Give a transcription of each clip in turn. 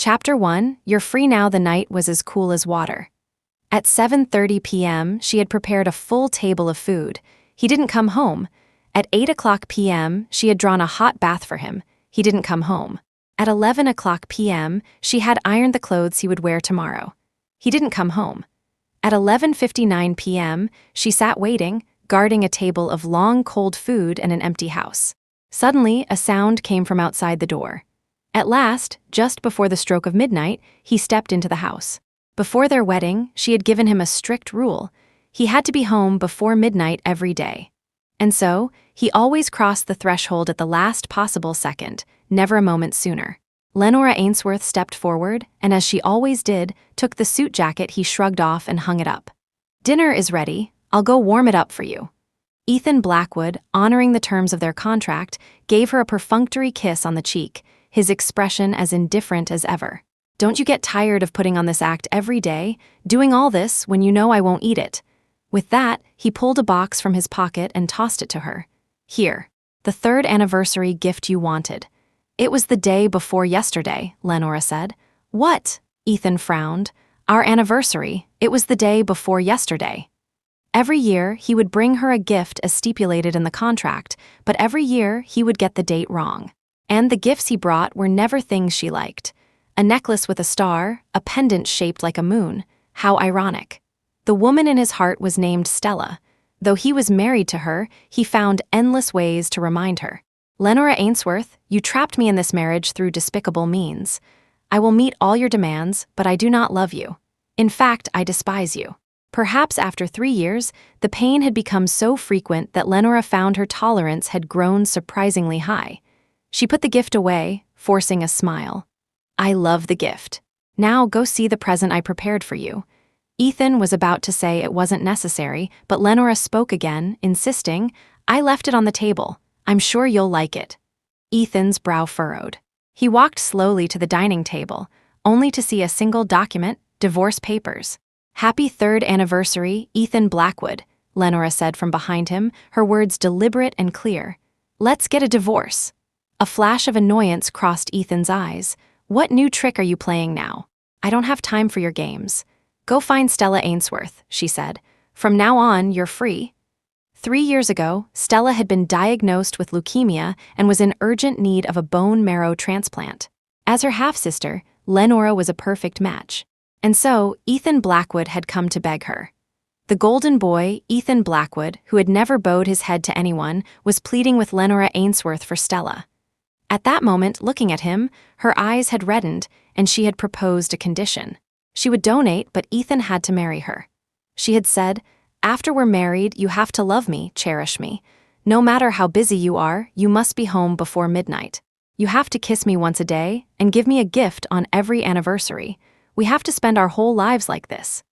Chapter 1, You're Free Now. The night was as cool as water. At 7:30 p.m., she had prepared a full table of food. He didn't come home. At 8 o'clock p.m., she had drawn a hot bath for him. He didn't come home. At 11 o'clock p.m., she had ironed the clothes he would wear tomorrow. He didn't come home. At 11:59 p.m., she sat waiting, guarding a table of long, cold food and an empty house. Suddenly, a sound came from outside the door. At last, just before the stroke of midnight, he stepped into the house. Before their wedding, she had given him a strict rule. He had to be home before midnight every day. And so, he always crossed the threshold at the last possible second, never a moment sooner. Lenora Ainsworth stepped forward, and as she always did, took the suit jacket he shrugged off and hung it up. "Dinner is ready. I'll go warm it up for you." Ethan Blackwood, honoring the terms of their contract, gave her a perfunctory kiss on the cheek, his expression as indifferent as ever. "Don't you get tired of putting on this act every day, doing all this when you know I won't eat it?" With that, he pulled a box from his pocket and tossed it to her. "Here, the 3rd anniversary gift you wanted." "It was the day before yesterday," Lenora said. "What?" Ethan frowned. "Our anniversary, it was the day before yesterday." Every year, he would bring her a gift as stipulated in the contract, but every year he would get the date wrong. And the gifts he brought were never things she liked. A necklace with a star, a pendant shaped like a moon. How ironic. The woman in his heart was named Stella. Though he was married to her, he found endless ways to remind her. "Lenora Ainsworth, you trapped me in this marriage through despicable means. I will meet all your demands, but I do not love you. In fact, I despise you." Perhaps after 3 years, the pain had become so frequent that Lenora found her tolerance had grown surprisingly high. She put the gift away, forcing a smile. "I love the gift. Now go see the present I prepared for you." Ethan was about to say it wasn't necessary, but Lenora spoke again, insisting, "I left it on the table. I'm sure you'll like it." Ethan's brow furrowed. He walked slowly to the dining table, only to see a single document, divorce papers. "Happy 3rd anniversary, Ethan Blackwood," Lenora said from behind him, her words deliberate and clear. "Let's get a divorce." A flash of annoyance crossed Ethan's eyes. "What new trick are you playing now? I don't have time for your games. Go find Stella Ainsworth," she said. "From now on, you're free." 3 years ago, Stella had been diagnosed with leukemia and was in urgent need of a bone marrow transplant. As her half-sister, Lenora was a perfect match. And so, Ethan Blackwood had come to beg her. The golden boy, Ethan Blackwood, who had never bowed his head to anyone, was pleading with Lenora Ainsworth for Stella. At that moment, looking at him, her eyes had reddened, and she had proposed a condition. She would donate, but Ethan had to marry her. She had said, "After we're married, you have to love me, cherish me. No matter how busy you are, you must be home before midnight. You have to kiss me once a day, and give me a gift on every anniversary. We have to spend our whole lives like this."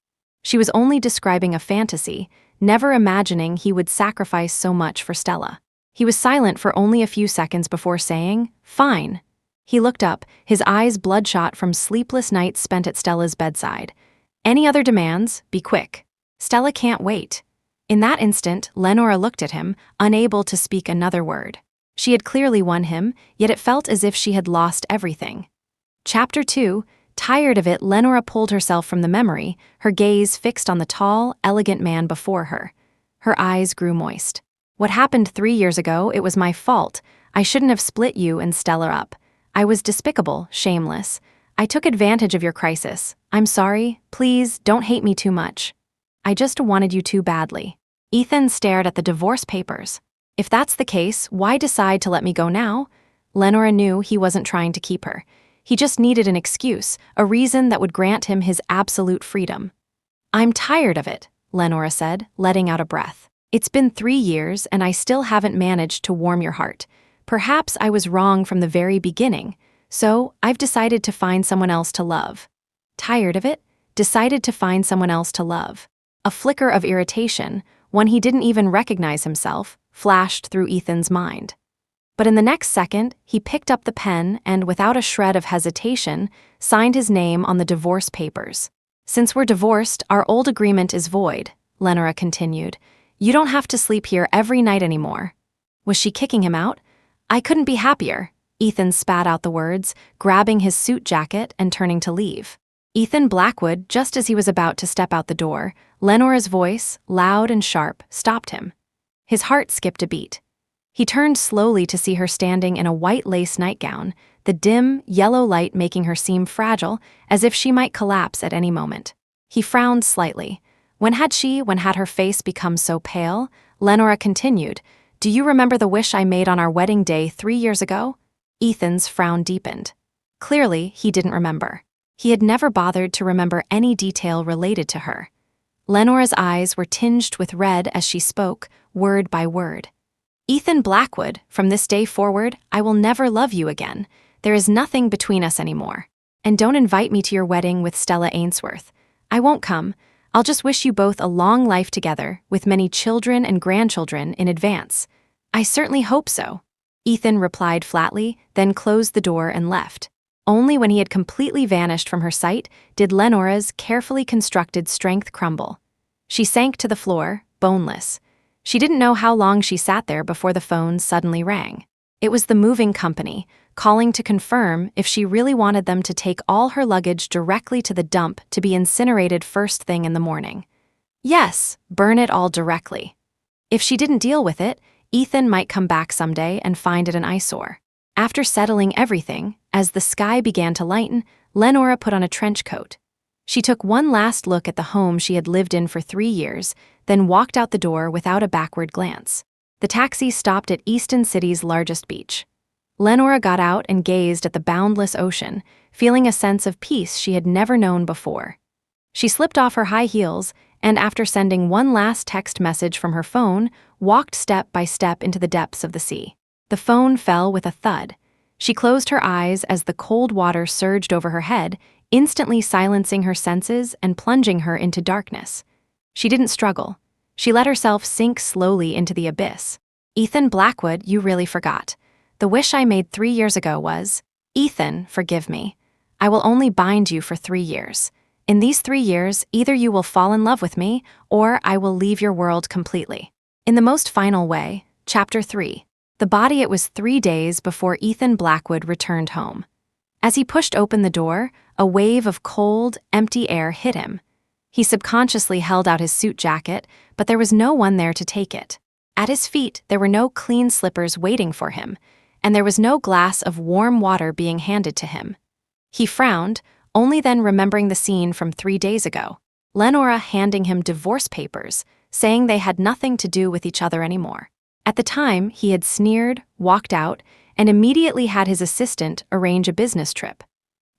She was only describing a fantasy, never imagining he would sacrifice so much for Stella. He was silent for only a few seconds before saying, "Fine." He looked up, his eyes bloodshot from sleepless nights spent at Stella's bedside. "Any other demands? Be quick. Stella can't wait." In that instant, Lenora looked at him, unable to speak another word. She had clearly won him, yet it felt as if she had lost everything. Chapter 2, Tired of it, Lenora pulled herself from the memory, her gaze fixed on the tall, elegant man before her. Her eyes grew moist. "What happened 3 years ago, it was my fault. I shouldn't have split you and Stella up. I was despicable, shameless. I took advantage of your crisis. I'm sorry. Please, don't hate me too much. I just wanted you too badly." Ethan stared at the divorce papers. "If that's the case, why decide to let me go now?" Lenora knew he wasn't trying to keep her. He just needed an excuse, a reason that would grant him his absolute freedom. "I'm tired of it," Lenora said, letting out a breath. "It's been 3 years, and I still haven't managed to warm your heart. Perhaps I was wrong from the very beginning, so I've decided to find someone else to love." Tired of it? Decided to find someone else to love. A flicker of irritation, one he didn't even recognize himself, flashed through Ethan's mind. But in the next second, he picked up the pen and, without a shred of hesitation, signed his name on the divorce papers. "Since we're divorced, our old agreement is void," Lenora continued. "You don't have to sleep here every night anymore." Was she kicking him out? "I couldn't be happier." Ethan spat out the words, grabbing his suit jacket and turning to leave. Ethan Blackwood, just as he was about to step out the door, Lenora's voice, loud and sharp, stopped him. His heart skipped a beat. He turned slowly to see her standing in a white lace nightgown, the dim, yellow light making her seem fragile, as if she might collapse at any moment. He frowned slightly. When had her face become so pale? Lenora continued, "Do you remember the wish I made on our wedding day 3 years ago?" Ethan's frown deepened. Clearly, he didn't remember. He had never bothered to remember any detail related to her. Lenora's eyes were tinged with red as she spoke, word by word. "Ethan Blackwood, from this day forward, I will never love you again. There is nothing between us anymore. And don't invite me to your wedding with Stella Ainsworth. I won't come. I'll just wish you both a long life together, with many children and grandchildren in advance." "I certainly hope so," Ethan replied flatly, then closed the door and left. Only when he had completely vanished from her sight did Lenora's carefully constructed strength crumble. She sank to the floor, boneless. She didn't know how long she sat there before the phone suddenly rang. It was the moving company, calling to confirm if she really wanted them to take all her luggage directly to the dump to be incinerated first thing in the morning. Yes, burn it all directly. If she didn't deal with it, Ethan might come back someday and find it an eyesore. After settling everything, as the sky began to lighten, Lenora put on a trench coat. She took one last look at the home she had lived in for 3 years, then walked out the door without a backward glance. The taxi stopped at Easton City's largest beach. Lenora got out and gazed at the boundless ocean, feeling a sense of peace she had never known before. She slipped off her high heels and, after sending one last text message from her phone, walked step by step into the depths of the sea. The phone fell with a thud. She closed her eyes as the cold water surged over her head, instantly silencing her senses and plunging her into darkness. She didn't struggle. She let herself sink slowly into the abyss. "Ethan Blackwood, you really forgot. The wish I made 3 years ago was, Ethan, forgive me. I will only bind you for 3 years. In these 3 years, either you will fall in love with me, or I will leave your world completely." In the most final way, Chapter 3. The body. It was 3 days before Ethan Blackwood returned home. As he pushed open the door, a wave of cold, empty air hit him. He subconsciously held out his suit jacket, but there was no one there to take it. At his feet, there were no clean slippers waiting for him, and there was no glass of warm water being handed to him. He frowned, only then remembering the scene from 3 days ago. Lenora handing him divorce papers, saying they had nothing to do with each other anymore. At the time, he had sneered, walked out, and immediately had his assistant arrange a business trip.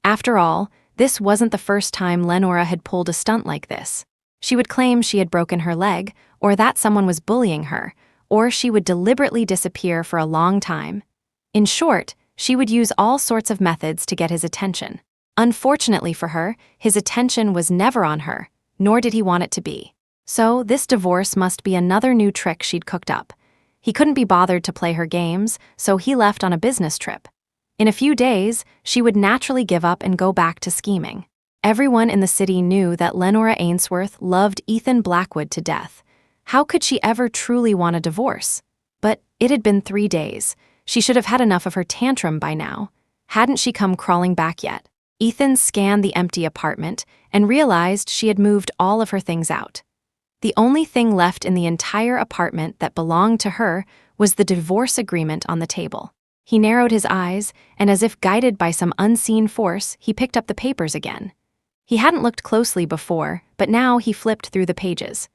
After all, this wasn't the first time Lenora had pulled a stunt like this. She would claim she had broken her leg, or that someone was bullying her, or she would deliberately disappear for a long time. In short, she would use all sorts of methods to get his attention. Unfortunately for her, his attention was never on her, nor did he want it to be. So this divorce must be another new trick she'd cooked up. He couldn't be bothered to play her games, so he left on a business trip. In a few days, she would naturally give up and go back to scheming. Everyone in the city knew that Lenora Ainsworth loved Ethan Blackwood to death. How could she ever truly want a divorce? But it had been 3 days. She should have had enough of her tantrum by now. Hadn't she come crawling back yet? Ethan scanned the empty apartment and realized she had moved all of her things out. The only thing left in the entire apartment that belonged to her was the divorce agreement on the table. He narrowed his eyes, and as if guided by some unseen force, he picked up the papers again. He hadn't looked closely before, but now he flipped through the pages.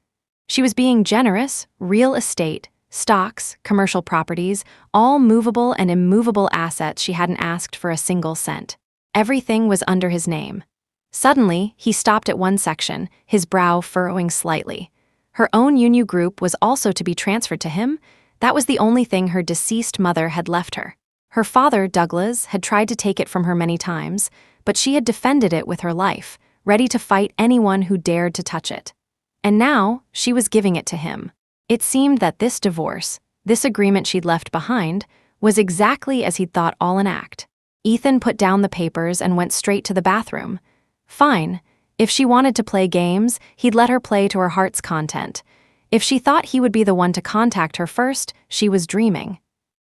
She was being generous, real estate, stocks, commercial properties, all movable and immovable assets she hadn't asked for a single cent. Everything was under his name. Suddenly, he stopped at one section, his brow furrowing slightly. Her own Unu group was also to be transferred to him. That was the only thing her deceased mother had left her. Her father, Douglas, had tried to take it from her many times, but she had defended it with her life, ready to fight anyone who dared to touch it. And now, she was giving it to him. It seemed that this divorce, this agreement she'd left behind, was exactly as he'd thought all an act. Ethan put down the papers and went straight to the bathroom. Fine. If she wanted to play games, he'd let her play to her heart's content. If she thought he would be the one to contact her first, she was dreaming.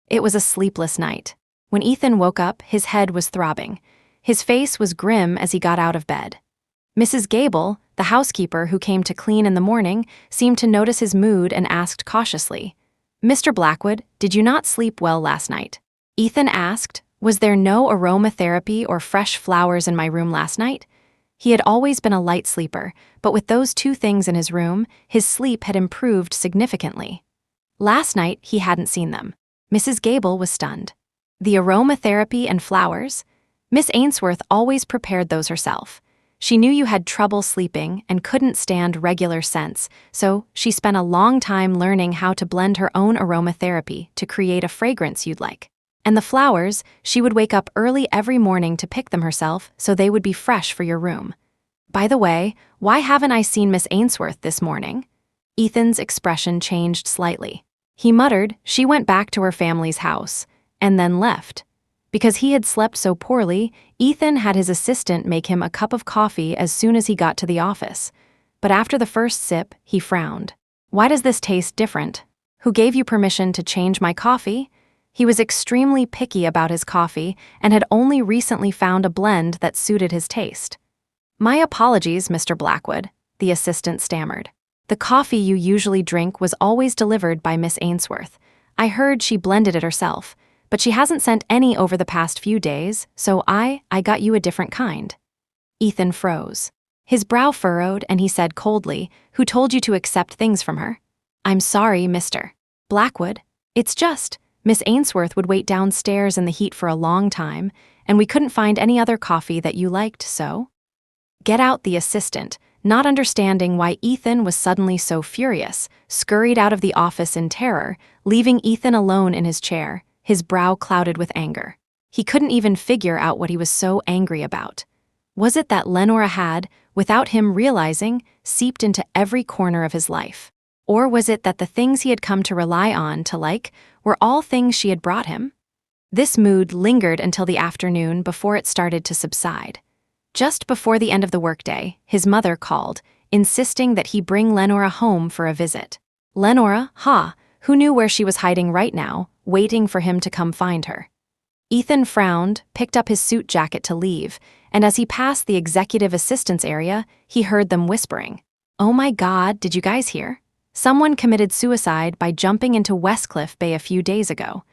It was a sleepless night. When Ethan woke up, his head was throbbing. His face was grim as he got out of bed. Mrs. Gable, the housekeeper who came to clean in the morning, seemed to notice his mood and asked cautiously, "Mr. Blackwood, did you not sleep well last night?" Ethan asked, "Was there no aromatherapy or fresh flowers in my room last night?" He had always been a light sleeper, but with those two things in his room, his sleep had improved significantly. Last night, he hadn't seen them. Mrs. Gable was stunned. The aromatherapy and flowers? Miss Ainsworth always prepared those herself. She knew you had trouble sleeping and couldn't stand regular scents, so she spent a long time learning how to blend her own aromatherapy to create a fragrance you'd like. And the flowers, she would wake up early every morning to pick them herself so they would be fresh for your room. By the way, why haven't I seen Miss Ainsworth this morning? Ethan's expression changed slightly. He muttered she went back to her family's house, and then left. Because he had slept so poorly, Ethan had his assistant make him a cup of coffee as soon as he got to the office. But after the first sip, he frowned. "Why does this taste different? Who gave you permission to change my coffee?" He was extremely picky about his coffee and had only recently found a blend that suited his taste. "My apologies, Mr. Blackwood," the assistant stammered. "The coffee you usually drink was always delivered by Miss Ainsworth. I heard she blended it herself, but she hasn't sent any over the past few days, so I got you a different kind." Ethan froze. His brow furrowed and he said coldly, "Who told you to accept things from her?" "I'm sorry, Mr. Blackwood. It's just, Miss Ainsworth would wait downstairs in the heat for a long time, and we couldn't find any other coffee that you liked, so?" Get out, the assistant, not understanding why Ethan was suddenly so furious, scurried out of the office in terror, leaving Ethan alone in his chair, his brow clouded with anger. He couldn't even figure out what he was so angry about. Was it that Lenora had, without him realizing, seeped into every corner of his life? Or was it that the things he had come to rely on to like were all things she had brought him? This mood lingered until the afternoon before it started to subside. Just before the end of the workday, his mother called, insisting that he bring Lenora home for a visit. Lenora, who knew where she was hiding right now, waiting for him to come find her. Ethan frowned, picked up his suit jacket to leave, and as he passed the executive assistants area, he heard them whispering, "Oh my God, did you guys hear? Someone committed suicide by jumping into Westcliff Bay a few days ago.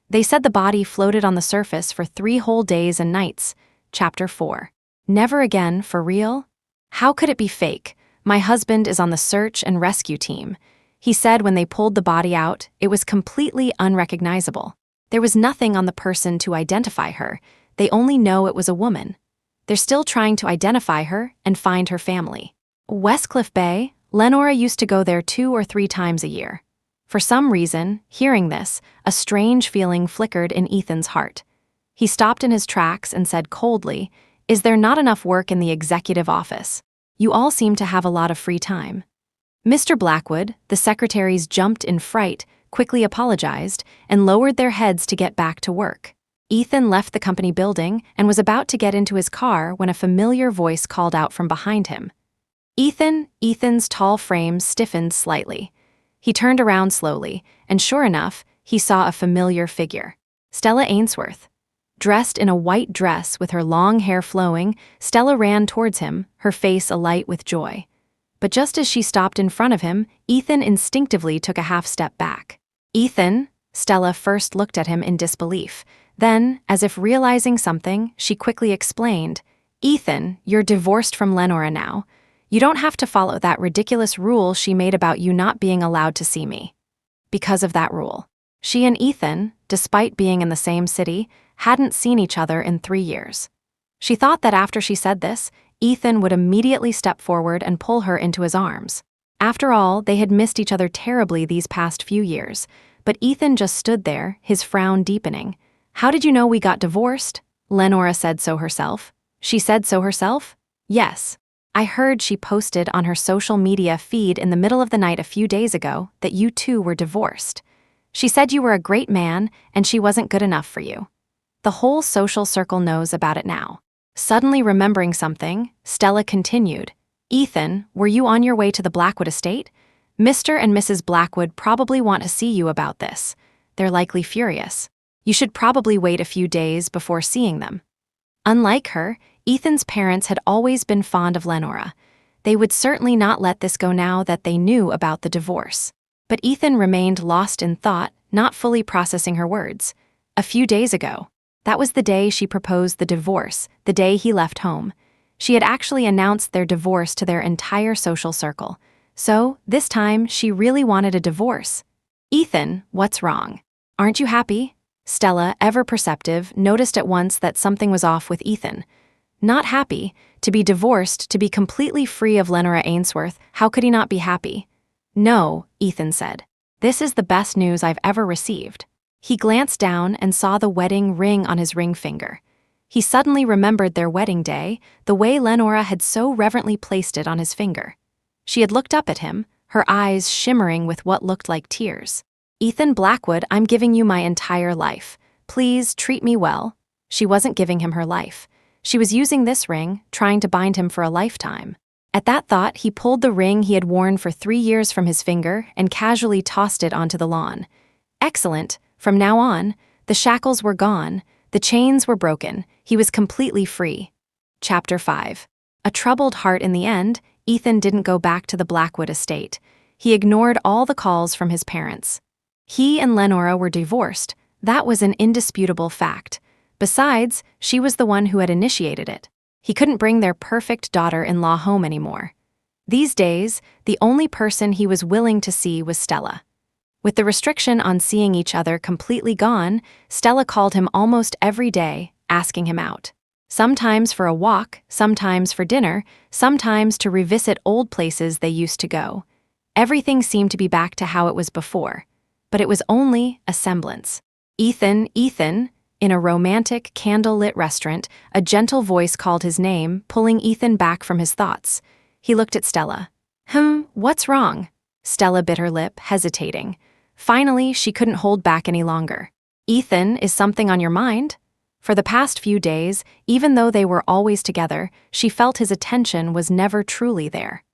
They said the body floated on the surface for 3 whole days and nights." Chapter 4. Never again, for real? How could it be fake? My husband is on the search and rescue team. He said when they pulled the body out, it was completely unrecognizable. There was nothing on the person to identify her. They only know it was a woman. They're still trying to identify her and find her family. Westcliff Bay? Lenora used to go there 2 or 3 times a year. For some reason, hearing this, a strange feeling flickered in Ethan's heart. He stopped in his tracks and said coldly, "Is there not enough work in the executive office? You all seem to have a lot of free time." Mr. Blackwood, the secretaries jumped in fright, quickly apologized, and lowered their heads to get back to work. Ethan left the company building and was about to get into his car when a familiar voice called out from behind him. Ethan's tall frame stiffened slightly. He turned around slowly, and sure enough, he saw a familiar figure. Stella Ainsworth. Dressed in a white dress with her long hair flowing, Stella ran towards him, her face alight with joy. But just as she stopped in front of him, Ethan instinctively took a half-step back. "Ethan?" Stella first looked at him in disbelief. Then, as if realizing something, she quickly explained, "Ethan, you're divorced from Lenora now. You don't have to follow that ridiculous rule she made about you not being allowed to see me." Because of that rule, she and Ethan, despite being in the same city, hadn't seen each other in 3 years. She thought that after she said this, Ethan would immediately step forward and pull her into his arms. After all, they had missed each other terribly these past few years, but Ethan just stood there, his frown deepening. "How did you know we got divorced?" Lenora said so herself. She said so herself? Yes. I heard she posted on her social media feed in the middle of the night a few days ago that you two were divorced. She said you were a great man and she wasn't good enough for you. The whole social circle knows about it now. Suddenly remembering something, Stella continued, "Ethan, were you on your way to the Blackwood estate? Mr. and Mrs. Blackwood probably want to see you about this. They're likely furious. You should probably wait a few days before seeing them. Unlike her, Ethan's parents had always been fond of Lenora. They would certainly not let this go now that they knew about the divorce. But Ethan remained lost in thought, not fully processing her words. A few days ago. That was the day she proposed the divorce, the day he left home. She had actually announced their divorce to their entire social circle. So, this time, she really wanted a divorce. Ethan, what's wrong? Aren't you happy? Stella, ever perceptive, noticed at once that something was off with Ethan. Not happy, to be divorced, to be completely free of Lenora Ainsworth, how could he not be happy? No, Ethan said. This is the best news I've ever received. He glanced down and saw the wedding ring on his ring finger. He suddenly remembered their wedding day, the way Lenora had so reverently placed it on his finger. She had looked up at him, her eyes shimmering with what looked like tears. Ethan Blackwood, I'm giving you my entire life. Please treat me well. She wasn't giving him her life. She was using this ring, trying to bind him for a lifetime. At that thought, he pulled the ring he had worn for 3 years from his finger and casually tossed it onto the lawn. Excellent. From now on, the shackles were gone, the chains were broken, he was completely free. Chapter 5. A troubled heart in the end, Ethan didn't go back to the Blackwood estate. He ignored all the calls from his parents. He and Lenora were divorced. That was an indisputable fact. Besides, she was the one who had initiated it. He couldn't bring their perfect daughter-in-law home anymore. These days, the only person he was willing to see was Stella. With the restriction on seeing each other completely gone, Stella called him almost every day, asking him out. Sometimes for a walk, sometimes for dinner, sometimes to revisit old places they used to go. Everything seemed to be back to how it was before. But it was only a semblance. Ethan, in a romantic, candle-lit restaurant, a gentle voice called his name, pulling Ethan back from his thoughts. He looked at Stella. What's wrong? Stella bit her lip, hesitating. Finally, she couldn't hold back any longer. Ethan, is something on your mind? For the past few days, even though they were always together, she felt his attention was never truly there.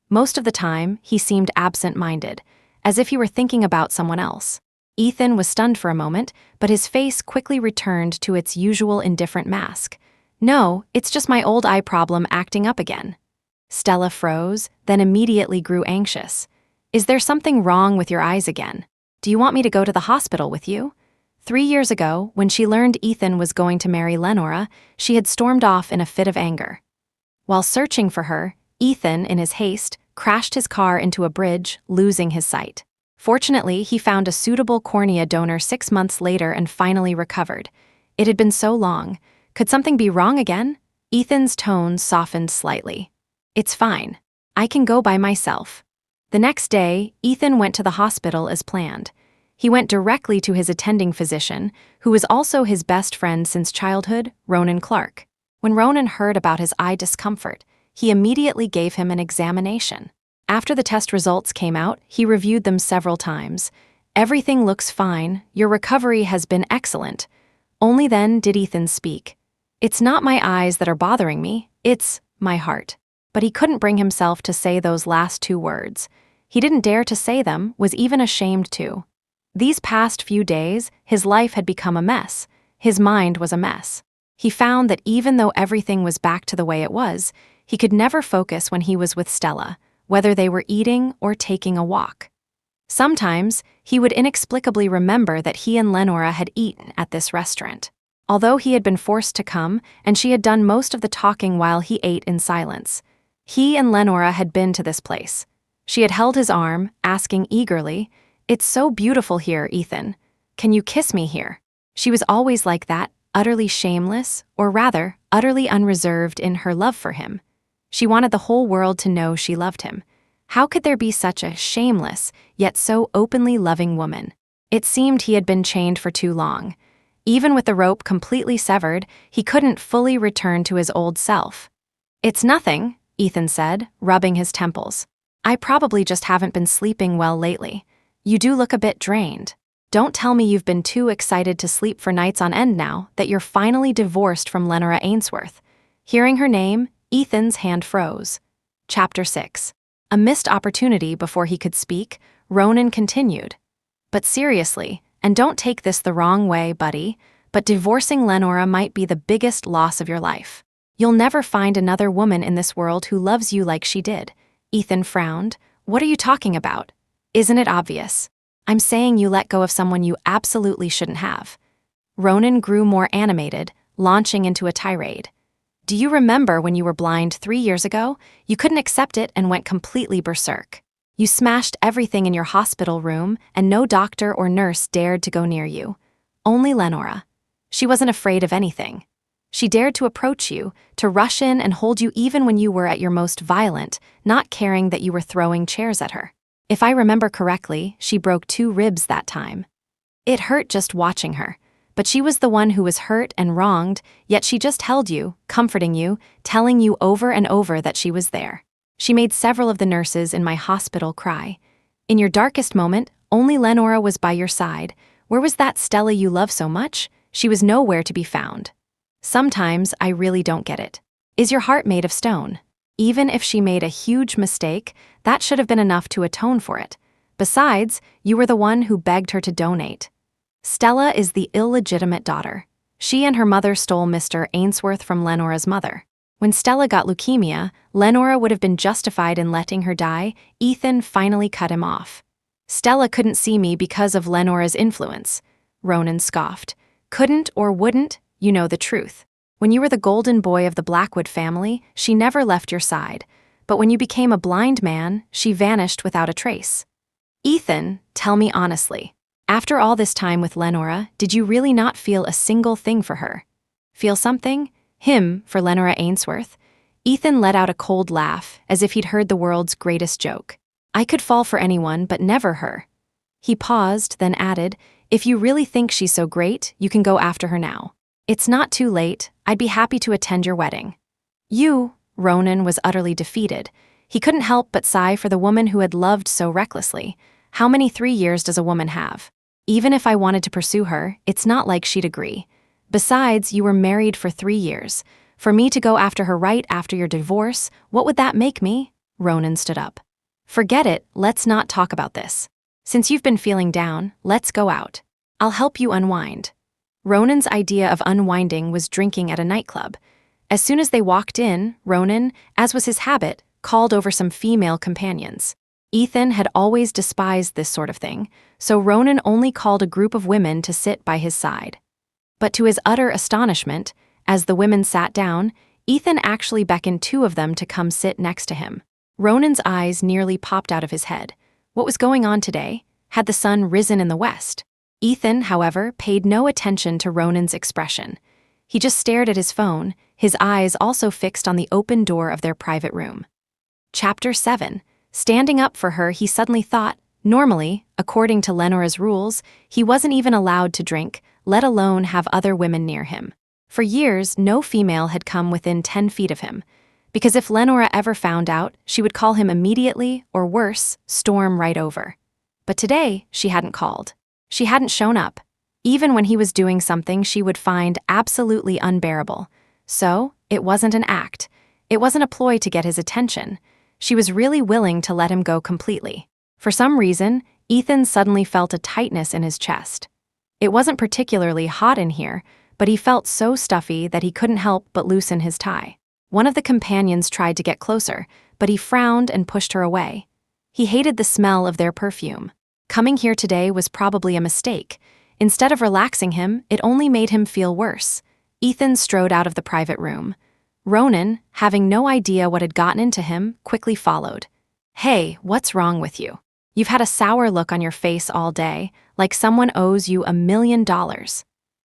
Most of the time, he seemed absent-minded, as if he were thinking about someone else. Ethan was stunned for a moment, but his face quickly returned to its usual indifferent mask. No, it's just my old eye problem acting up again. Stella froze, then immediately grew anxious. Is there something wrong with your eyes again? Do you want me to go to the hospital with you? 3 years ago, when she learned Ethan was going to marry Lenora, she had stormed off in a fit of anger. While searching for her, Ethan, in his haste, crashed his car into a bridge, losing his sight. Fortunately, he found a suitable cornea donor 6 months later and finally recovered. It had been so long. Could something be wrong again? Ethan's tone softened slightly. It's fine. I can go by myself. The next day, Ethan went to the hospital as planned. He went directly to his attending physician, who was also his best friend since childhood, Ronan Clark. When Ronan heard about his eye discomfort, he immediately gave him an examination. After the test results came out, he reviewed them several times. Everything looks fine, your recovery has been excellent. Only then did Ethan speak. It's not my eyes that are bothering me, it's my heart. But he couldn't bring himself to say those last 2 words. He didn't dare to say them, was even ashamed to. These past few days, his life had become a mess. His mind was a mess. He found that even though everything was back to the way it was, he could never focus when he was with Stella, whether they were eating or taking a walk. Sometimes, he would inexplicably remember that he and Lenora had eaten at this restaurant. Although he had been forced to come, and she had done most of the talking while he ate in silence. He and Lenora had been to this place. She had held his arm, asking eagerly, "It's so beautiful here, Ethan. Can you kiss me here?" She was always like that, utterly shameless, or rather, utterly unreserved in her love for him. She wanted the whole world to know she loved him. How could there be such a shameless, yet so openly loving woman? It seemed he had been chained for too long. Even with the rope completely severed, he couldn't fully return to his old self. "It's nothing," Ethan said, rubbing his temples. "I probably just haven't been sleeping well lately. You do look a bit drained. Don't tell me you've been too excited to sleep for nights on end now that you're finally divorced from Lenora Ainsworth." Hearing her name, Ethan's hand froze. Chapter 6. A missed opportunity before he could speak, Ronan continued. "But seriously, And don't take this the wrong way, buddy, but divorcing Lenora might be the biggest loss of your life. You'll never find another woman in this world who loves you like she did. Ethan frowned. What are you talking about? Isn't it obvious? I'm saying you let go of someone you absolutely shouldn't have. Ronan grew more animated, launching into a tirade. Do you remember when you were blind 3 years ago? You couldn't accept it and went completely berserk. You smashed everything in your hospital room, and no doctor or nurse dared to go near you. Only Lenora. She wasn't afraid of anything. She dared to approach you, to rush in and hold you even when you were at your most violent, not caring that you were throwing chairs at her. If I remember correctly, she broke 2 ribs that time. It hurt just watching her, but she was the one who was hurt and wronged, yet she just held you, comforting you, telling you over and over that she was there. She made several of the nurses in my hospital cry. In your darkest moment, only Lenora was by your side. Where was that Stella you love so much? She was nowhere to be found. Sometimes I really don't get it. Is your heart made of stone? Even if she made a huge mistake, that should have been enough to atone for it. Besides, you were the one who begged her to donate. Stella is the illegitimate daughter. She and her mother stole Mr. Ainsworth from Lenora's mother. When Stella got leukemia, Lenora would have been justified in letting her die. Ethan finally cut him off. Stella couldn't see me because of Lenora's influence. Ronan scoffed. Couldn't or wouldn't? You know the truth. When you were the golden boy of the Blackwood family, she never left your side. But when you became a blind man, she vanished without a trace. Ethan, tell me honestly. After all this time with Lenora, did you really not feel a single thing for her? Feel something? Him for Lenora Ainsworth? Ethan let out a cold laugh, as if he'd heard the world's greatest joke. I could fall for anyone, but never her. He paused, then added, if you really think she's so great, you can go after her now. It's not too late. I'd be happy to attend your wedding. Ronan was utterly defeated. He couldn't help but sigh for the woman who had loved so recklessly. How many 3 years does a woman have? Even if I wanted to pursue her, it's not like she'd agree. Besides, you were married for 3 years. For me to go after her right after your divorce, what would that make me? Ronan stood up. Forget it, let's not talk about this. Since you've been feeling down, let's go out. I'll help you unwind. Ronan's idea of unwinding was drinking at a nightclub. As soon as they walked in, Ronan, as was his habit, called over some female companions. Ethan had always despised this sort of thing, so Ronan only called a group of women to sit by his side. But to his utter astonishment, as the women sat down, Ethan actually beckoned 2 of them to come sit next to him. Ronan's eyes nearly popped out of his head. What was going on today? Had the sun risen in the west? Ethan, however, paid no attention to Ronan's expression. He just stared at his phone, his eyes also fixed on the open door of their private room. Chapter 7. Standing up for her, he suddenly thought, normally, according to Lenora's rules, he wasn't even allowed to drink, let alone have other women near him. For years, no female had come within 10 feet of him, because if Lenora ever found out, she would call him immediately, or worse, storm right over. But today, she hadn't called. She hadn't shown up. Even when he was doing something she would find absolutely unbearable. So, it wasn't an act. It wasn't a ploy to get his attention. She was really willing to let him go completely. For some reason, Ethan suddenly felt a tightness in his chest. It wasn't particularly hot in here, but he felt so stuffy that he couldn't help but loosen his tie. One of the companions tried to get closer, but he frowned and pushed her away. He hated the smell of their perfume. Coming here today was probably a mistake. Instead of relaxing him, it only made him feel worse. Ethan strode out of the private room. Ronan, having no idea what had gotten into him, quickly followed. Hey, what's wrong with you? You've had a sour look on your face all day, like someone owes you $1 million.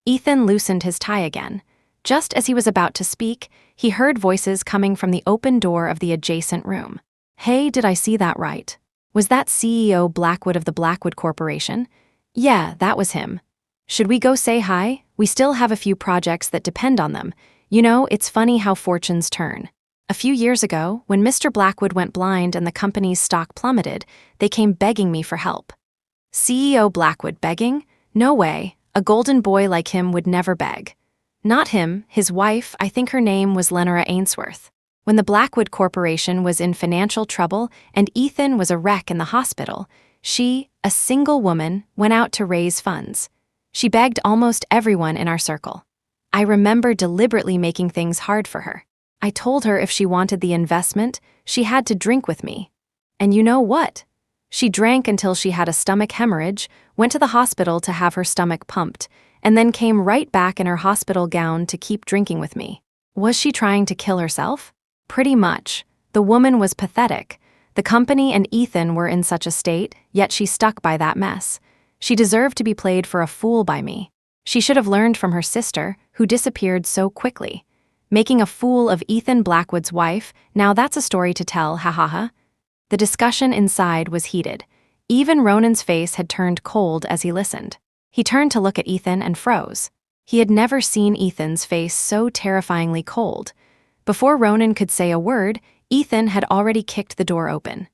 Ethan loosened his tie again. Just as he was about to speak, he heard voices coming from the open door of the adjacent room. Hey, did I see that right? Was that CEO Blackwood of the Blackwood Corporation? Yeah, that was him. Should we go say hi? We still have a few projects that depend on them. You know, it's funny how fortunes turn. A few years ago, when Mr. Blackwood went blind and the company's stock plummeted, they came begging me for help. CEO Blackwood begging? No way. A golden boy like him would never beg. Not him, his wife, I think her name was Lenora Ainsworth. When the Blackwood Corporation was in financial trouble and Ethan was a wreck in the hospital, She, a single woman, went out to raise funds. She begged almost everyone in our circle. I remember deliberately making things hard for her. I told her if she wanted the investment, she had to drink with me. And you know what? She drank until she had a stomach hemorrhage, went to the hospital to have her stomach pumped, and then came right back in her hospital gown to keep drinking with me. Was she trying to kill herself? Pretty much. The woman was pathetic. The company and Ethan were in such a state, yet she stuck by that mess. She deserved to be played for a fool by me. She should have learned from her sister, who disappeared so quickly. Making a fool of Ethan Blackwood's wife, now that's a story to tell, ha ha ha. The discussion inside was heated. Even Ronan's face had turned cold as he listened. He turned to look at Ethan and froze. He had never seen Ethan's face so terrifyingly cold. Before Ronan could say a word, Ethan had already kicked the door open.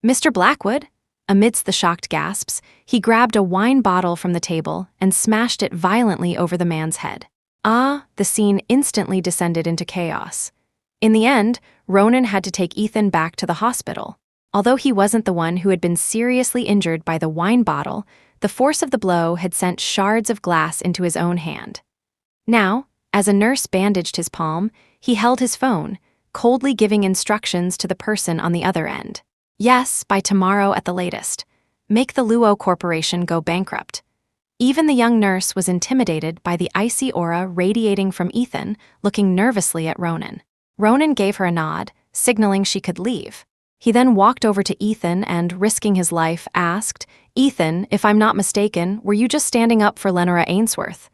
"Mr. Blackwood?" Amidst the shocked gasps, he grabbed a wine bottle from the table and smashed it violently over the man's head. The scene instantly descended into chaos. In the end, Ronan had to take Ethan back to the hospital. Although he wasn't the one who had been seriously injured by the wine bottle, the force of the blow had sent shards of glass into his own hand. Now, as a nurse bandaged his palm, he held his phone, coldly giving instructions to the person on the other end. Yes, by tomorrow at the latest. Make the Luo Corporation go bankrupt. Even the young nurse was intimidated by the icy aura radiating from Ethan, looking nervously at Ronan. Ronan gave her a nod, signaling she could leave. He then walked over to Ethan and, risking his life, asked, "Ethan, if I'm not mistaken, were you just standing up for Lenora Ainsworth?"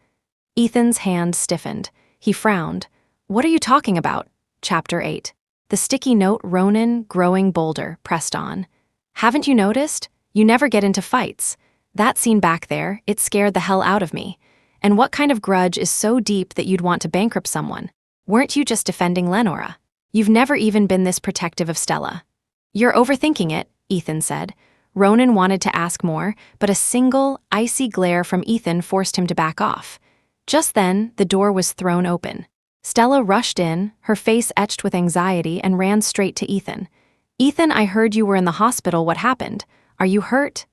Ethan's hand stiffened. He frowned. "What are you talking about?" Chapter 8. The sticky note Ronan, growing bolder, pressed on. "Haven't you noticed? You never get into fights. That scene back there, it scared the hell out of me. And what kind of grudge is so deep that you'd want to bankrupt someone? Weren't you just defending Lenora? You've never even been this protective of Stella." "You're overthinking it," Ethan said. Ronan wanted to ask more, but a single, icy glare from Ethan forced him to back off. Just then, the door was thrown open. Stella rushed in, her face etched with anxiety, and ran straight to Ethan. "Ethan, I heard you were in the hospital. What happened? Are you hurt?"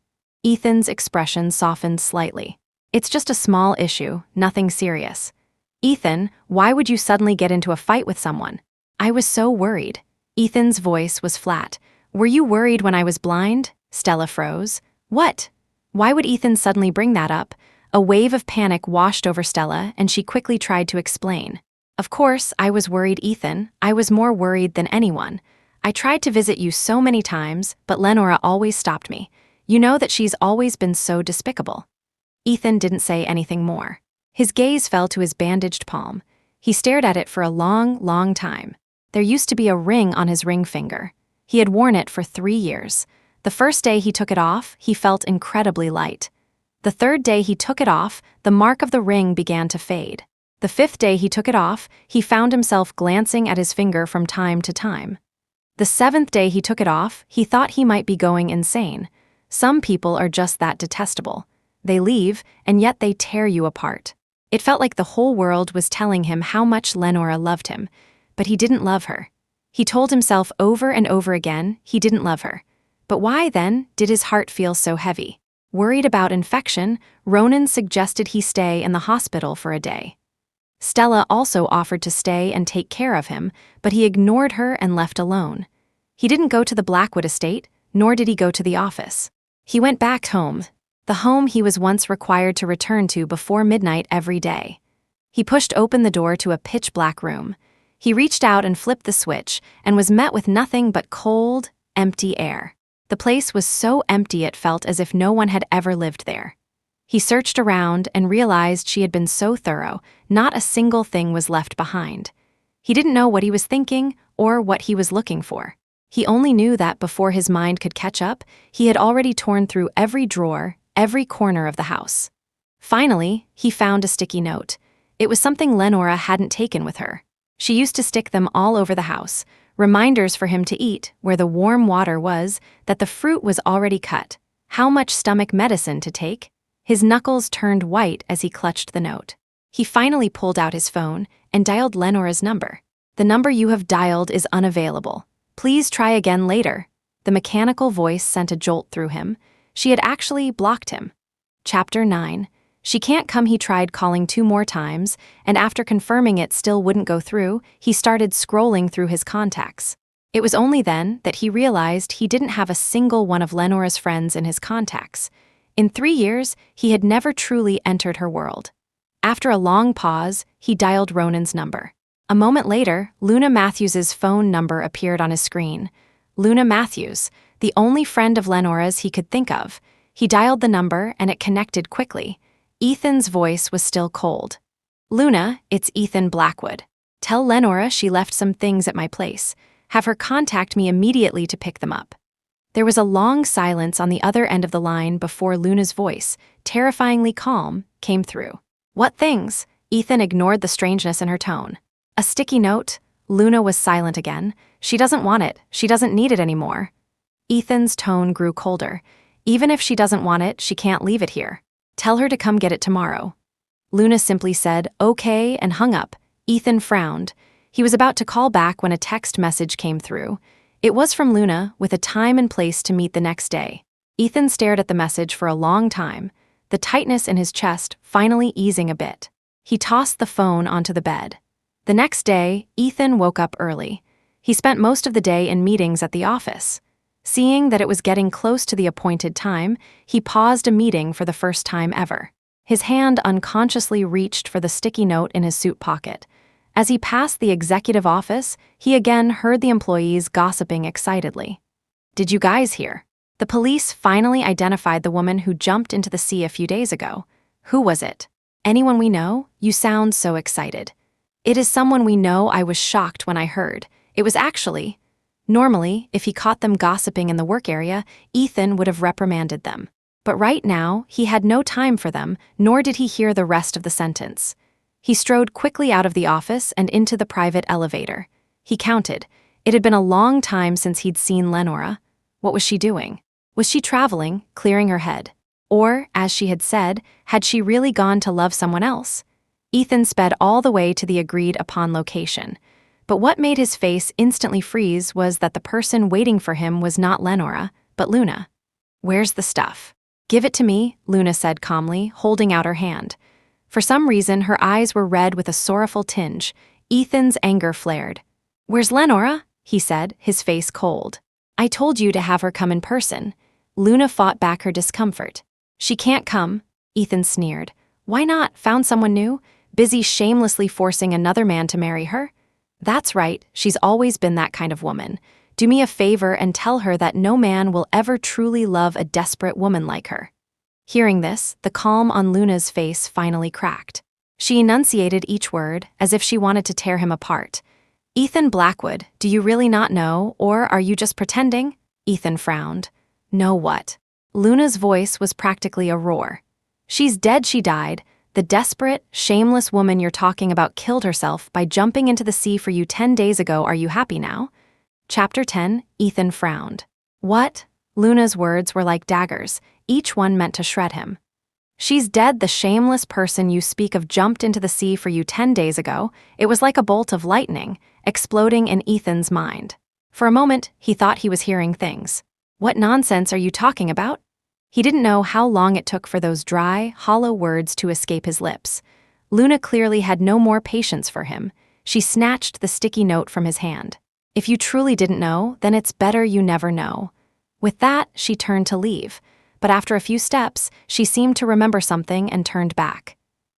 Ethan's expression softened slightly. "It's just a small issue, nothing serious." "Ethan, why would you suddenly get into a fight with someone?" "I was so worried." Ethan's voice was flat. "Were you worried when I was blind?" Stella froze. "What? Why would Ethan suddenly bring that up?" A wave of panic washed over Stella, and she quickly tried to explain. "Of course, I was worried, Ethan. I was more worried than anyone. I tried to visit you so many times, but Lenora always stopped me. You know that she's always been so despicable." Ethan didn't say anything more. His gaze fell to his bandaged palm. He stared at it for a long, long time. There used to be a ring on his ring finger. He had worn it for 3 years. The first day he took it off, he felt incredibly light. The third day he took it off, the mark of the ring began to fade. The fifth day he took it off, he found himself glancing at his finger from time to time. The seventh day he took it off, he thought he might be going insane. Some people are just that detestable. They leave, and yet they tear you apart. It felt like the whole world was telling him how much Lenora loved him, but he didn't love her. He told himself over and over again he didn't love her. But why, then, did his heart feel so heavy? Worried about infection, Ronan suggested he stay in the hospital for a day. Stella also offered to stay and take care of him, but he ignored her and left alone. He didn't go to the Blackwood estate, nor did he go to the office. He went back home, the home he was once required to return to before midnight every day. He pushed open the door to a pitch-black room. He reached out and flipped the switch and was met with nothing but cold, empty air. The place was so empty it felt as if no one had ever lived there. He searched around and realized she had been so thorough, not a single thing was left behind. He didn't know what he was thinking or what he was looking for. He only knew that before his mind could catch up, he had already torn through every drawer, every corner of the house. Finally, he found a sticky note. It was something Lenora hadn't taken with her. She used to stick them all over the house, reminders for him to eat where the warm water was, that the fruit was already cut, how much stomach medicine to take. His knuckles turned white as he clutched the note. He finally pulled out his phone and dialed Lenora's number. "The number you have dialed is unavailable. Please try again later." The mechanical voice sent a jolt through him. She had actually blocked him. Chapter 9. She can't come. He tried calling 2 more times, and after confirming it still wouldn't go through, he started scrolling through his contacts. It was only then that he realized he didn't have a single one of Lenora's friends in his contacts. In 3 years, he had never truly entered her world. After a long pause, he dialed Ronan's number. A moment later, Luna Matthews's phone number appeared on his screen. Luna Matthews, the only friend of Lenora's he could think of. He dialed the number and it connected quickly. Ethan's voice was still cold. "Luna, it's Ethan Blackwood. Tell Lenora she left some things at my place. Have her contact me immediately to pick them up." There was a long silence on the other end of the line before Luna's voice, terrifyingly calm, came through. "What things?" Ethan ignored the strangeness in her tone. "A sticky note." Luna was silent again. "She doesn't want it. She doesn't need it anymore." Ethan's tone grew colder. "Even if she doesn't want it, she can't leave it here. Tell her to come get it tomorrow." Luna simply said, "Okay," and hung up. Ethan frowned. He was about to call back when a text message came through. It was from Luna, with a time and place to meet the next day. Ethan stared at the message for a long time, the tightness in his chest finally easing a bit. He tossed the phone onto the bed. The next day, Ethan woke up early. He spent most of the day in meetings at the office. Seeing that it was getting close to the appointed time, he paused a meeting for the first time ever. His hand unconsciously reached for the sticky note in his suit pocket. As he passed the executive office, he again heard the employees gossiping excitedly. "Did you guys hear? The police finally identified the woman who jumped into the sea a few days ago. Who was it? Anyone we know? You sound so excited." "It is someone we know. I was shocked when I heard. It was actually..." Normally, if he caught them gossiping in the work area, Ethan would have reprimanded them. But right now, he had no time for them, nor did he hear the rest of the sentence. He strode quickly out of the office and into the private elevator. He counted. It had been a long time since he'd seen Lenora. What was she doing? Was she traveling, clearing her head? Or, as she had said, had she really gone to love someone else? Ethan sped all the way to the agreed-upon location. But what made his face instantly freeze was that the person waiting for him was not Lenora, but Luna. "Where's the stuff?" "Give it to me," Luna said calmly, holding out her hand. For some reason, her eyes were red with a sorrowful tinge. Ethan's anger flared. "Where's Lenora?" he said, his face cold. "I told you to have her come in person." Luna fought back her discomfort. "She can't come," Ethan sneered. "Why not? Found someone new? Busy shamelessly forcing another man to marry her?" "That's right, she's always been that kind of woman. Do me a favor and tell her that no man will ever truly love a desperate woman like her." Hearing this, the calm on Luna's face finally cracked. She enunciated each word, as if she wanted to tear him apart. "Ethan Blackwood, do you really not know, or are you just pretending?" Ethan frowned. "Know what?" Luna's voice was practically a roar. "She's dead. She died. The desperate, shameless woman you're talking about killed herself by jumping into the sea for you 10 days ago. Are you happy now?" Chapter 10. Ethan frowned. "What?" Luna's words were like daggers, each one meant to shred him. "She's dead. The shameless person you speak of jumped into the sea for you 10 days ago." It was like a bolt of lightning, exploding in Ethan's mind. For a moment, he thought he was hearing things. "What nonsense are you talking about?" He didn't know how long it took for those dry, hollow words to escape his lips. Luna clearly had no more patience for him. She snatched the sticky note from his hand. "If you truly didn't know, then it's better you never know." With that, she turned to leave. But after a few steps, she seemed to remember something and turned back.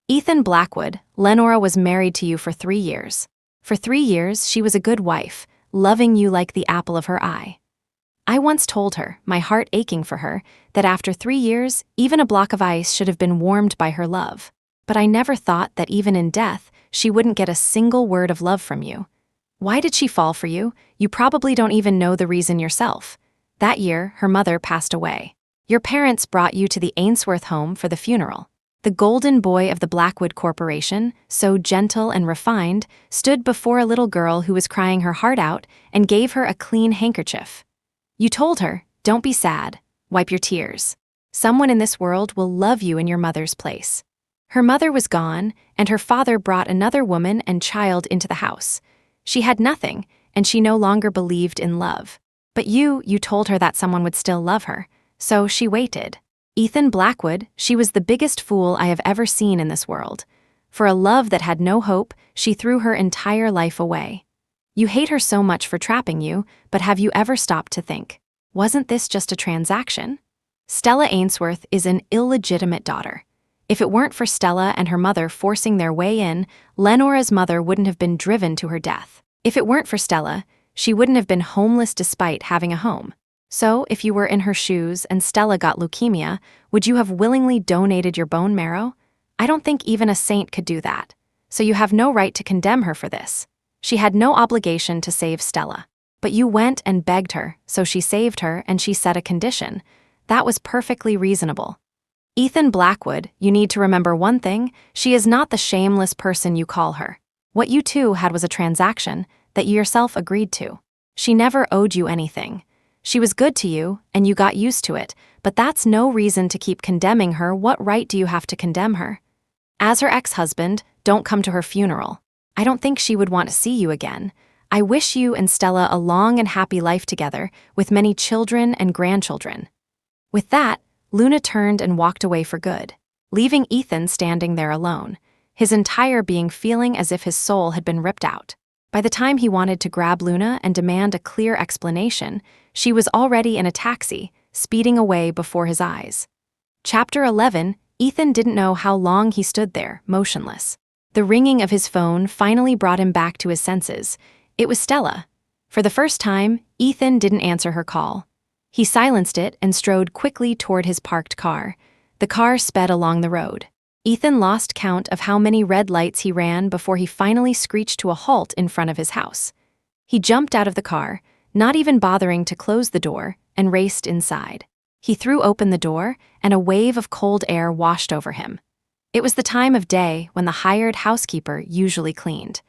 "Ethan Blackwood, Lenora was married to you for 3 years. For 3 years, she was a good wife, loving you like the apple of her eye. I once told her, my heart aching for her, that after 3 years, even a block of ice should have been warmed by her love. But I never thought that even in death, she wouldn't get a single word of love from you. Why did she fall for you? You probably don't even know the reason yourself. That year, her mother passed away. Your parents brought you to the Ainsworth home for the funeral. The golden boy of the Blackwood Corporation, so gentle and refined, stood before a little girl who was crying her heart out and gave her a clean handkerchief. You told her, don't be sad, wipe your tears. Someone in this world will love you in your mother's place. Her mother was gone, and her father brought another woman and child into the house. She had nothing, and she no longer believed in love. But you told her that someone would still love her. So she waited. Ethan Blackwood, she was the biggest fool I have ever seen in this world. For a love that had no hope, she threw her entire life away. You hate her so much for trapping you, but have you ever stopped to think, wasn't this just a transaction? Stella Ainsworth is an illegitimate daughter. If it weren't for Stella and her mother forcing their way in, Lenora's mother wouldn't have been driven to her death. If it weren't for Stella, she wouldn't have been homeless despite having a home. So, if you were in her shoes and Stella got leukemia, would you have willingly donated your bone marrow? I don't think even a saint could do that. So you have no right to condemn her for this. She had no obligation to save Stella. But you went and begged her, so she saved her and she set a condition. That was perfectly reasonable. Ethan Blackwood, you need to remember one thing, she is not the shameless person you call her. What you two had was a transaction that you yourself agreed to. She never owed you anything. She was good to you, and you got used to it, but that's no reason to keep condemning her. What right do you have to condemn her? As her ex-husband, don't come to her funeral. I don't think she would want to see you again. I wish you and Stella a long and happy life together, with many children and grandchildren. With that, Luna turned and walked away for good, leaving Ethan standing there alone, his entire being feeling as if his soul had been ripped out. By the time he wanted to grab Luna and demand a clear explanation, she was already in a taxi, speeding away before his eyes. Chapter 11, Ethan didn't know how long he stood there, motionless. The ringing of his phone finally brought him back to his senses. It was Stella. For the first time, Ethan didn't answer her call. He silenced it and strode quickly toward his parked car. The car sped along the road. Ethan lost count of how many red lights he ran before he finally screeched to a halt in front of his house. He jumped out of the car, not even bothering to close the door, and raced inside. He threw open the door, and a wave of cold air washed over him. It was the time of day when the hired housekeeper usually cleaned.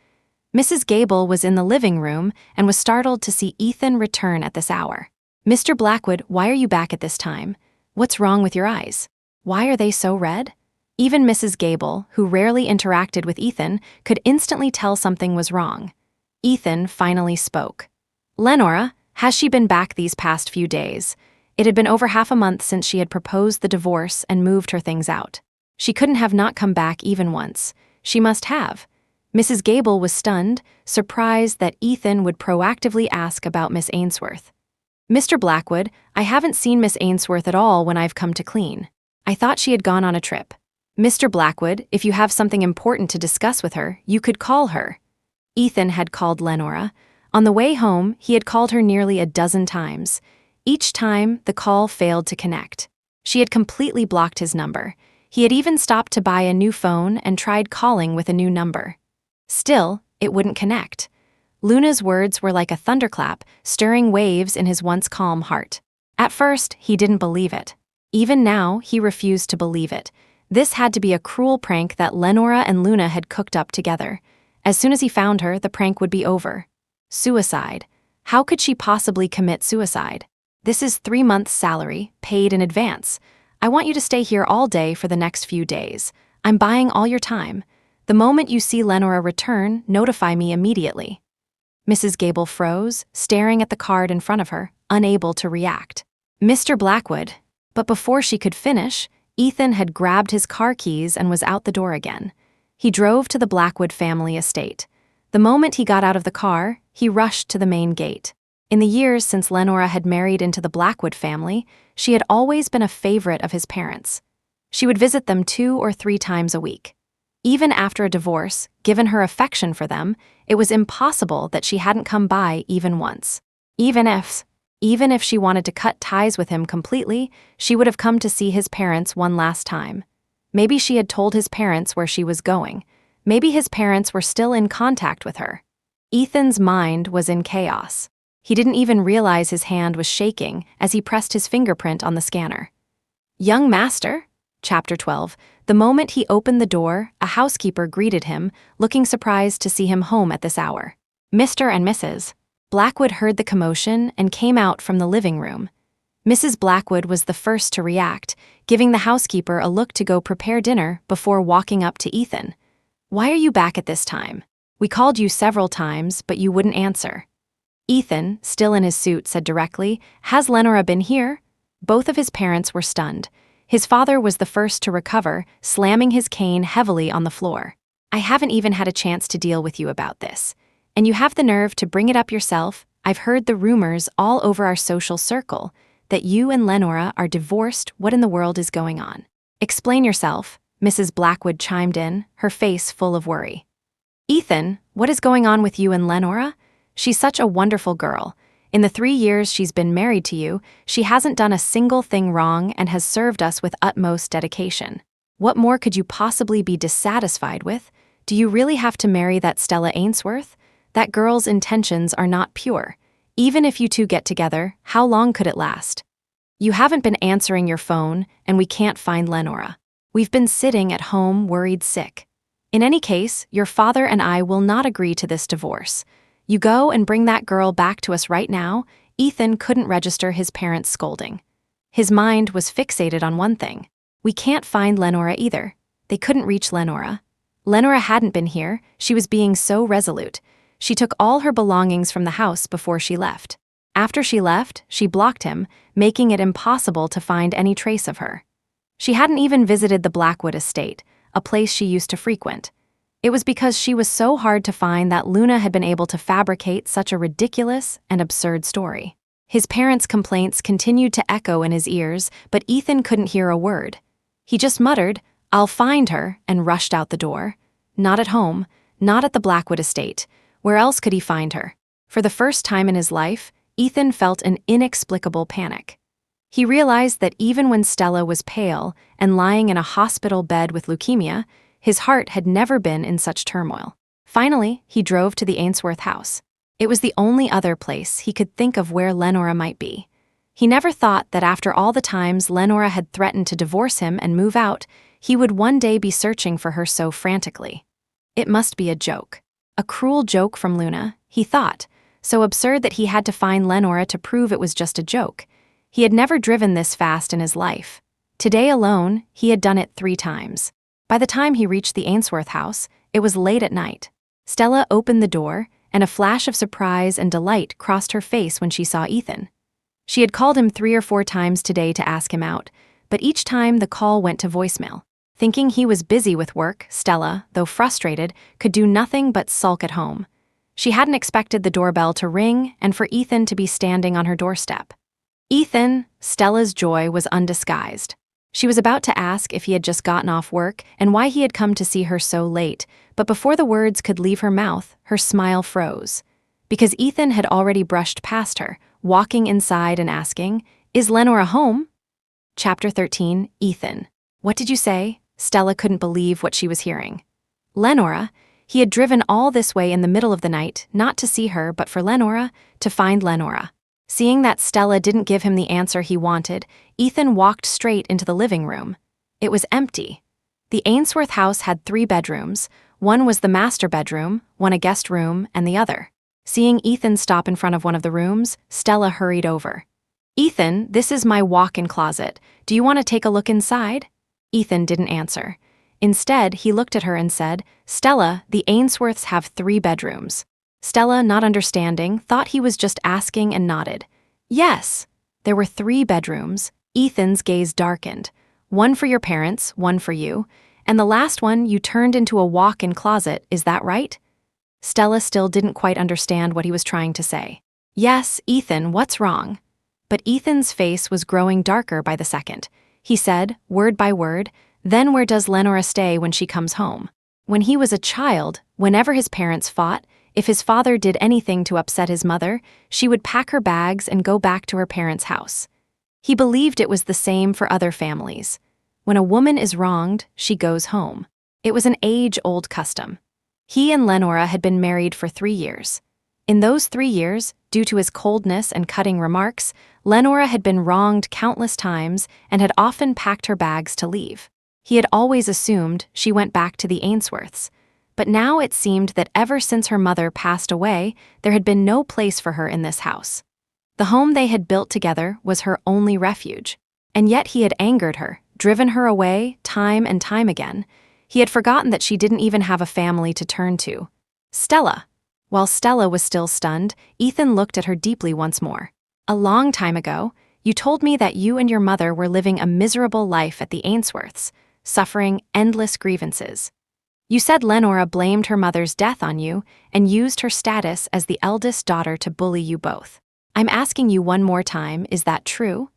Mrs. Gable was in the living room and was startled to see Ethan return at this hour. "Mr. Blackwood, why are you back at this time? What's wrong with your eyes? Why are they so red?" Even Mrs. Gable, who rarely interacted with Ethan, could instantly tell something was wrong. Ethan finally spoke. "Lenora, has she been back these past few days?" It had been over half a month since she had proposed the divorce and moved her things out. She couldn't have not come back even once. She must have. Mrs. Gable was stunned, surprised that Ethan would proactively ask about Miss Ainsworth. "Mr. Blackwood, I haven't seen Miss Ainsworth at all when I've come to clean. I thought she had gone on a trip." "Mr. Blackwood, if you have something important to discuss with her, you could call her." Ethan had called Lenora. On the way home, he had called her nearly a dozen times. Each time, the call failed to connect. She had completely blocked his number. He had even stopped to buy a new phone and tried calling with a new number. Still, it wouldn't connect. Luna's words were like a thunderclap, stirring waves in his once calm heart. At first, he didn't believe it. Even now, he refused to believe it. This had to be a cruel prank that Lenora and Luna had cooked up together. As soon as he found her, the prank would be over. Suicide. How could she possibly commit suicide? "This is 3 months' salary, paid in advance. I want you to stay here all day for the next few days. I'm buying all your time. The moment you see Lenora return, notify me immediately." Mrs. Gable froze, staring at the card in front of her, unable to react. "Mr. Blackwood." But before she could finish, Ethan had grabbed his car keys and was out the door again. He drove to the Blackwood family estate. The moment he got out of the car, he rushed to the main gate. In the years since Lenora had married into the Blackwood family, she had always been a favorite of his parents. She would visit them 2 or 3 times a week. Even after a divorce, given her affection for them, it was impossible that she hadn't come by even once. Even if she wanted to cut ties with him completely, she would have come to see his parents one last time. Maybe she had told his parents where she was going. Maybe his parents were still in contact with her. Ethan's mind was in chaos. He didn't even realize his hand was shaking as he pressed his fingerprint on the scanner. "Young master?" Chapter 12. The moment he opened the door, a housekeeper greeted him, looking surprised to see him home at this hour. "Mr. and Mrs." Blackwood heard the commotion and came out from the living room. Mrs. Blackwood was the first to react, giving the housekeeper a look to go prepare dinner before walking up to Ethan. "Why are you back at this time? We called you several times, but you wouldn't answer." Ethan, still in his suit, said directly, "Has Lenora been here?" Both of his parents were stunned. His father was the first to recover, slamming his cane heavily on the floor. "I haven't even had a chance to deal with you about this. And you have the nerve to bring it up yourself. I've heard the rumors all over our social circle that you and Lenora are divorced. What in the world is going on? Explain yourself," Mrs. Blackwood chimed in, her face full of worry. "Ethan, what is going on with you and Lenora? She's such a wonderful girl. In the 3 years she's been married to you, she hasn't done a single thing wrong and has served us with utmost dedication. What more could you possibly be dissatisfied with? Do you really have to marry that Stella Ainsworth? That girl's intentions are not pure. Even if you two get together, how long could it last? You haven't been answering your phone, and we can't find Lenora. We've been sitting at home worried sick. In any case, your father and I will not agree to this divorce. You go and bring that girl back to us right now." Ethan couldn't register his parents' scolding. His mind was fixated on one thing. "We can't find Lenora either." They couldn't reach Lenora. Lenora hadn't been here. She was being so resolute. She took all her belongings from the house before she left. After she left, she blocked him, making it impossible to find any trace of her. She hadn't even visited the Blackwood estate, a place she used to frequent. It was because she was so hard to find that Luna had been able to fabricate such a ridiculous and absurd story. His parents' complaints continued to echo in his ears, but Ethan couldn't hear a word. He just muttered, "I'll find her," and rushed out the door. Not at home, not at the Blackwood estate. Where else could he find her? For the first time in his life, Ethan felt an inexplicable panic. He realized that even when Stella was pale and lying in a hospital bed with leukemia, his heart had never been in such turmoil. Finally, he drove to the Ainsworth house. It was the only other place he could think of where Lenora might be. He never thought that after all the times Lenora had threatened to divorce him and move out, he would one day be searching for her so frantically. It must be a joke. A cruel joke from Luna, he thought, so absurd that he had to find Lenora to prove it was just a joke. He had never driven this fast in his life. Today alone, he had done it 3 times. By the time he reached the Ainsworth house, it was late at night. Stella opened the door, and a flash of surprise and delight crossed her face when she saw Ethan. She had called him 3 or 4 times today to ask him out, but each time the call went to voicemail. Thinking he was busy with work, Stella, though frustrated, could do nothing but sulk at home. She hadn't expected the doorbell to ring and for Ethan to be standing on her doorstep. "Ethan," Stella's joy was undisguised. She was about to ask if he had just gotten off work and why he had come to see her so late, but before the words could leave her mouth, her smile froze. Because Ethan had already brushed past her, walking inside and asking, "Is Lenora home?" Chapter 13, Ethan. "What did you say?" Stella couldn't believe what she was hearing. Lenora? He had driven all this way in the middle of the night, not to see her, but for Lenora, to find Lenora. Seeing that Stella didn't give him the answer he wanted, Ethan walked straight into the living room. It was empty. The Ainsworth house had 3 bedrooms. One was the master bedroom, one a guest room, and the other. Seeing Ethan stop in front of one of the rooms, Stella hurried over. "Ethan, this is my walk-in closet. Do you want to take a look inside?" Ethan didn't answer. Instead, he looked at her and said, "Stella, the Ainsworths have 3 bedrooms." Stella, not understanding, thought he was just asking and nodded. "Yes." There were 3 bedrooms. Ethan's gaze darkened. "One for your parents, one for you. And the last one you turned into a walk-in closet, is that right?" Stella still didn't quite understand what he was trying to say. "Yes, Ethan, what's wrong?" But Ethan's face was growing darker by the second. He said, word by word, "Then where does Lenora stay when she comes home?" When he was a child, whenever his parents fought, if his father did anything to upset his mother, she would pack her bags and go back to her parents' house. He believed it was the same for other families. When a woman is wronged, she goes home. It was an age-old custom. He and Lenora had been married for 3 years. In those 3 years, due to his coldness and cutting remarks, Lenora had been wronged countless times and had often packed her bags to leave. He had always assumed she went back to the Ainsworths. But now it seemed that ever since her mother passed away, there had been no place for her in this house. The home they had built together was her only refuge. And yet he had angered her, driven her away time and time again. He had forgotten that she didn't even have a family to turn to. Stella. While Stella was still stunned, Ethan looked at her deeply once more. "A long time ago, You told me that you and your mother were living a miserable life at the Ainsworths, suffering endless grievances. You said Lenora blamed her mother's death on you and used her status as the eldest daughter to bully you both. I'm asking you one more time, is that true?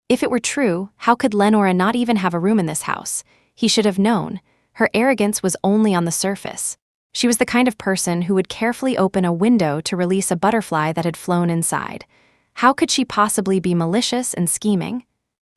If it were true, how could Lenora not even have a room in this house? He should have known. Her arrogance was only on the surface. She was the kind of person who would carefully open a window to release a butterfly that had flown inside. How could she possibly be malicious and scheming?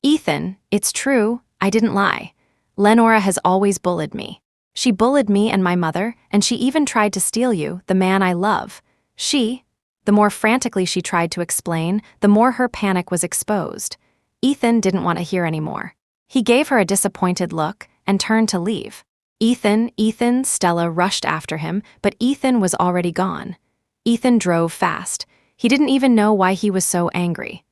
Ethan, it's true, I didn't lie. Lenora has always bullied me. She bullied me and my mother, and she even tried to steal you, the man I love. The more frantically she tried to explain, the more her panic was exposed. Ethan didn't want to hear anymore. He gave her a disappointed look and turned to leave. Ethan, Stella rushed after him, but Ethan was already gone. Ethan drove fast. He didn't even know why he was so angry.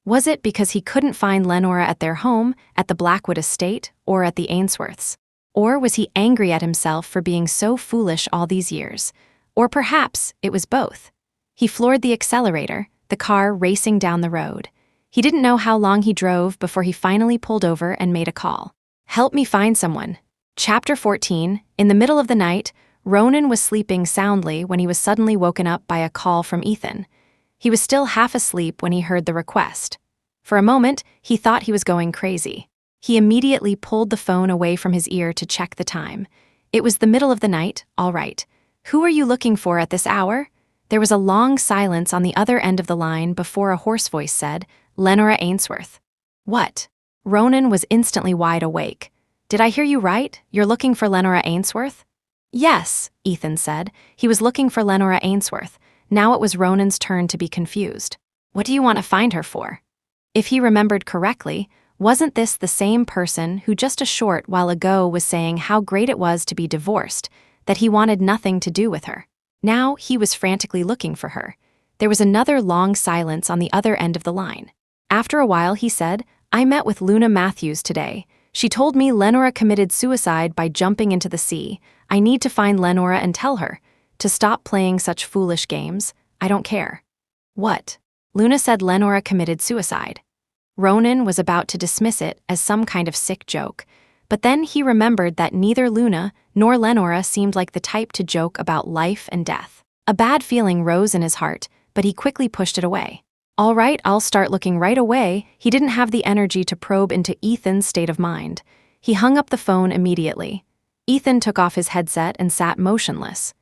Was it because he couldn't find Lenora at their home, at the Blackwood estate, or at the Ainsworths? Or was he angry at himself for being so foolish all these years? Or perhaps it was both. He floored the accelerator, the car racing down the road. He didn't know how long he drove before he finally pulled over and made a call. Help me find someone. Chapter 14. In the middle of the night, Ronan was sleeping soundly when he was suddenly woken up by a call from Ethan. He was still half asleep when he heard the request. For a moment, he thought he was going crazy. He immediately pulled the phone away from his ear to check the time. It was the middle of the night, all right. Who are you looking for at this hour? There was a long silence on the other end of the line before a hoarse voice said, Lenora Ainsworth. What? Ronan was instantly wide awake. Did I hear you right? You're looking for Lenora Ainsworth? Yes, Ethan said. He was looking for Lenora Ainsworth. Now it was Ronan's turn to be confused. What do you want to find her for? If he remembered correctly, wasn't this the same person who just a short while ago was saying how great it was to be divorced, that he wanted nothing to do with her? Now he was frantically looking for her. There was another long silence on the other end of the line. After a while he said, I met with Luna Matthews today. She told me Lenora committed suicide by jumping into the sea. I need to find Lenora and tell her to stop playing such foolish games. I don't care. What? Luna said Lenora committed suicide. Ronan was about to dismiss it as some kind of sick joke, but then he remembered that neither Luna nor Lenora seemed like the type to joke about life and death. A bad feeling rose in his heart, but he quickly pushed it away. All right, I'll start looking right away. He didn't have the energy to probe into Ethan's state of mind. He hung up the phone immediately. Ethan took off his headset and sat motionless.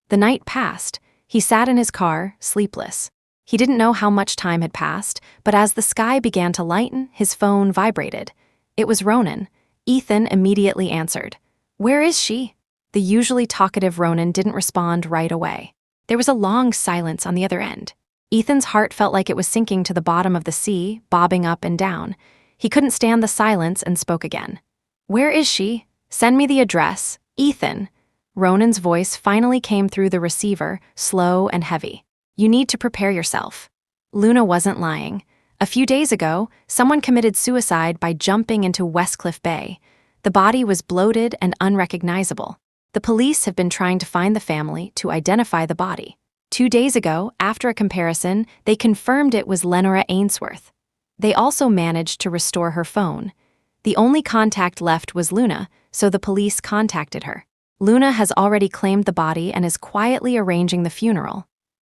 The night passed. He sat in his car, sleepless. He didn't know how much time had passed, but as the sky began to lighten, his phone vibrated. It was Ronan. Ethan immediately answered. Where is she? The usually talkative Ronan didn't respond right away. There was a long silence on the other end. Ethan's heart felt like it was sinking to the bottom of the sea, bobbing up and down. He couldn't stand the silence and spoke again. Where is she? Send me the address. Ethan. Ronan's voice finally came through the receiver, slow and heavy. You need to prepare yourself. Luna wasn't lying. A few days ago, someone committed suicide by jumping into Westcliff Bay. The body was bloated and unrecognizable. The police have been trying to find the family to identify the body. 2 days ago, after a comparison, they confirmed it was Lenora Ainsworth. They also managed to restore her phone. The only contact left was Luna, so the police contacted her. Luna has already claimed the body and is quietly arranging the funeral.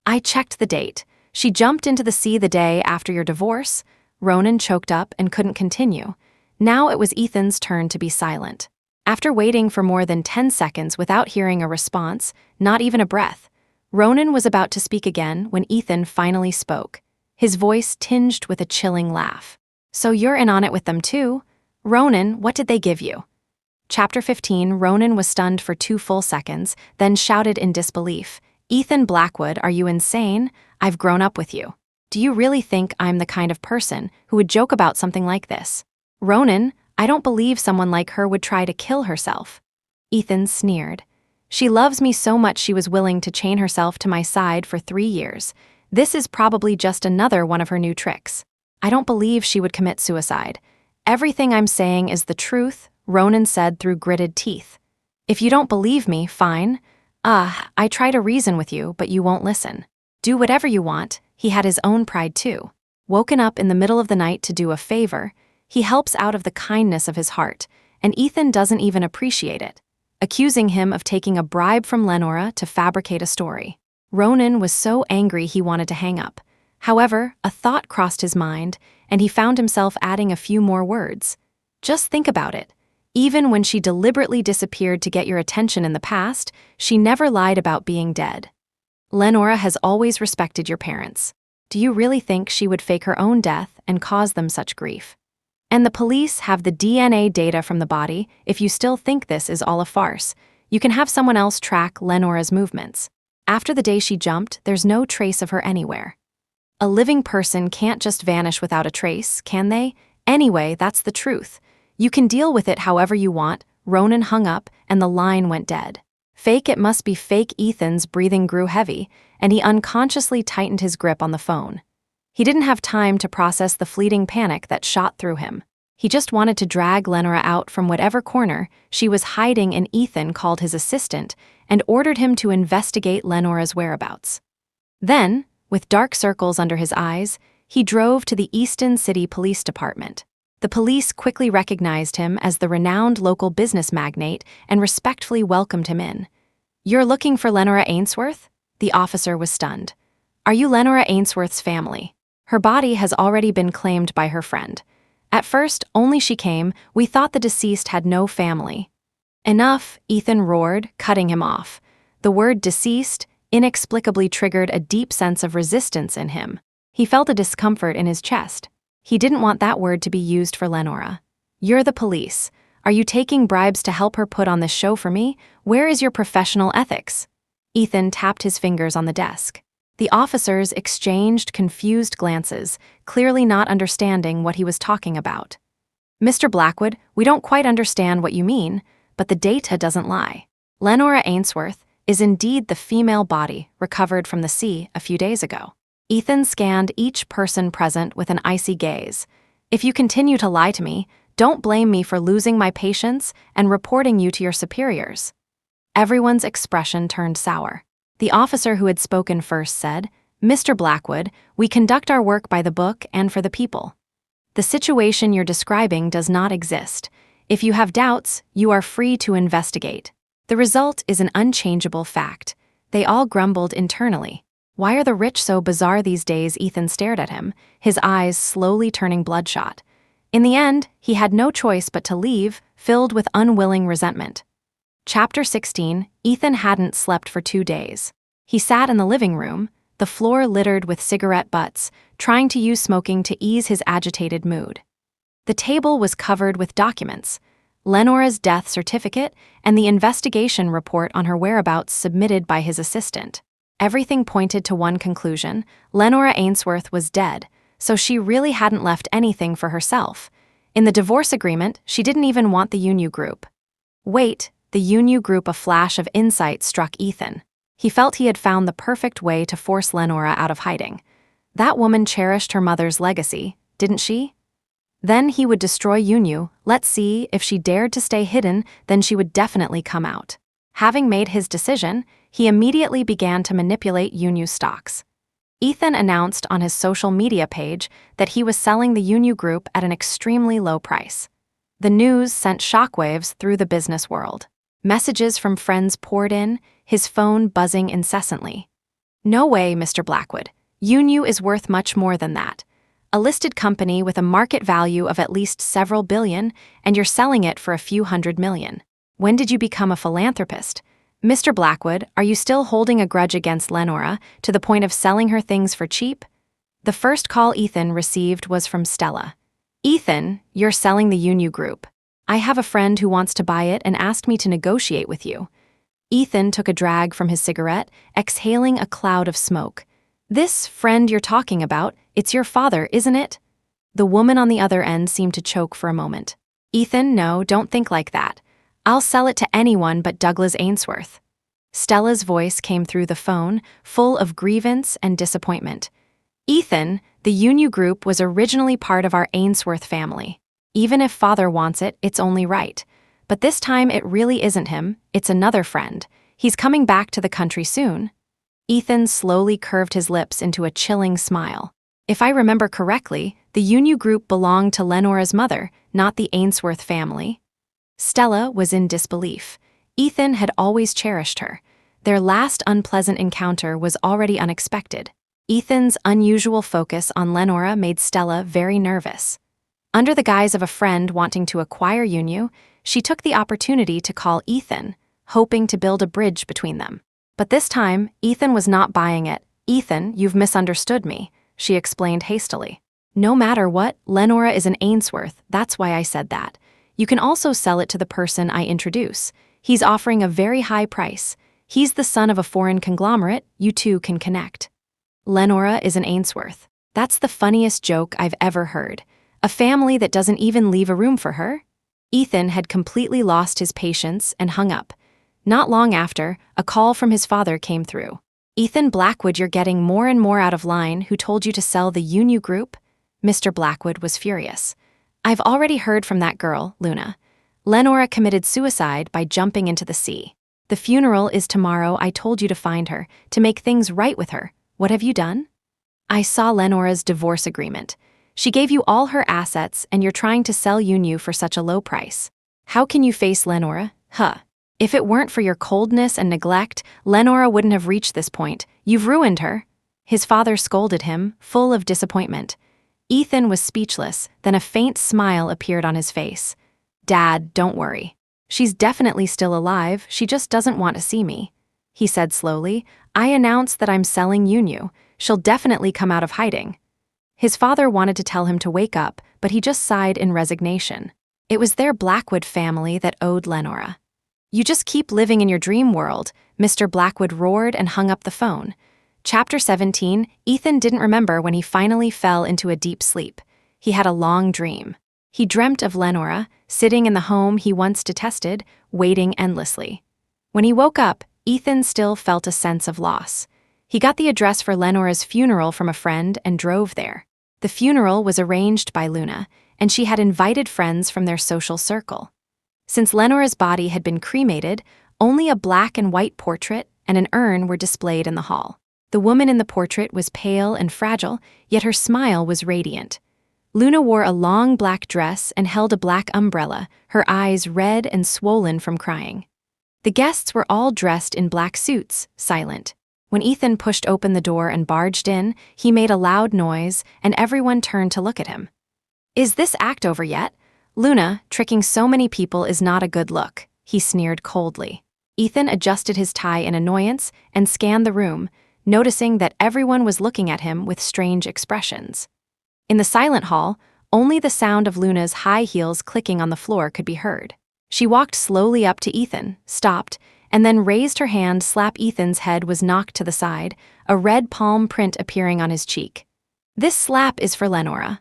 I checked the date. She jumped into the sea the day after your divorce. Ronan choked up and couldn't continue. Now it was Ethan's turn to be silent. After waiting for more than 10 seconds without hearing a response, not even a breath, Ronan was about to speak again when Ethan finally spoke, his voice tinged with a chilling laugh. So you're in on it with them too? Ronan, what did they give you? Chapter 15. Ronan was stunned for 2 full seconds, then shouted in disbelief, Ethan Blackwood, are you insane? I've grown up with you. Do you really think I'm the kind of person who would joke about something like this? Ronan, I don't believe someone like her would try to kill herself. Ethan sneered. She loves me so much she was willing to chain herself to my side for 3 years. This is probably just another one of her new tricks. I don't believe she would commit suicide. Everything I'm saying is the truth, Ronan said through gritted teeth. If you don't believe me, fine. I try to reason with you, but you won't listen. Do whatever you want. He had his own pride too. woken up in the middle of the night to do a favor. He helps out of the kindness of his heart, and Ethan doesn't even appreciate it, accusing him of taking a bribe from Lenora to fabricate a story. Ronan was so angry he wanted to hang up. However, a thought crossed his mind, and he found himself adding a few more words. Just think about it. Even when she deliberately disappeared to get your attention in the past, she never lied about being dead. Lenora has always respected your parents. Do you really think she would fake her own death and cause them such grief? And the police have the DNA data from the body. If you still think this is all a farce, you can have someone else track Lenora's movements. After the day she jumped, there's no trace of her anywhere. A living person can't just vanish without a trace, can they? Anyway, that's the truth. You can deal with it however you want. Ronan hung up, and the line went dead. Fake it must be fake. Ethan's breathing grew heavy, and he unconsciously tightened his grip on the phone. He didn't have time to process the fleeting panic that shot through him. He just wanted to drag Lenora out from whatever corner she was hiding, and Ethan called his assistant and ordered him to investigate Lenora's whereabouts. Then, with dark circles under his eyes, he drove to the Easton City Police Department. The police quickly recognized him as the renowned local business magnate and respectfully welcomed him in. "You're looking for Lenora Ainsworth?" The officer was stunned. "Are you Lenora Ainsworth's family? Her body has already been claimed by her friend. At first, only she came. We thought the deceased had no family." "Enough," Ethan roared, cutting him off. The word deceased inexplicably triggered a deep sense of resistance in him. He felt a discomfort in his chest. He didn't want that word to be used for Lenora. "You're the police. Are you taking bribes to help her put on this show for me? Where is your professional ethics?" Ethan tapped his fingers on the desk. The officers exchanged confused glances, clearly not understanding what he was talking about. "Mr. Blackwood, we don't quite understand what you mean, but the data doesn't lie. Lenora Ainsworth is indeed the female body recovered from the sea a few days ago." Ethan scanned each person present with an icy gaze. "If you continue to lie to me, don't blame me for losing my patience and reporting you to your superiors." Everyone's expression turned sour. The officer who had spoken first said, "Mr. Blackwood, we conduct our work by the book and for the people. The situation you're describing does not exist. If you have doubts, you are free to investigate. The result is an unchangeable fact." They all grumbled internally. Why are the rich so bizarre these days? Ethan stared at him, his eyes slowly turning bloodshot. In the end, he had no choice but to leave, filled with unwilling resentment. Chapter 16. Ethan hadn't slept for 2 days. He sat in the living room, the floor littered with cigarette butts, trying to use smoking to ease his agitated mood. The table was covered with documents: Lenora's death certificate and the investigation report on her whereabouts submitted by his assistant. Everything pointed to one conclusion: Lenora Ainsworth was dead, so she really hadn't left anything for herself. In the divorce agreement, she didn't even want the Unyu Group. Wait, the Unyu Group. A flash of insight struck Ethan. He felt he had found the perfect way to force Lenora out of hiding. That woman cherished her mother's legacy, didn't she? Then he would destroy Unyu. Let's see, if she dared to stay hidden, then she would definitely come out. Having made his decision, he immediately began to manipulate Unyu stocks. Ethan announced on his social media page that he was selling the Unyu Group at an extremely low price. The news sent shockwaves through the business world. Messages from friends poured in, his phone buzzing incessantly. "No way, Mr. Blackwood. Unyu is worth much more than that. A listed company with a market value of at least several billion, and you're selling it for a few $100 million. When did you become a philanthropist? Mr. Blackwood, are you still holding a grudge against Lenora to the point of selling her things for cheap?" The first call Ethan received was from Stella. "Ethan, you're selling the Unyu Group. I have a friend who wants to buy it and asked me to negotiate with you." Ethan took a drag from his cigarette, exhaling a cloud of smoke. "This friend you're talking about, it's your father, isn't it?" The woman on the other end seemed to choke for a moment. "Ethan, no, don't think like that. I'll sell it to anyone but Douglas Ainsworth." Stella's voice came through the phone, full of grievance and disappointment. "Ethan, the Unyu Group was originally part of our Ainsworth family. Even if father wants it, it's only right. But this time it really isn't him, it's another friend. He's coming back to the country soon." Ethan slowly curved his lips into a chilling smile. If I remember correctly, the Unyu group belonged to Lenora's mother, not the Ainsworth family. Stella was in disbelief. Ethan had always cherished her. Their last unpleasant encounter was already unexpected. Ethan's unusual focus on Lenora made Stella very nervous. Under the guise of a friend wanting to acquire Unyu, she took the opportunity to call Ethan, hoping to build a bridge between them. But this time, Ethan was not buying it. "Ethan, you've misunderstood me," she explained hastily. "No matter what, Lenora is an Ainsworth, that's why I said that. You can also sell it to the person I introduce. He's offering a very high price. He's the son of a foreign conglomerate, you two can connect." Lenora is an Ainsworth. That's the funniest joke I've ever heard. A family that doesn't even leave a room for her? Ethan had completely lost his patience and hung up. Not long after, a call from his father came through. "Ethan Blackwood, you're getting more and more out of line. Who told you to sell the Unyu group?" Mr. Blackwood was furious. "I've already heard from that girl, Luna. Lenora committed suicide by jumping into the sea. The funeral is tomorrow. I told you to find her, to make things right with her. What have you done?" "I saw Lenora's divorce agreement. She gave you all her assets and you're trying to sell Unyu for such a low price. How can you face Lenora? Huh. If it weren't for your coldness and neglect, Lenora wouldn't have reached this point. You've ruined her." His father scolded him, full of disappointment. Ethan was speechless, then a faint smile appeared on his face. "Dad, don't worry. She's definitely still alive, she just doesn't want to see me," he said slowly. "I announced that I'm selling Unyu. She'll definitely come out of hiding." His father wanted to tell him to wake up, but he just sighed in resignation. It was their Blackwood family that owed Lenora. "You just keep living in your dream world," Mr. Blackwood roared and hung up the phone. Chapter 17, Ethan didn't remember when he finally fell into a deep sleep. He had a long dream. He dreamt of Lenora, sitting in the home he once detested, waiting endlessly. When he woke up, Ethan still felt a sense of loss. He got the address for Lenora's funeral from a friend and drove there. The funeral was arranged by Luna, and she had invited friends from their social circle. Since Lenora's body had been cremated, only a black and white portrait and an urn were displayed in the hall. The woman in the portrait was pale and fragile, yet her smile was radiant. Luna wore a long black dress and held a black umbrella, her eyes red and swollen from crying. The guests were all dressed in black suits, silent. When Ethan pushed open the door and barged in, he made a loud noise, and everyone turned to look at him. "Is this act over yet? Luna, tricking so many people is not a good look," he sneered coldly. Ethan adjusted his tie in annoyance and scanned the room, noticing that everyone was looking at him with strange expressions. In the silent hall, only the sound of Luna's high heels clicking on the floor could be heard. She walked slowly up to Ethan, stopped, and then raised her hand. Slap. Ethan's head was knocked to the side, a red palm print appearing on his cheek. "This slap is for Lenora."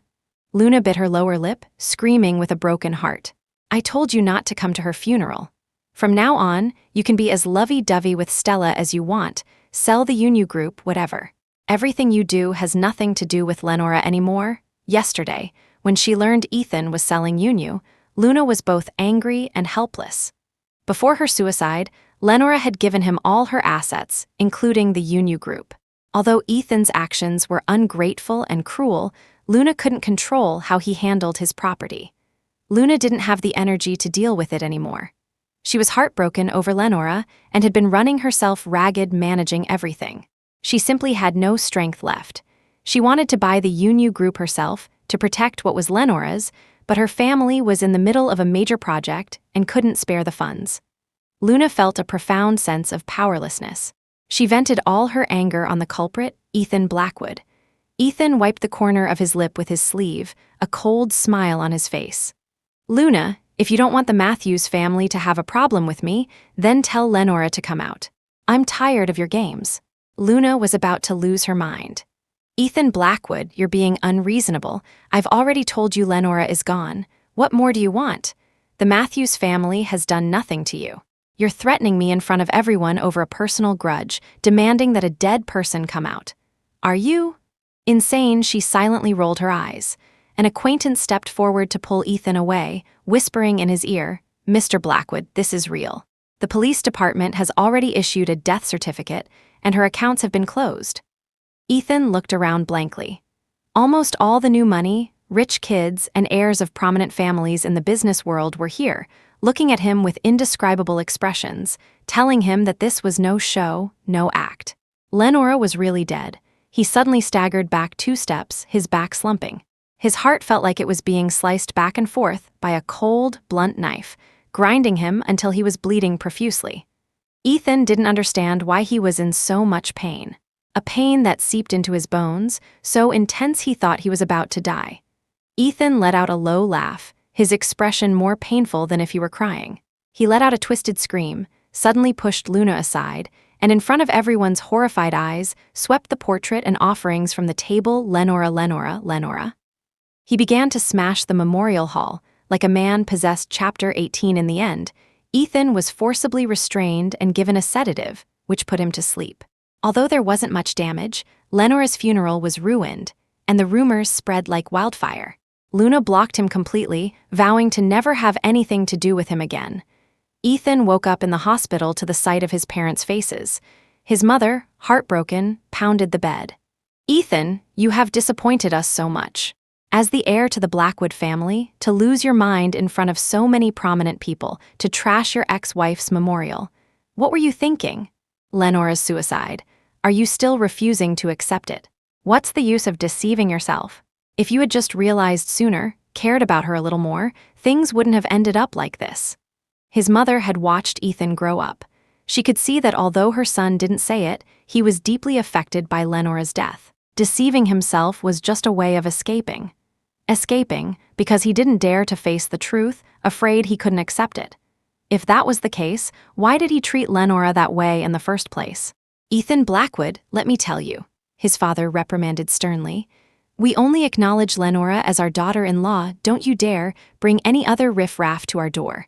Luna bit her lower lip, screaming with a broken heart. "I told you not to come to her funeral. From now on, you can be as lovey-dovey with Stella as you want, sell the Unyu group, whatever. Everything you do has nothing to do with Lenora anymore." Yesterday, when she learned Ethan was selling Unyu, Luna was both angry and helpless. Before her suicide, Lenora had given him all her assets, including the Unyu group. Although Ethan's actions were ungrateful and cruel, Luna couldn't control how he handled his property. Luna didn't have the energy to deal with it anymore. She was heartbroken over Lenora and had been running herself ragged, managing everything. She simply had no strength left. She wanted to buy the Unyu group herself to protect what was Lenora's, but her family was in the middle of a major project and couldn't spare the funds. Luna felt a profound sense of powerlessness. She vented all her anger on the culprit, Ethan Blackwood. Ethan wiped the corner of his lip with his sleeve, a cold smile on his face. "Luna, if you don't want the Matthews family to have a problem with me, then tell Lenora to come out. I'm tired of your games." Luna was about to lose her mind. "Ethan Blackwood, you're being unreasonable. I've already told you Lenora is gone. What more do you want? The Matthews family has done nothing to you. You're threatening me in front of everyone over a personal grudge, demanding that a dead person come out. Are you insane?" She silently rolled her eyes. An acquaintance stepped forward to pull Ethan away, whispering in his ear, "Mr. Blackwood, this is real. The police department has already issued a death certificate, and her accounts have been closed." Ethan looked around blankly. Almost all the new money, rich kids, and heirs of prominent families in the business world were here, looking at him with indescribable expressions, telling him that this was no show, no act. Lenora was really dead. He suddenly staggered back 2 steps, his back slumping. His heart felt like it was being sliced back and forth by a cold, blunt knife, grinding him until he was bleeding profusely. Ethan didn't understand why he was in so much pain. A pain that seeped into his bones, so intense he thought he was about to die. Ethan let out a low laugh, his expression more painful than if he were crying. He let out a twisted scream, suddenly pushed Luna aside, and in front of everyone's horrified eyes, swept the portrait and offerings from the table. Lenora, Lenora, Lenora. He began to smash the memorial hall, like a man possessed. Chapter 18. In the end, Ethan was forcibly restrained and given a sedative, which put him to sleep. Although there wasn't much damage, Lenora's funeral was ruined, and the rumors spread like wildfire. Luna blocked him completely, vowing to never have anything to do with him again. Ethan woke up in the hospital to the sight of his parents' faces. His mother, heartbroken, pounded the bed. "Ethan, you have disappointed us so much. As the heir to the Blackwood family, to lose your mind in front of so many prominent people, to trash your ex-wife's memorial. What were you thinking? Lenora's suicide. Are you still refusing to accept it? What's the use of deceiving yourself? If you had just realized sooner, cared about her a little more, things wouldn't have ended up like this." His mother had watched Ethan grow up. She could see that although her son didn't say it, he was deeply affected by Lenora's death. Deceiving himself was just a way of escaping. Escaping because he didn't dare to face the truth, afraid he couldn't accept it. If that was the case, why did he treat Lenora that way in the first place? "Ethan Blackwood, let me tell you," his father reprimanded sternly. "We only acknowledge Lenora as our daughter-in-law. Don't you dare bring any other riff-raff to our door.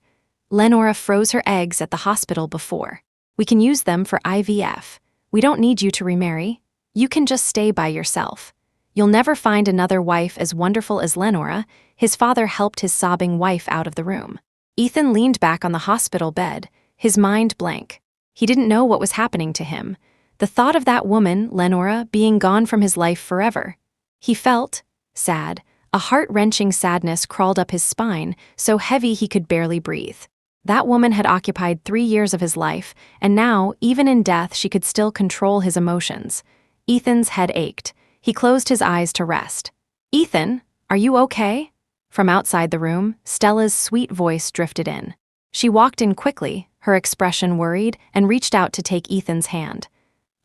Lenora froze her eggs at the hospital before. We can use them for IVF. We don't need you to remarry. You can just stay by yourself. You'll never find another wife as wonderful as Lenora." His father helped his sobbing wife out of the room. Ethan leaned back on the hospital bed, his mind blank. He didn't know what was happening to him. The thought of that woman, Lenora, being gone from his life forever. He felt sad. A heart-wrenching sadness crawled up his spine, so heavy he could barely breathe. That woman had occupied 3 years of his life, and now, even in death, she could still control his emotions. Ethan's head ached. He closed his eyes to rest. "Ethan, are you okay?" From outside the room, Stella's sweet voice drifted in. She walked in quickly, her expression worried, and reached out to take Ethan's hand.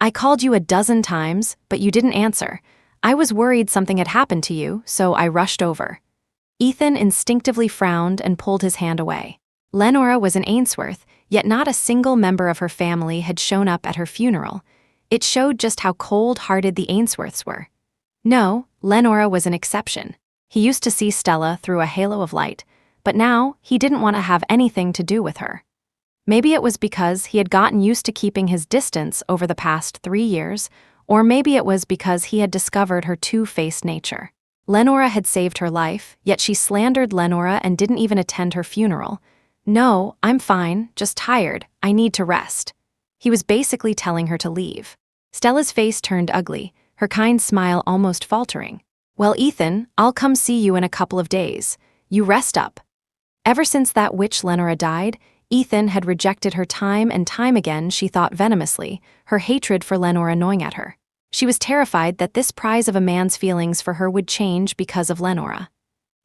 "I called you a dozen times, but you didn't answer. I was worried something had happened to you, so I rushed over." Ethan instinctively frowned and pulled his hand away. Lenora was in Ainsworth, yet not a single member of her family had shown up at her funeral. It showed just how cold-hearted the Ainsworths were. No, Lenora was an exception. He used to see Stella through a halo of light, but now he didn't want to have anything to do with her. Maybe it was because he had gotten used to keeping his distance over the past 3 years, or maybe it was because he had discovered her two-faced nature. Lenora had saved her life, yet she slandered Lenora and didn't even attend her funeral. "No, I'm fine, just tired, I need to rest." He was basically telling her to leave. Stella's face turned ugly, her kind smile almost faltering. "Well, Ethan, I'll come see you in a couple of days. You rest up." Ever since that witch Lenora died, Ethan had rejected her time and time again. She thought venomously, her hatred for Lenora gnawing at her. She was terrified that this prize of a man's feelings for her would change because of Lenora.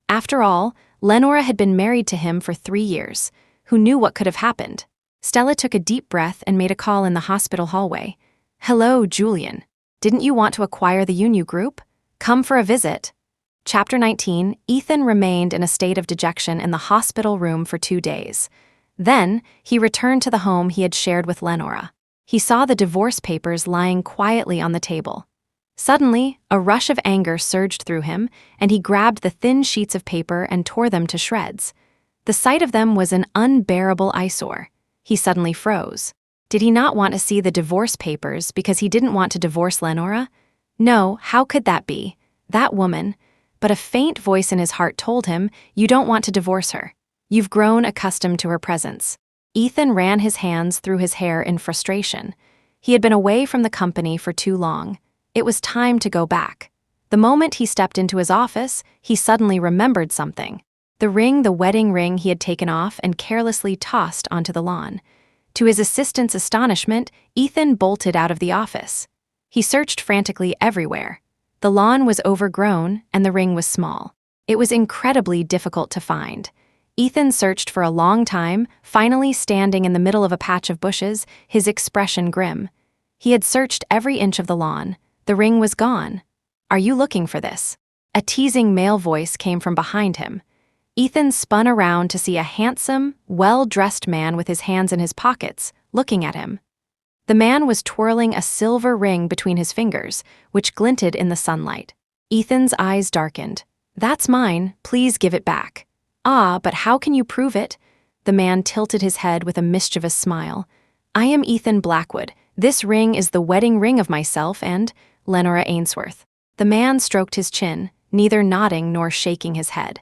After all, Lenora had been married to him for 3 years. Who knew what could have happened? Stella took a deep breath and made a call in the hospital hallway. "Hello, Julian. Didn't you want to acquire the Unu Group? Come for a visit." Chapter 19. Ethan remained in a state of dejection in the hospital room for 2 days. Then, he returned to the home he had shared with Lenora. He saw the divorce papers lying quietly on the table. Suddenly, a rush of anger surged through him, and he grabbed the thin sheets of paper and tore them to shreds. The sight of them was an unbearable eyesore. He suddenly froze. Did he not want to see the divorce papers because he didn't want to divorce Lenora? No, how could that be? That woman. But a faint voice in his heart told him, "You don't want to divorce her. You've grown accustomed to her presence." Ethan ran his hands through his hair in frustration. He had been away from the company for too long. It was time to go back. The moment he stepped into his office, he suddenly remembered something. The wedding ring he had taken off and carelessly tossed onto the lawn. To his assistant's astonishment, Ethan bolted out of the office. He searched frantically everywhere. The lawn was overgrown and the ring was small. It was incredibly difficult to find. Ethan searched for a long time, finally standing in the middle of a patch of bushes, his expression grim. He had searched every inch of the lawn. The ring was gone. "Are you looking for this?" A teasing male voice came from behind him. Ethan spun around to see a handsome, well-dressed man with his hands in his pockets, looking at him. The man was twirling a silver ring between his fingers, which glinted in the sunlight. Ethan's eyes darkened. "That's mine, please give it back." "Ah, but how can you prove it?" The man tilted his head with a mischievous smile. "I am Ethan Blackwood. This ring is the wedding ring of myself and Lenora Ainsworth." The man stroked his chin, neither nodding nor shaking his head.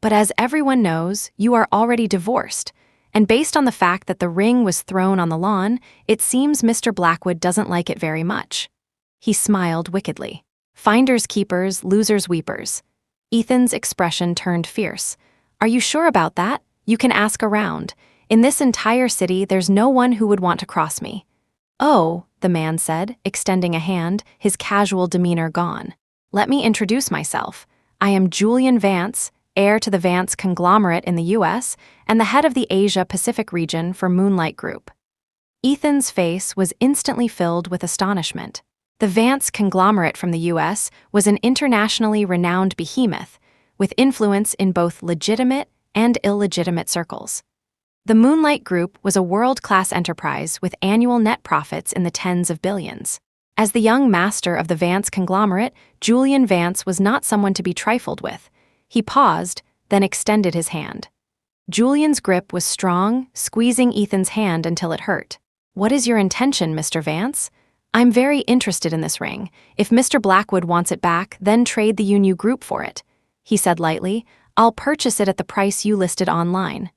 "But as everyone knows, you are already divorced. And based on the fact that the ring was thrown on the lawn, it seems Mr. Blackwood doesn't like it very much." He smiled wickedly. "Finders keepers, losers weepers." Ethan's expression turned fierce. "Are you sure about that? You can ask around. In this entire city, there's no one who would want to cross me." "Oh," the man said, extending a hand, his casual demeanor gone. "Let me introduce myself. I am Julian Vance, heir to the Vance conglomerate in the U.S., and the head of the Asia-Pacific region for Moonlight Group." Ethan's face was instantly filled with astonishment. The Vance conglomerate from the U.S. was an internationally renowned behemoth, with influence in both legitimate and illegitimate circles. The Moonlight Group was a world-class enterprise with annual net profits in the tens of billions. As the young master of the Vance conglomerate, Julian Vance was not someone to be trifled with. He paused, then extended his hand. Julian's grip was strong, squeezing Ethan's hand until it hurt. "What is your intention, Mr. Vance?" "I'm very interested in this ring. If Mr. Blackwood wants it back, then trade the Union Group for it," he said lightly. "I'll purchase it at the price you listed online."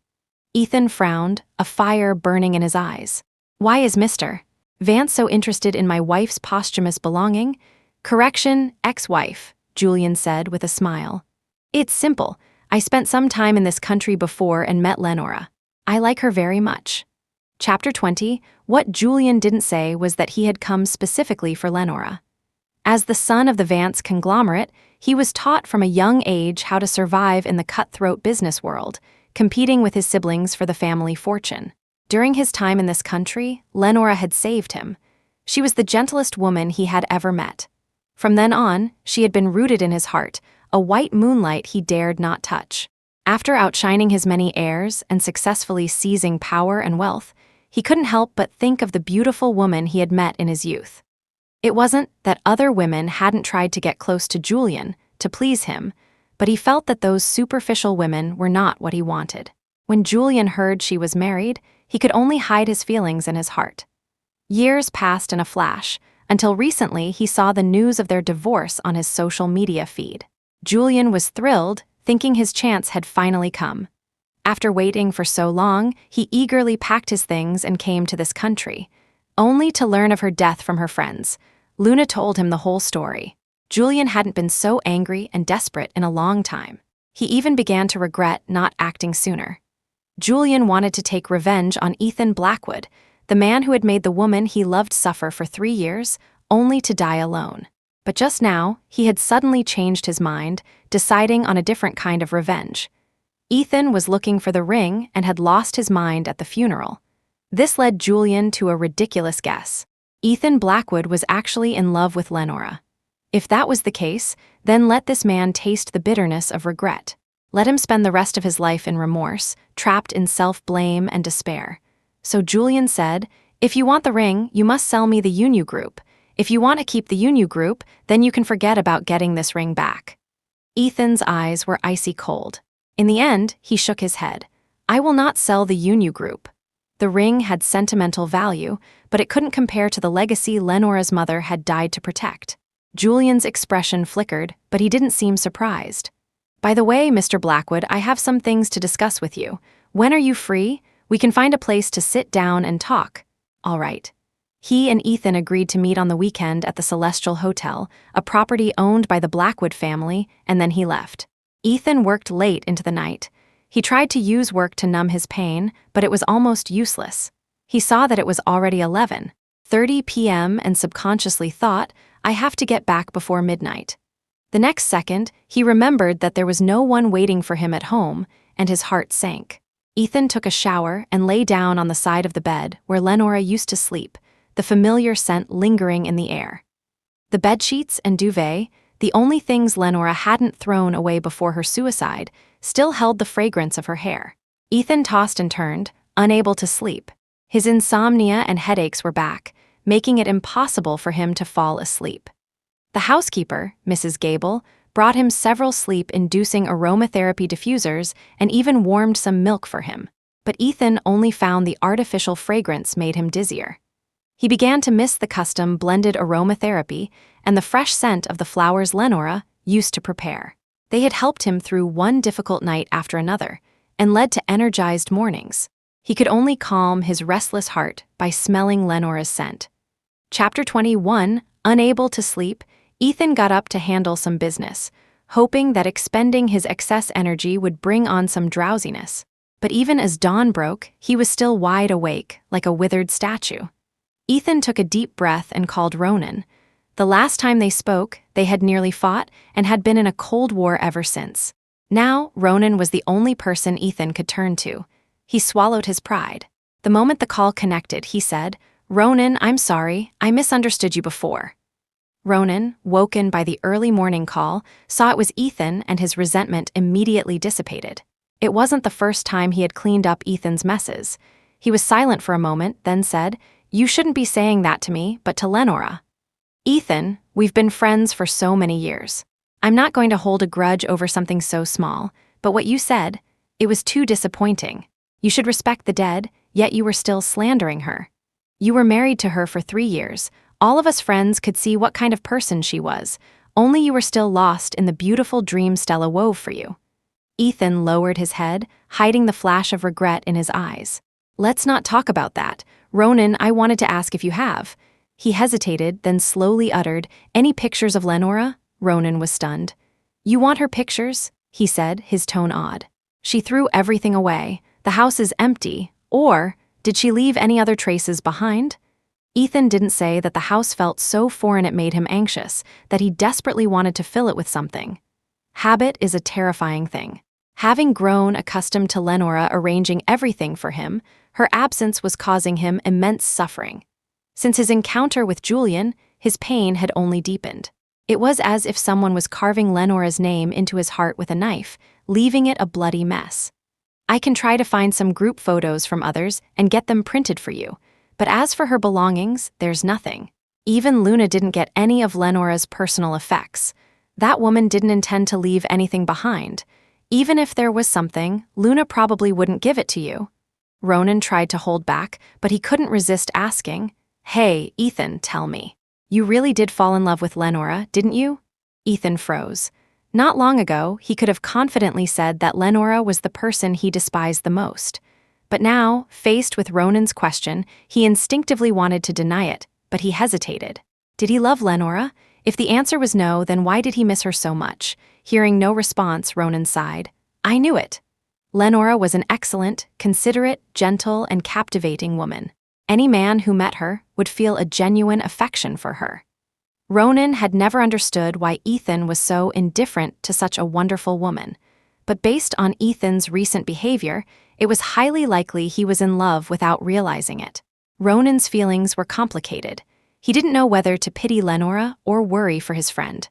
Ethan frowned, a fire burning in his eyes. "Why is Mr. Vance so interested in my wife's posthumous belonging?" "Correction, ex-wife," Julian said with a smile. "It's simple. I spent some time in this country before and met Lenora. I like her very much." Chapter 20. What Julian didn't say was that he had come specifically for Lenora. As the son of the Vance conglomerate, he was taught from a young age how to survive in the cutthroat business world, competing with his siblings for the family fortune. During his time in this country, Lenora had saved him. She was the gentlest woman he had ever met. From then on, she had been rooted in his heart, a white moonlight he dared not touch. After outshining his many heirs and successfully seizing power and wealth, he couldn't help but think of the beautiful woman he had met in his youth. It wasn't that other women hadn't tried to get close to Julian to please him, but he felt that those superficial women were not what he wanted. When Julian heard she was married, he could only hide his feelings in his heart. Years passed in a flash, until recently he saw the news of their divorce on his social media feed. Julian was thrilled, thinking his chance had finally come. After waiting for so long, he eagerly packed his things and came to this country, only to learn of her death from her friends. Luna told him the whole story. Julian hadn't been so angry and desperate in a long time. He even began to regret not acting sooner. Julian wanted to take revenge on Ethan Blackwood, the man who had made the woman he loved suffer for 3 years, only to die alone. But just now, he had suddenly changed his mind, deciding on a different kind of revenge. Ethan was looking for the ring and had lost his mind at the funeral. This led Julian to a ridiculous guess. Ethan Blackwood was actually in love with Lenora. If that was the case, then let this man taste the bitterness of regret. Let him spend the rest of his life in remorse, trapped in self-blame and despair. So Julian said, "If you want the ring, you must sell me the Union Group. If you want to keep the Union Group, then you can forget about getting this ring back." Ethan's eyes were icy cold. In the end, he shook his head. "I will not sell the Union Group." The ring had sentimental value, but it couldn't compare to the legacy Lenora's mother had died to protect. Julian's expression flickered, but he didn't seem surprised. "By the way, Mr. Blackwood, I have some things to discuss with you. When are you free? We can find a place to sit down and talk." "All right." He and Ethan agreed to meet on the weekend at the Celestial Hotel, a property owned by the Blackwood family, and then he left. Ethan worked late into the night. He tried to use work to numb his pain, but it was almost useless. He saw that it was already 11:30 p.m. and subconsciously thought, I have to get back before midnight. The next second, he remembered that there was no one waiting for him at home, and his heart sank. Ethan took a shower and lay down on the side of the bed where Lenora used to sleep, the familiar scent lingering in the air. The bedsheets and duvet, the only things Lenora hadn't thrown away before her suicide, still held the fragrance of her hair. Ethan tossed and turned, unable to sleep. His insomnia and headaches were back, making it impossible for him to fall asleep. The housekeeper, Mrs. Gable, brought him several sleep-inducing aromatherapy diffusers and even warmed some milk for him. But Ethan only found the artificial fragrance made him dizzier. He began to miss the custom blended aromatherapy and the fresh scent of the flowers Lenora used to prepare. They had helped him through one difficult night after another and led to energized mornings. He could only calm his restless heart by smelling Lenora's scent. Chapter 21. Unable to sleep, Ethan got up to handle some business, hoping that expending his excess energy would bring on some drowsiness. But even as dawn broke, he was still wide awake, like a withered statue. Ethan took a deep breath and called Ronan. The last time they spoke, they had nearly fought and had been in a cold war ever since. Now, Ronan was the only person Ethan could turn to. He swallowed his pride. The moment the call connected, he said, "Ronan, I'm sorry, I misunderstood you before." Ronan, woken by the early morning call, saw it was Ethan and his resentment immediately dissipated. It wasn't the first time he had cleaned up Ethan's messes. He was silent for a moment, then said, "You shouldn't be saying that to me, but to Lenora." "Ethan, we've been friends for so many years. I'm not going to hold a grudge over something so small, but what you said, it was too disappointing. You should respect the dead, yet you were still slandering her. You were married to her for 3 years. All of us friends could see what kind of person she was, only you were still lost in the beautiful dream Stella wove for you." Ethan lowered his head, hiding the flash of regret in his eyes. "Let's not talk about that. Ronan, I wanted to ask if you have." He hesitated, then slowly uttered, "Any pictures of Lenora?" Ronan was stunned. "You want her pictures?" he said, his tone odd. "She threw everything away. The house is empty. Or, did she leave any other traces behind?" Ethan didn't say that the house felt so foreign it made him anxious, that he desperately wanted to fill it with something. Habit is a terrifying thing. Having grown accustomed to Lenora arranging everything for him, her absence was causing him immense suffering. Since his encounter with Julian, his pain had only deepened. It was as if someone was carving Lenora's name into his heart with a knife, leaving it a bloody mess. "I can try to find some group photos from others and get them printed for you, but as for her belongings, there's nothing. Even Luna didn't get any of Lenora's personal effects. That woman didn't intend to leave anything behind. Even if there was something, Luna probably wouldn't give it to you." Ronan tried to hold back, but he couldn't resist asking, "Hey, Ethan, tell me. You really did fall in love with Lenora, didn't you?" Ethan froze. Not long ago, he could have confidently said that Lenora was the person he despised the most. But now, faced with Ronan's question, he instinctively wanted to deny it, but he hesitated. Did he love Lenora? If the answer was no, then why did he miss her so much? Hearing no response, Ronan sighed. "I knew it. Lenora was an excellent, considerate, gentle, and captivating woman. Any man who met her would feel a genuine affection for her." Ronan had never understood why Ethan was so indifferent to such a wonderful woman. But based on Ethan's recent behavior, it was highly likely he was in love without realizing it. Ronan's feelings were complicated. He didn't know whether to pity Lenora or worry for his friend.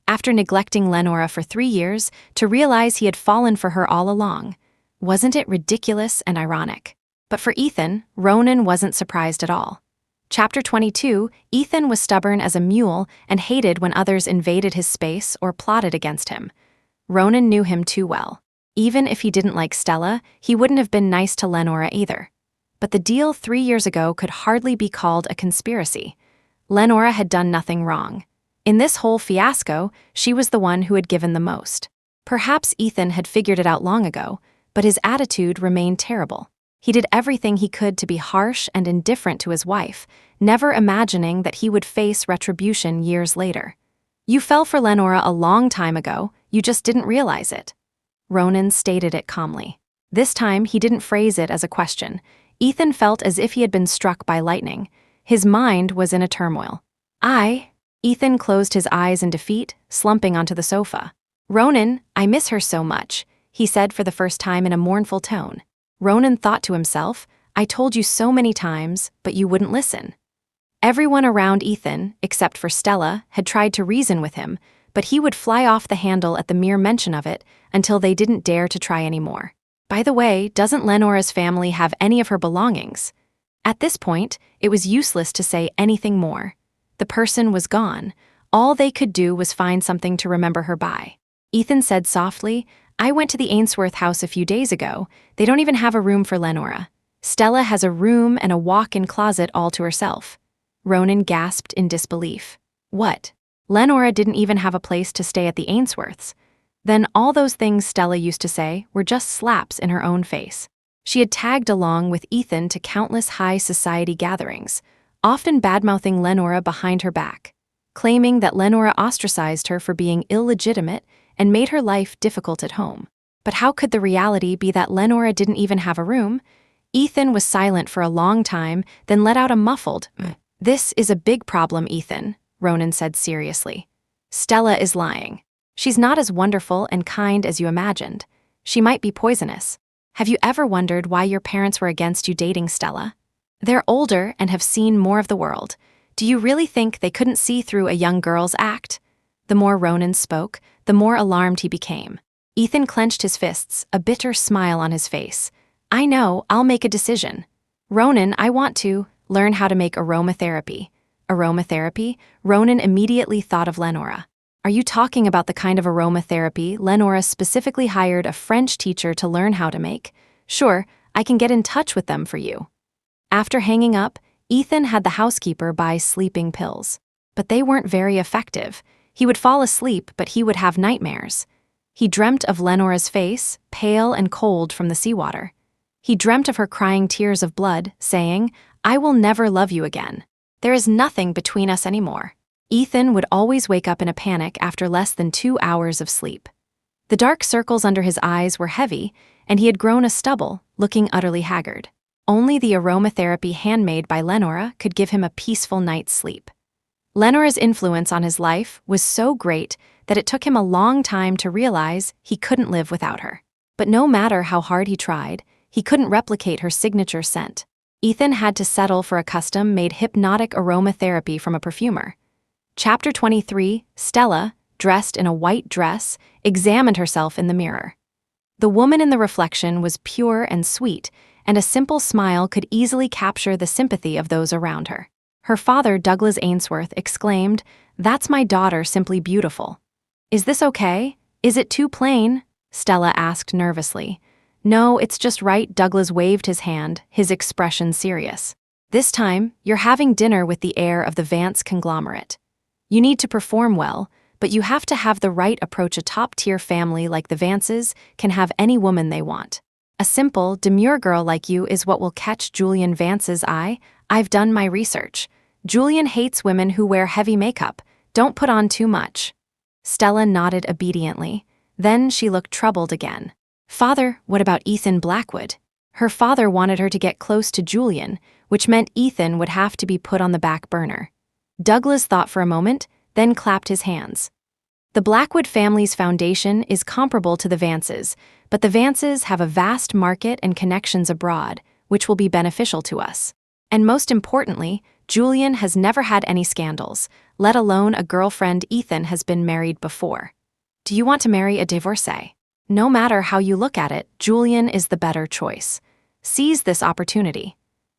After neglecting Lenora for 3 years, to realize he had fallen for her all along. Wasn't it ridiculous and ironic? But for Ethan, Ronan wasn't surprised at all. Chapter 22, Ethan was stubborn as a mule and hated when others invaded his space or plotted against him. Ronan knew him too well. Even if he didn't like Stella, he wouldn't have been nice to Lenora either. But the deal 3 years ago could hardly be called a conspiracy. Lenora had done nothing wrong. In this whole fiasco, she was the one who had given the most. Perhaps Ethan had figured it out long ago, but his attitude remained terrible. He did everything he could to be harsh and indifferent to his wife, never imagining that he would face retribution years later. You fell for Lenora a long time ago, you just didn't realize it. Ronan stated it calmly. This time, he didn't phrase it as a question. Ethan felt as if he had been struck by lightning. His mind was in a turmoil. Ethan closed his eyes in defeat, slumping onto the sofa. Ronan, I miss her so much, he said for the first time in a mournful tone. Ronan thought to himself, I told you so many times, but you wouldn't listen. Everyone around Ethan, except for Stella, had tried to reason with him, but he would fly off the handle at the mere mention of it until they didn't dare to try anymore. By the way, doesn't Lenora's family have any of her belongings? At this point, it was useless to say anything more. The person was gone. All they could do was find something to remember her by. Ethan said softly, I went to the Ainsworth house a few days ago. They don't even have a room for Lenora. Stella has a room and a walk-in closet all to herself. Ronan gasped in disbelief. What? Lenora didn't even have a place to stay at the Ainsworths. Then all those things Stella used to say were just slaps in her own face. She had tagged along with Ethan to countless high society gatherings, often badmouthing Lenora behind her back, claiming that Lenora ostracized her for being illegitimate and made her life difficult at home. But how could the reality be that Lenora didn't even have a room? Ethan was silent for a long time, then let out a muffled, This is a big problem, Ethan, Ronan said seriously. Stella is lying. She's not as wonderful and kind as you imagined. She might be poisonous. Have you ever wondered why your parents were against you dating Stella? They're older and have seen more of the world. Do you really think they couldn't see through a young girl's act? The more Ronan spoke, the more alarmed he became. Ethan clenched his fists, a bitter smile on his face. I know, I'll make a decision. Ronan, I want to learn how to make aromatherapy. Aromatherapy? Ronan immediately thought of Lenora. Are you talking about the kind of aromatherapy Lenora specifically hired a French teacher to learn how to make? Sure, I can get in touch with them for you. After hanging up, Ethan had the housekeeper buy sleeping pills. But they weren't very effective. He would fall asleep, but he would have nightmares. He dreamt of Lenora's face, pale and cold from the seawater. He dreamt of her crying tears of blood, saying, I will never love you again. There is nothing between us anymore. Ethan would always wake up in a panic after less than 2 hours of sleep. The dark circles under his eyes were heavy, and he had grown a stubble, looking utterly haggard. Only the aromatherapy handmade by Lenora could give him a peaceful night's sleep. Lenora's influence on his life was so great that it took him a long time to realize he couldn't live without her. But no matter how hard he tried, he couldn't replicate her signature scent. Ethan had to settle for a custom-made hypnotic aromatherapy from a perfumer. Chapter 23, Stella, dressed in a white dress, examined herself in the mirror. The woman in the reflection was pure and sweet, and a simple smile could easily capture the sympathy of those around her. Her father, Douglas Ainsworth, exclaimed, That's my daughter, simply beautiful. Is this okay? Is it too plain? Stella asked nervously. No, it's just right, Douglas waved his hand, his expression serious. This time, you're having dinner with the heir of the Vance conglomerate. You need to perform well, but you have to have the right approach. A top-tier family like the Vances can have any woman they want. A simple, demure girl like you is what will catch Julian Vance's eye. I've done my research. Julian hates women who wear heavy makeup. Don't put on too much. Stella nodded obediently. Then she looked troubled again. Father, what about Ethan Blackwood? Her father wanted her to get close to Julian, which meant Ethan would have to be put on the back burner. Douglas thought for a moment, then clapped his hands. The Blackwood family's foundation is comparable to the Vances, but the Vances have a vast market and connections abroad, which will be beneficial to us. And most importantly, Julian has never had any scandals, let alone a girlfriend. Ethan has been married before. Do you want to marry a divorcee? No matter how you look at it, Julian is the better choice. Seize this opportunity.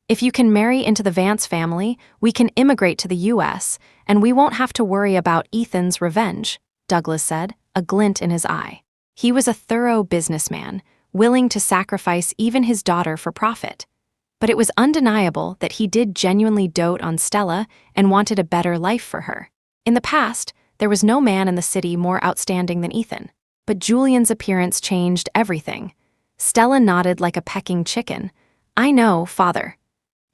If you can marry into the Vance family, we can immigrate to the U.S., and we won't have to worry about Ethan's revenge, Douglas said, a glint in his eye. He was a thorough businessman, willing to sacrifice even his daughter for profit. But it was undeniable that he did genuinely dote on Stella and wanted a better life for her. In the past, there was no man in the city more outstanding than Ethan. But Julian's appearance changed everything. Stella nodded like a pecking chicken. I know, father.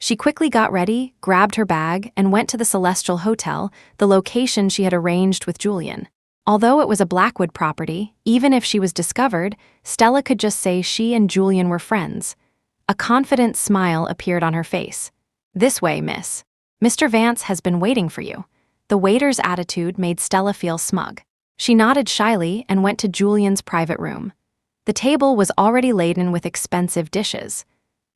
She quickly got ready, grabbed her bag, and went to the Celestial Hotel, the location she had arranged with Julian. Although it was a Blackwood property, even if she was discovered, Stella could just say she and Julian were friends. A confident smile appeared on her face. "This way, miss. Mr. Vance has been waiting for you." The waiter's attitude made Stella feel smug. She nodded shyly and went to Julian's private room. The table was already laden with expensive dishes.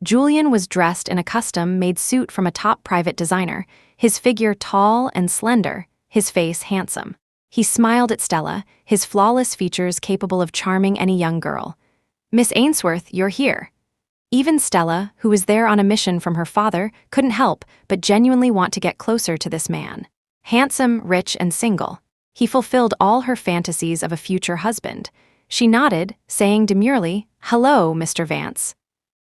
Julian was dressed in a custom-made suit from a top private designer, his figure tall and slender, his face handsome. He smiled at Stella, his flawless features capable of charming any young girl. "Miss Ainsworth, you're here." Even Stella, who was there on a mission from her father, couldn't help but genuinely want to get closer to this man. Handsome, rich, and single, he fulfilled all her fantasies of a future husband. She nodded, saying demurely, "Hello, Mr. Vance."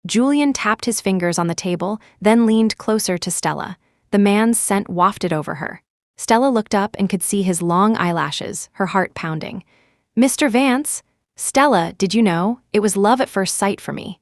Julian tapped his fingers on the table, then leaned closer to Stella. The man's scent wafted over her. Stella looked up and could see his long eyelashes, her heart pounding. "Mr. Vance?" "Stella, did you know? It was love at first sight for me."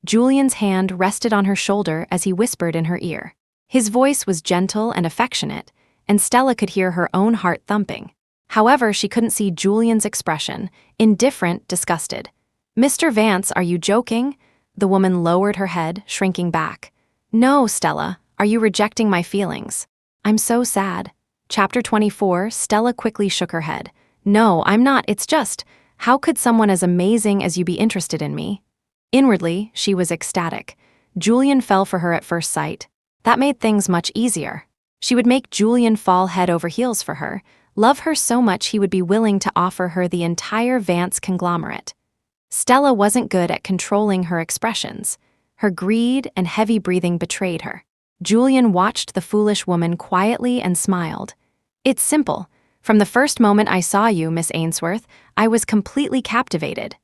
Julian's hand rested on her shoulder as he whispered in her ear. His voice was gentle and affectionate, and Stella could hear her own heart thumping. However, she couldn't see Julian's expression, indifferent, disgusted. "Mr. Vance, are you joking?" The woman lowered her head, shrinking back. "No, Stella, are you rejecting my feelings? I'm so sad." Chapter 24, Stella quickly shook her head. "No, I'm not, it's just, how could someone as amazing as you be interested in me?" Inwardly, she was ecstatic. Julian fell for her at first sight. That made things much easier. She would make Julian fall head over heels for her, love her so much he would be willing to offer her the entire Vance conglomerate. Stella wasn't good at controlling her expressions. Her greed and heavy breathing betrayed her. Julian watched the foolish woman quietly and smiled. "It's simple. From the first moment I saw you, Miss Ainsworth, I was completely captivated."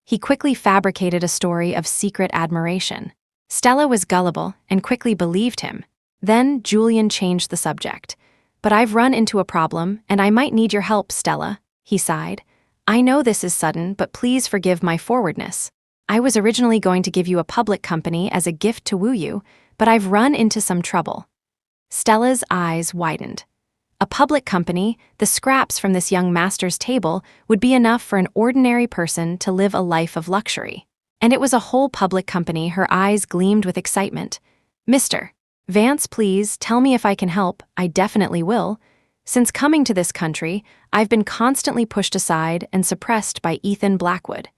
He quickly fabricated a story of secret admiration. Stella was gullible and quickly believed him. Then Julian changed the subject. "But I've run into a problem, and I might need your help, Stella," he sighed. "I know this is sudden, but please forgive my forwardness. I was originally going to give you a public company as a gift to woo you, but I've run into some trouble." Stella's eyes widened. A public company, the scraps from this young master's table, would be enough for an ordinary person to live a life of luxury. And it was a whole public company. Her eyes gleamed with excitement. "Mr. Vance, please, tell me if I can help. I definitely will. Since coming to this country, I've been constantly pushed aside and suppressed by Ethan Blackwood.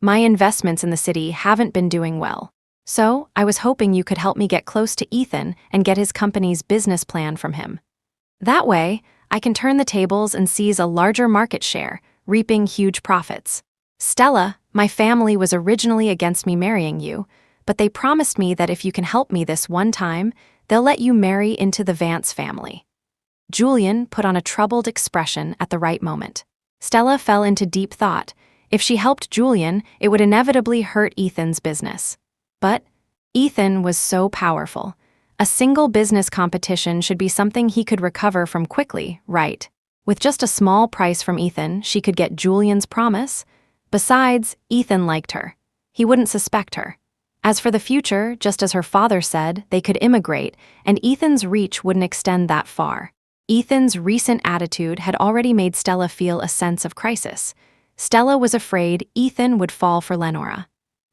My investments in the city haven't been doing well. So, I was hoping you could help me get close to Ethan and get his company's business plan from him. That way, I can turn the tables and seize a larger market share, reaping huge profits. Stella, my family was originally against me marrying you, but they promised me that if you can help me this one time, they'll let you marry into the Vance family." Julian put on a troubled expression at the right moment. Stella fell into deep thought. If she helped Julian, it would inevitably hurt Ethan's business. But Ethan was so powerful. A single business competition should be something he could recover from quickly, right? With just a small price from Ethan, she could get Julian's promise. Besides, Ethan liked her. He wouldn't suspect her. As for the future, just as her father said, they could immigrate, and Ethan's reach wouldn't extend that far. Ethan's recent attitude had already made Stella feel a sense of crisis. Stella was afraid Ethan would fall for Lenora.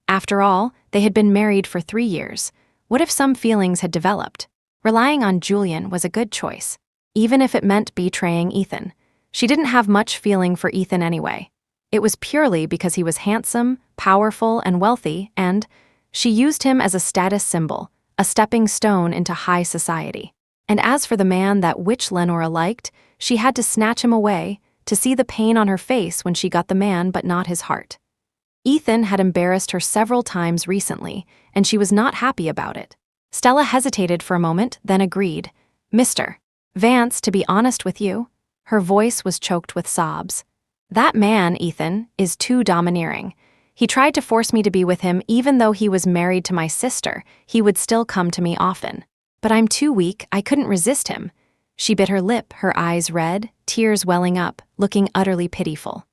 After all, they had been married for 3 years. What if some feelings had developed? Relying on Julian was a good choice, even if it meant betraying Ethan. She didn't have much feeling for Ethan anyway. It was purely because he was handsome, powerful, and wealthy, and she used him as a status symbol, a stepping stone into high society. And as for the man that which Lenora liked, she had to snatch him away, to see the pain on her face when she got the man but not his heart. Ethan had embarrassed her several times recently, and she was not happy about it. Stella hesitated for a moment, then agreed. "Mr. Vance, to be honest with you," her voice was choked with sobs. "That man, Ethan, is too domineering. He tried to force me to be with him even though he was married to my sister. He would still come to me often. But I'm too weak, I couldn't resist him." She bit her lip, her eyes red, tears welling up, looking utterly pitiful.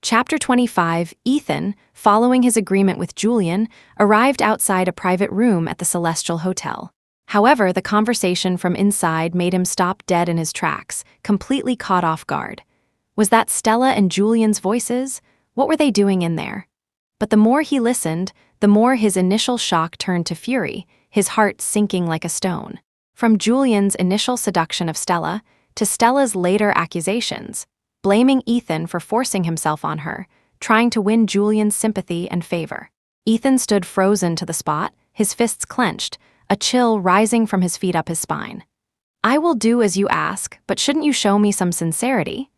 Chapter 25, Ethan, following his agreement with Julian, arrived outside a private room at the Celestial Hotel. However, the conversation from inside made him stop dead in his tracks, completely caught off guard. Was that Stella and Julian's voices? What were they doing in there? But the more he listened, the more his initial shock turned to fury, his heart sinking like a stone. From Julian's initial seduction of Stella to Stella's later accusations, blaming Ethan for forcing himself on her, trying to win Julian's sympathy and favor. Ethan stood frozen to the spot, his fists clenched, a chill rising from his feet up his spine. "I will do as you ask, but shouldn't you show me some sincerity?"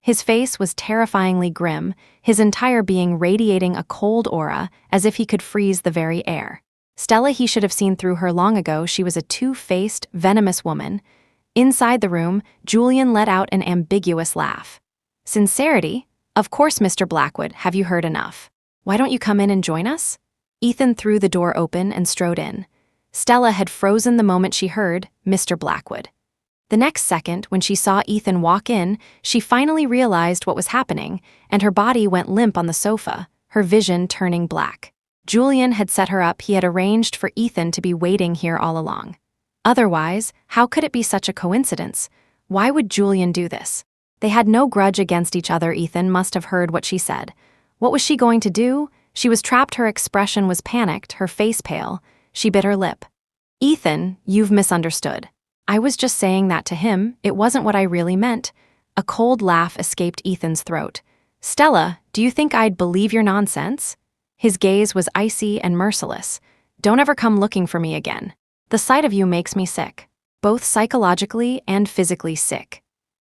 His face was terrifyingly grim, his entire being radiating a cold aura as if he could freeze the very air. Stella, he should have seen through her long ago. She was a two-faced, venomous woman. Inside the room, Julian let out an ambiguous laugh. "Sincerity? Of course, Mr. Blackwood, have you heard enough? Why don't you come in and join us?" Ethan threw the door open and strode in. Stella had frozen the moment she heard Mr. Blackwood. The next second, when she saw Ethan walk in, she finally realized what was happening, and her body went limp on the sofa, her vision turning black. Julian had set her up. He had arranged for Ethan to be waiting here all along. Otherwise, how could it be such a coincidence? Why would Julian do this? They had no grudge against each other. Ethan must have heard what she said. What was she going to do? She was trapped. Her expression was panicked, her face pale. She bit her lip. "Ethan, you've misunderstood. I was just saying that to him. It wasn't what I really meant." A cold laugh escaped Ethan's throat. "Stella, do you think I'd believe your nonsense?" His gaze was icy and merciless. "Don't ever come looking for me again. The sight of you makes me sick, both psychologically and physically sick."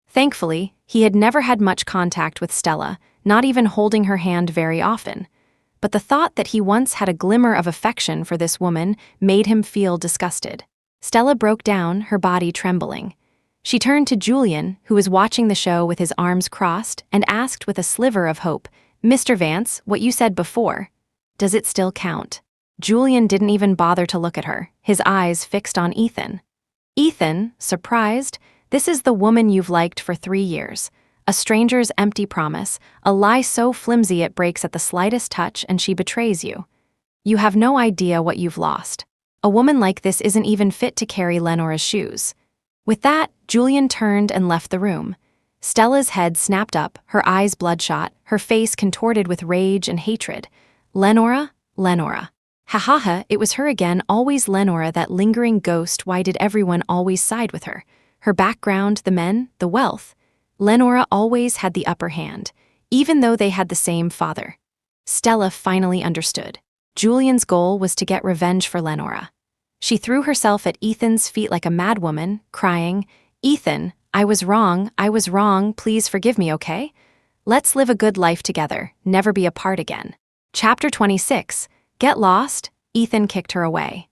Thankfully, he had never had much contact with Stella, not even holding her hand very often. But the thought that he once had a glimmer of affection for this woman made him feel disgusted. Stella broke down, her body trembling. She turned to Julian, who was watching the show with his arms crossed, and asked with a sliver of hope, "Mr. Vance, what you said before, does it still count?" Julian didn't even bother to look at her, his eyes fixed on Ethan. Ethan, surprised, "This is the woman you've liked for 3 years. A stranger's empty promise, a lie so flimsy it breaks at the slightest touch, and she betrays you. You have no idea what you've lost. A woman like this isn't even fit to carry Lenora's shoes." With that, Julian turned and left the room. Stella's head snapped up, her eyes bloodshot, her face contorted with rage and hatred. Lenora? Lenora. Ha, it was her again, always Lenora, that lingering ghost. Why did everyone always side with her? Her background, the men, the wealth. Lenora always had the upper hand, even though they had the same father. Stella finally understood. Julian's goal was to get revenge for Lenora. She threw herself at Ethan's feet like a madwoman, crying, "Ethan, I was wrong, please forgive me, okay? Let's live a good life together, never be apart again." Chapter 26, Get Lost. Ethan kicked her away.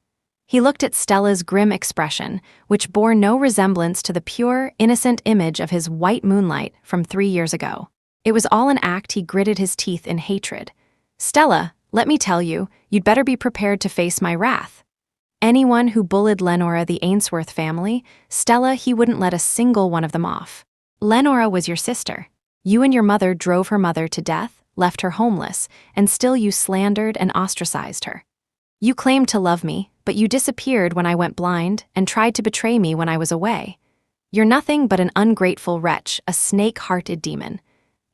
He looked at Stella's grim expression, which bore no resemblance to the pure, innocent image of his white moonlight from 3 years ago. It was all an act. He gritted his teeth in hatred. "Stella, let me tell you, you'd better be prepared to face my wrath." Anyone who bullied Lenora, the Ainsworth family, Stella, he wouldn't let a single one of them off. "Lenora was your sister. You and your mother drove her mother to death, left her homeless, and still you slandered and ostracized her. You claimed to love me, but you disappeared when I went blind and tried to betray me when I was away. You're nothing but an ungrateful wretch, a snake-hearted demon.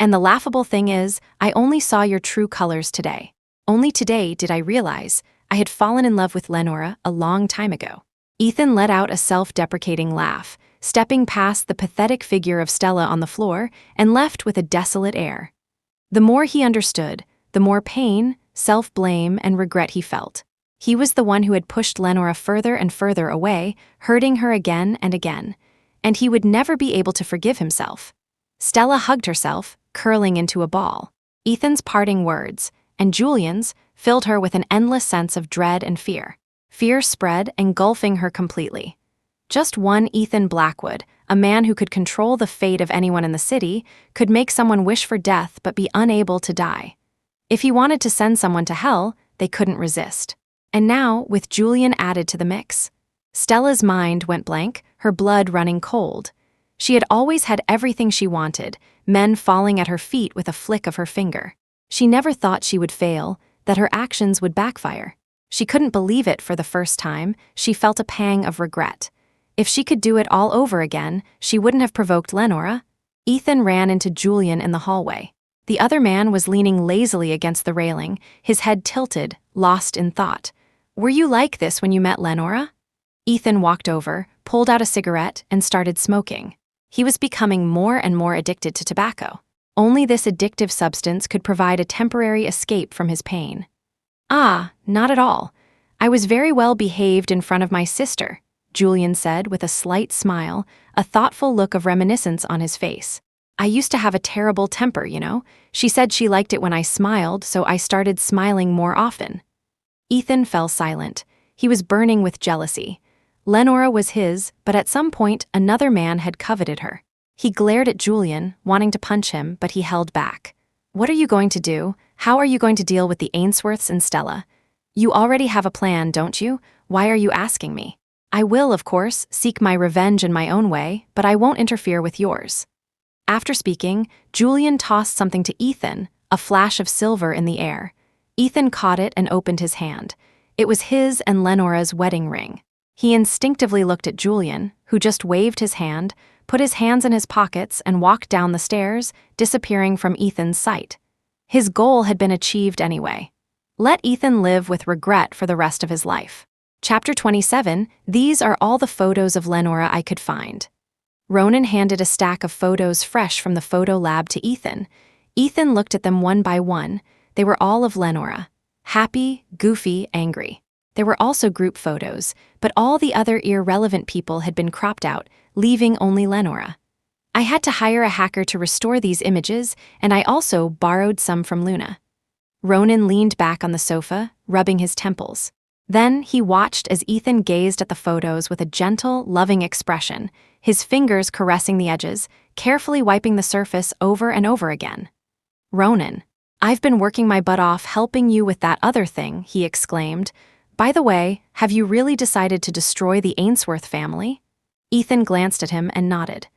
And the laughable thing is, I only saw your true colors today. Only today did I realize I had fallen in love with Lenora a long time ago." Ethan let out a self-deprecating laugh, stepping past the pathetic figure of Stella on the floor and left with a desolate air. The more he understood, the more pain, self-blame, and regret he felt. He was the one who had pushed Lenora further and further away, hurting her again and again, and he would never be able to forgive himself. Stella hugged herself, curling into a ball. Ethan's parting words, and Julian's, filled her with an endless sense of dread and fear. Fear spread, engulfing her completely. Just one Ethan Blackwood, a man who could control the fate of anyone in the city, could make someone wish for death but be unable to die. If he wanted to send someone to hell, they couldn't resist. And now, with Julian added to the mix, Stella's mind went blank, her blood running cold. She had always had everything she wanted, men falling at her feet with a flick of her finger. She never thought she would fail, that her actions would backfire. She couldn't believe it for the first time. She felt a pang of regret. If she could do it all over again, she wouldn't have provoked Lenora. Ethan ran into Julian in the hallway. The other man was leaning lazily against the railing, his head tilted, lost in thought. "Were you like this when you met Lenora?" Ethan walked over, pulled out a cigarette, and started smoking. He was becoming more and more addicted to tobacco. Only this addictive substance could provide a temporary escape from his pain. "Ah, not at all. I was very well behaved in front of my sister," Julian said with a slight smile, a thoughtful look of reminiscence on his face. "I used to have a terrible temper, you know. She said she liked it when I smiled, so I started smiling more often." Ethan fell silent. He was burning with jealousy. Lenora was his, but at some point another man had coveted her. He glared at Julian, wanting to punch him, but he held back. "What are you going to do? How are you going to deal with the Ainsworths and Stella? You already have a plan, don't you? Why are you asking me? I will, of course, seek my revenge in my own way, but I won't interfere with yours." After speaking, Julian tossed something to Ethan, a flash of silver in the air. Ethan caught it and opened his hand. It was his and Lenora's wedding ring. He instinctively looked at Julian, who just waved his hand, put his hands in his pockets, and walked down the stairs, disappearing from Ethan's sight. His goal had been achieved anyway. Let Ethan live with regret for the rest of his life. Chapter 27, These are all the photos of Lenora I could find. Ronan handed a stack of photos fresh from the photo lab to Ethan. Ethan looked at them one by one. They were all of Lenora. Happy, goofy, angry. There were also group photos, but all the other irrelevant people had been cropped out, leaving only Lenora. "I had to hire a hacker to restore these images, and I also borrowed some from Luna." Ronan leaned back on the sofa, rubbing his temples. Then he watched as Ethan gazed at the photos with a gentle, loving expression, his fingers caressing the edges, carefully wiping the surface over and over again. "Ronan, I've been working my butt off helping you with that other thing," he exclaimed. "By the way, have you really decided to destroy the Ainsworth family?" Ethan glanced at him and nodded.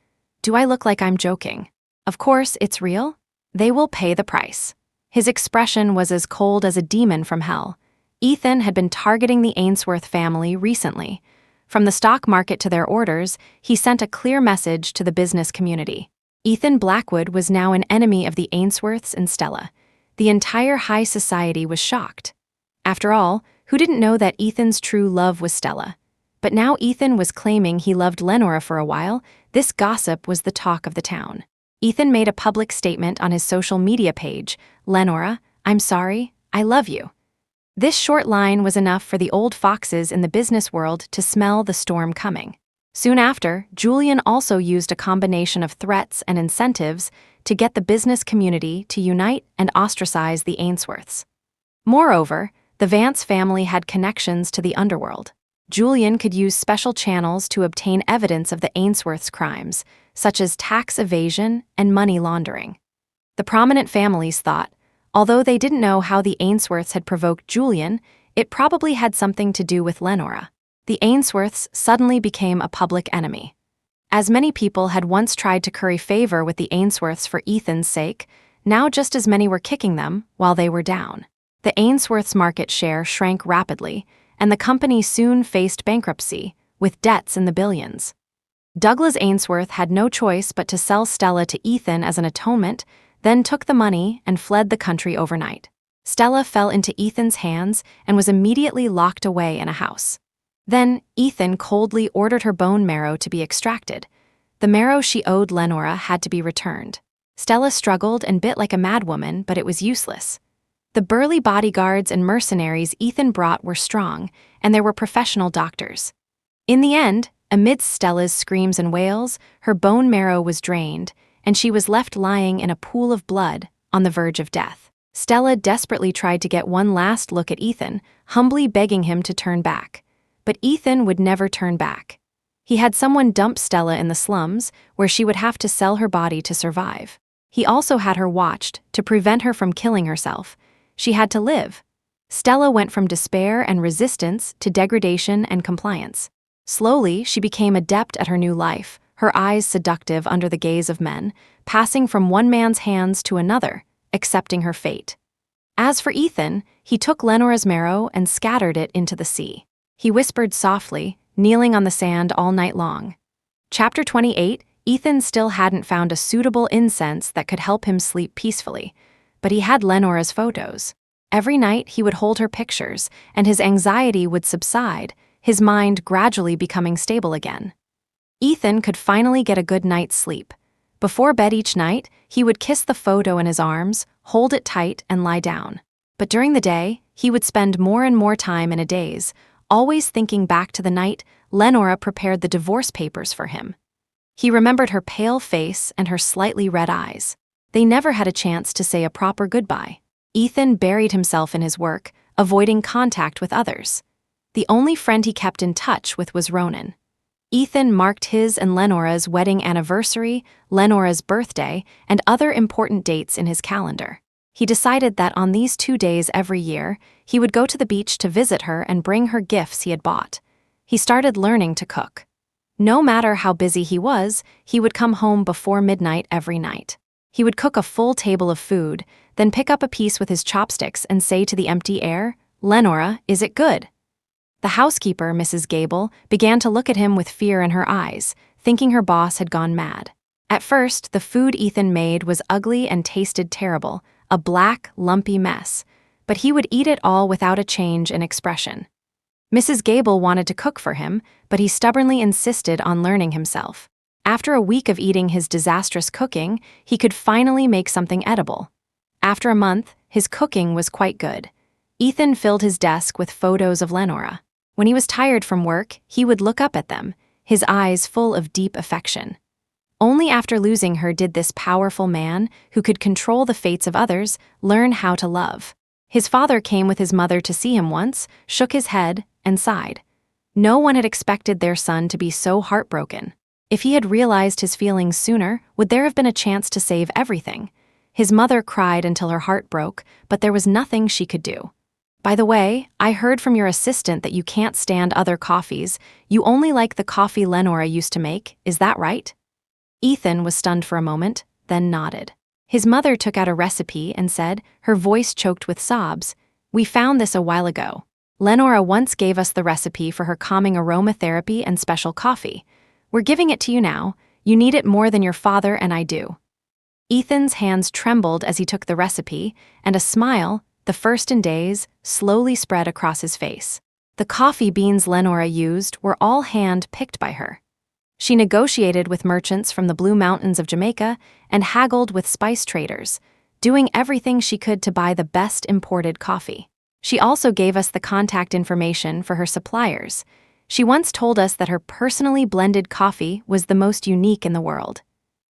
"Do I look like I'm joking? Of course, it's real. They will pay the price." His expression was as cold as a demon from hell. Ethan had been targeting the Ainsworth family recently. From the stock market to their orders, he sent a clear message to the business community. Ethan Blackwood was now an enemy of the Ainsworths and Stella. The entire high society was shocked. After all, who didn't know that Ethan's true love was Stella? But now Ethan was claiming he loved Lenora for a while. This gossip was the talk of the town. Ethan made a public statement on his social media page. "Lenora, I'm sorry, I love you." This short line was enough for the old foxes in the business world to smell the storm coming. Soon after, Julian also used a combination of threats and incentives to get the business community to unite and ostracize the Ainsworths. Moreover, the Vance family had connections to the underworld. Julian could use special channels to obtain evidence of the Ainsworths' crimes, such as tax evasion and money laundering. The prominent families thought, although they didn't know how the Ainsworths had provoked Julian, it probably had something to do with Lenora. The Ainsworths suddenly became a public enemy. As many people had once tried to curry favor with the Ainsworths for Ethan's sake, now just as many were kicking them while they were down. The Ainsworths' market share shrank rapidly, and the company soon faced bankruptcy, with debts in the billions. Douglas Ainsworth had no choice but to sell Stella to Ethan as an atonement, then took the money and fled the country overnight. Stella fell into Ethan's hands and was immediately locked away in a house. Then, Ethan coldly ordered her bone marrow to be extracted. The marrow she owed Lenora had to be returned. Stella struggled and bit like a madwoman, but it was useless. The burly bodyguards and mercenaries Ethan brought were strong, and there were professional doctors. In the end, amidst Stella's screams and wails, her bone marrow was drained, and she was left lying in a pool of blood, on the verge of death. Stella desperately tried to get one last look at Ethan, humbly begging him to turn back. But Ethan would never turn back. He had someone dump Stella in the slums, where she would have to sell her body to survive. He also had her watched, to prevent her from killing herself. She had to live. Stella went from despair and resistance to degradation and compliance. Slowly, she became adept at her new life, her eyes seductive under the gaze of men, passing from one man's hands to another, accepting her fate. As for Ethan, he took Lenora's marrow and scattered it into the sea. He whispered softly, kneeling on the sand all night long. Chapter 28. Ethan still hadn't found a suitable incense that could help him sleep peacefully, but he had Lenora's photos. Every night he would hold her pictures, and his anxiety would subside, his mind gradually becoming stable again. Ethan could finally get a good night's sleep. Before bed each night, he would kiss the photo in his arms, hold it tight, and lie down. But during the day, he would spend more and more time in a daze, always thinking back to the night Lenora prepared the divorce papers for him. He remembered her pale face and her slightly red eyes. They never had a chance to say a proper goodbye. Ethan buried himself in his work, avoiding contact with others. The only friend he kept in touch with was Ronan. Ethan marked his and Lenora's wedding anniversary, Lenora's birthday, and other important dates in his calendar. He decided that on these 2 days every year, he would go to the beach to visit her and bring her gifts he had bought. He started learning to cook. No matter how busy he was, he would come home before midnight every night. He would cook a full table of food, then pick up a piece with his chopsticks and say to the empty air, "Lenora, is it good?" The housekeeper, Mrs. Gable, began to look at him with fear in her eyes, thinking her boss had gone mad. At first, the food Ethan made was ugly and tasted terrible, a black, lumpy mess, but he would eat it all without a change in expression. Mrs. Gable wanted to cook for him, but he stubbornly insisted on learning himself. After a week of eating his disastrous cooking, he could finally make something edible. After a month, his cooking was quite good. Ethan filled his desk with photos of Lenora. When he was tired from work, he would look up at them, his eyes full of deep affection. Only after losing her did this powerful man, who could control the fates of others, learn how to love. His father came with his mother to see him once, shook his head, and sighed. No one had expected their son to be so heartbroken. If he had realized his feelings sooner, would there have been a chance to save everything? His mother cried until her heart broke, but there was nothing she could do. "By the way, I heard from your assistant that you can't stand other coffees. You only like the coffee Lenora used to make, is that right?" Ethan was stunned for a moment, then nodded. His mother took out a recipe and said, her voice choked with sobs, "We found this a while ago. Lenora once gave us the recipe for her calming aromatherapy and special coffee. We're giving it to you now. You need it more than your father and I do." Ethan's hands trembled as he took the recipe, and a smile, the first in days, slowly spread across his face. The coffee beans Lenora used were all hand-picked by her. She negotiated with merchants from the Blue Mountains of Jamaica and haggled with spice traders, doing everything she could to buy the best imported coffee. She also gave us the contact information for her suppliers. She once told us that her personally blended coffee was the most unique in the world.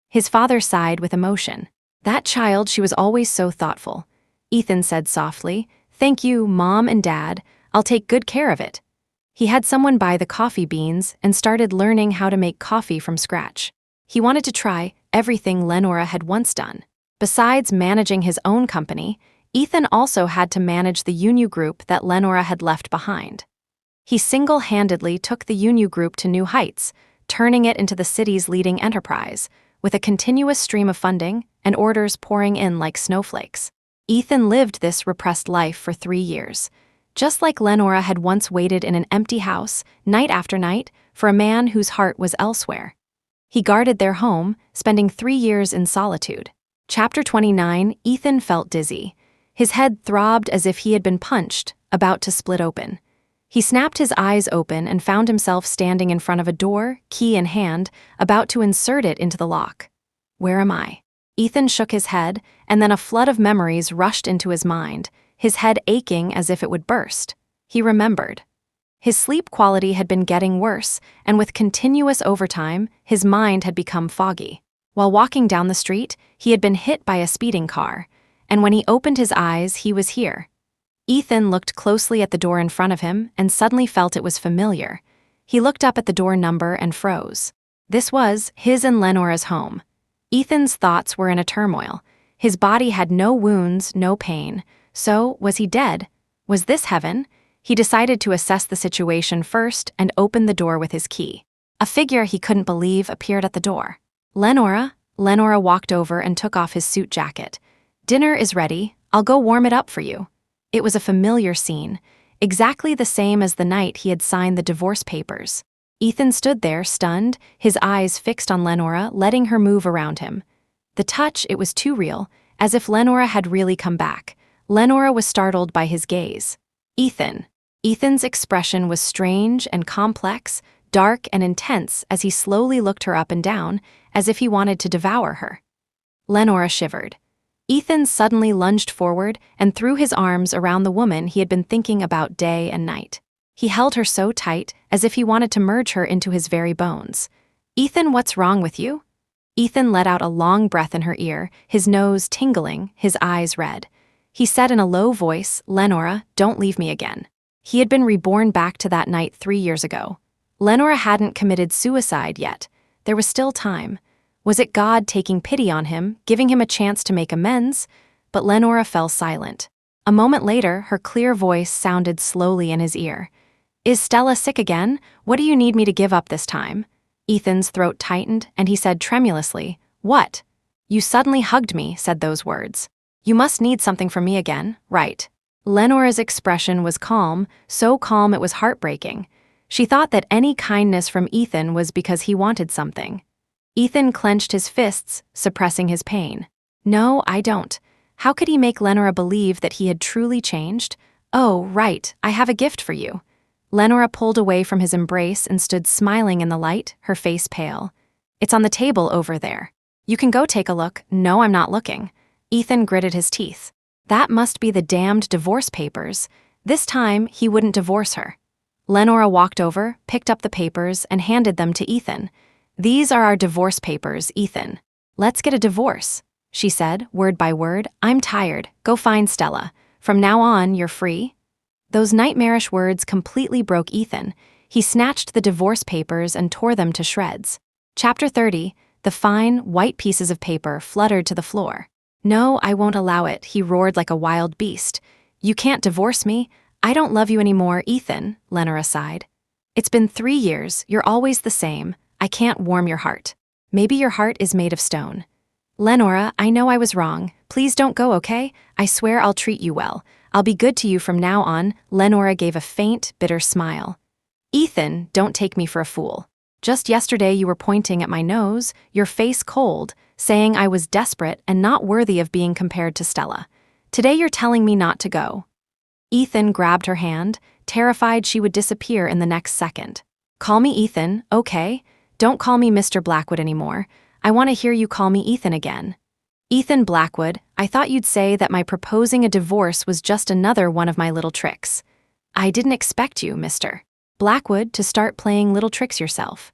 His father sighed with emotion. "That child, she was always so thoughtful." Ethan said softly, "Thank you, Mom and Dad. I'll take good care of it." He had someone buy the coffee beans and started learning how to make coffee from scratch. He wanted to try everything Lenora had once done. Besides managing his own company, Ethan also had to manage the Unyu Group that Lenora had left behind. He single-handedly took the Unyu Group to new heights, turning it into the city's leading enterprise, with a continuous stream of funding and orders pouring in like snowflakes. Ethan lived this repressed life for 3 years. Just like Lenora had once waited in an empty house, night after night, for a man whose heart was elsewhere. He guarded their home, spending 3 years in solitude. Chapter 29. Ethan felt dizzy. His head throbbed as if he had been punched, about to split open. He snapped his eyes open and found himself standing in front of a door, key in hand, about to insert it into the lock. Where am I? Ethan shook his head, and then a flood of memories rushed into his mind, his head aching as if it would burst. He remembered. His sleep quality had been getting worse, and with continuous overtime, his mind had become foggy. While walking down the street, he had been hit by a speeding car, and when he opened his eyes, he was here. Ethan looked closely at the door in front of him and suddenly felt it was familiar. He looked up at the door number and froze. This was his and Lenora's home. Ethan's thoughts were in a turmoil. His body had no wounds, no pain. So, was he dead? Was this heaven? He decided to assess the situation first and opened the door with his key. A figure he couldn't believe appeared at the door. "Lenora." Lenora walked over and took off his suit jacket. "Dinner is ready. I'll go warm it up for you. It was a familiar scene, exactly the same as the night he had signed the divorce papers. Ethan stood there, stunned, his eyes fixed on Lenora, letting her move around him. The touch, it was too real, as if Lenora had really come back. Lenora was startled by his gaze. Ethan. Ethan's expression was strange and complex, dark and intense as he slowly looked her up and down, as if he wanted to devour her. Lenora shivered. Ethan suddenly lunged forward and threw his arms around the woman he had been thinking about day and night. He held her so tight, as if he wanted to merge her into his very bones. "Ethan, what's wrong with you?" Ethan let out a long breath in her ear, his nose tingling, his eyes red. He said in a low voice, "Lenora, don't leave me again." He had been reborn back to that night 3 years ago. Lenora hadn't committed suicide yet. There was still time. Was it God taking pity on him, giving him a chance to make amends? But Lenora fell silent. A moment later, her clear voice sounded slowly in his ear. "Is Stella sick again? What do you need me to give up this time?" Ethan's throat tightened, and he said tremulously, "What?" "You suddenly hugged me," said those words. "You must need something from me again, right?" Lenora's expression was calm, so calm it was heartbreaking. She thought that any kindness from Ethan was because he wanted something. Ethan clenched his fists, suppressing his pain. "No, I don't." How could he make Lenora believe that he had truly changed? "Oh, right, I have a gift for you." Lenora pulled away from his embrace and stood smiling in the light, her face pale. "It's on the table over there. You can go take a look." "No, I'm not looking." Ethan gritted his teeth. That must be the damned divorce papers. This time, he wouldn't divorce her. Lenora walked over, picked up the papers, and handed them to Ethan. "These are our divorce papers, Ethan. Let's get a divorce," she said, word by word. "I'm tired. Go find Stella. From now on, you're free." Those nightmarish words completely broke Ethan. He snatched the divorce papers and tore them to shreds. Chapter 30, the fine, white pieces of paper fluttered to the floor. "No, I won't allow it," he roared like a wild beast. "You can't divorce me. I don't love you anymore, Ethan," Lenora sighed. "It's been 3 years. You're always the same. I can't warm your heart. Maybe your heart is made of stone." "Lenora, I know I was wrong. Please don't go, okay? I swear I'll treat you well. I'll be good to you from now on." Lenora gave a faint, bitter smile. "Ethan, don't take me for a fool. Just yesterday you were pointing at my nose, your face cold, saying I was desperate and not worthy of being compared to Stella. Today you're telling me not to go." Ethan grabbed her hand, terrified she would disappear in the next second. "Call me Ethan, okay? Don't call me Mr. Blackwood anymore. I want to hear you call me Ethan again." "Ethan Blackwood, I thought you'd say that my proposing a divorce was just another one of my little tricks." "I didn't expect you, Mr. Blackwood, to start playing little tricks yourself."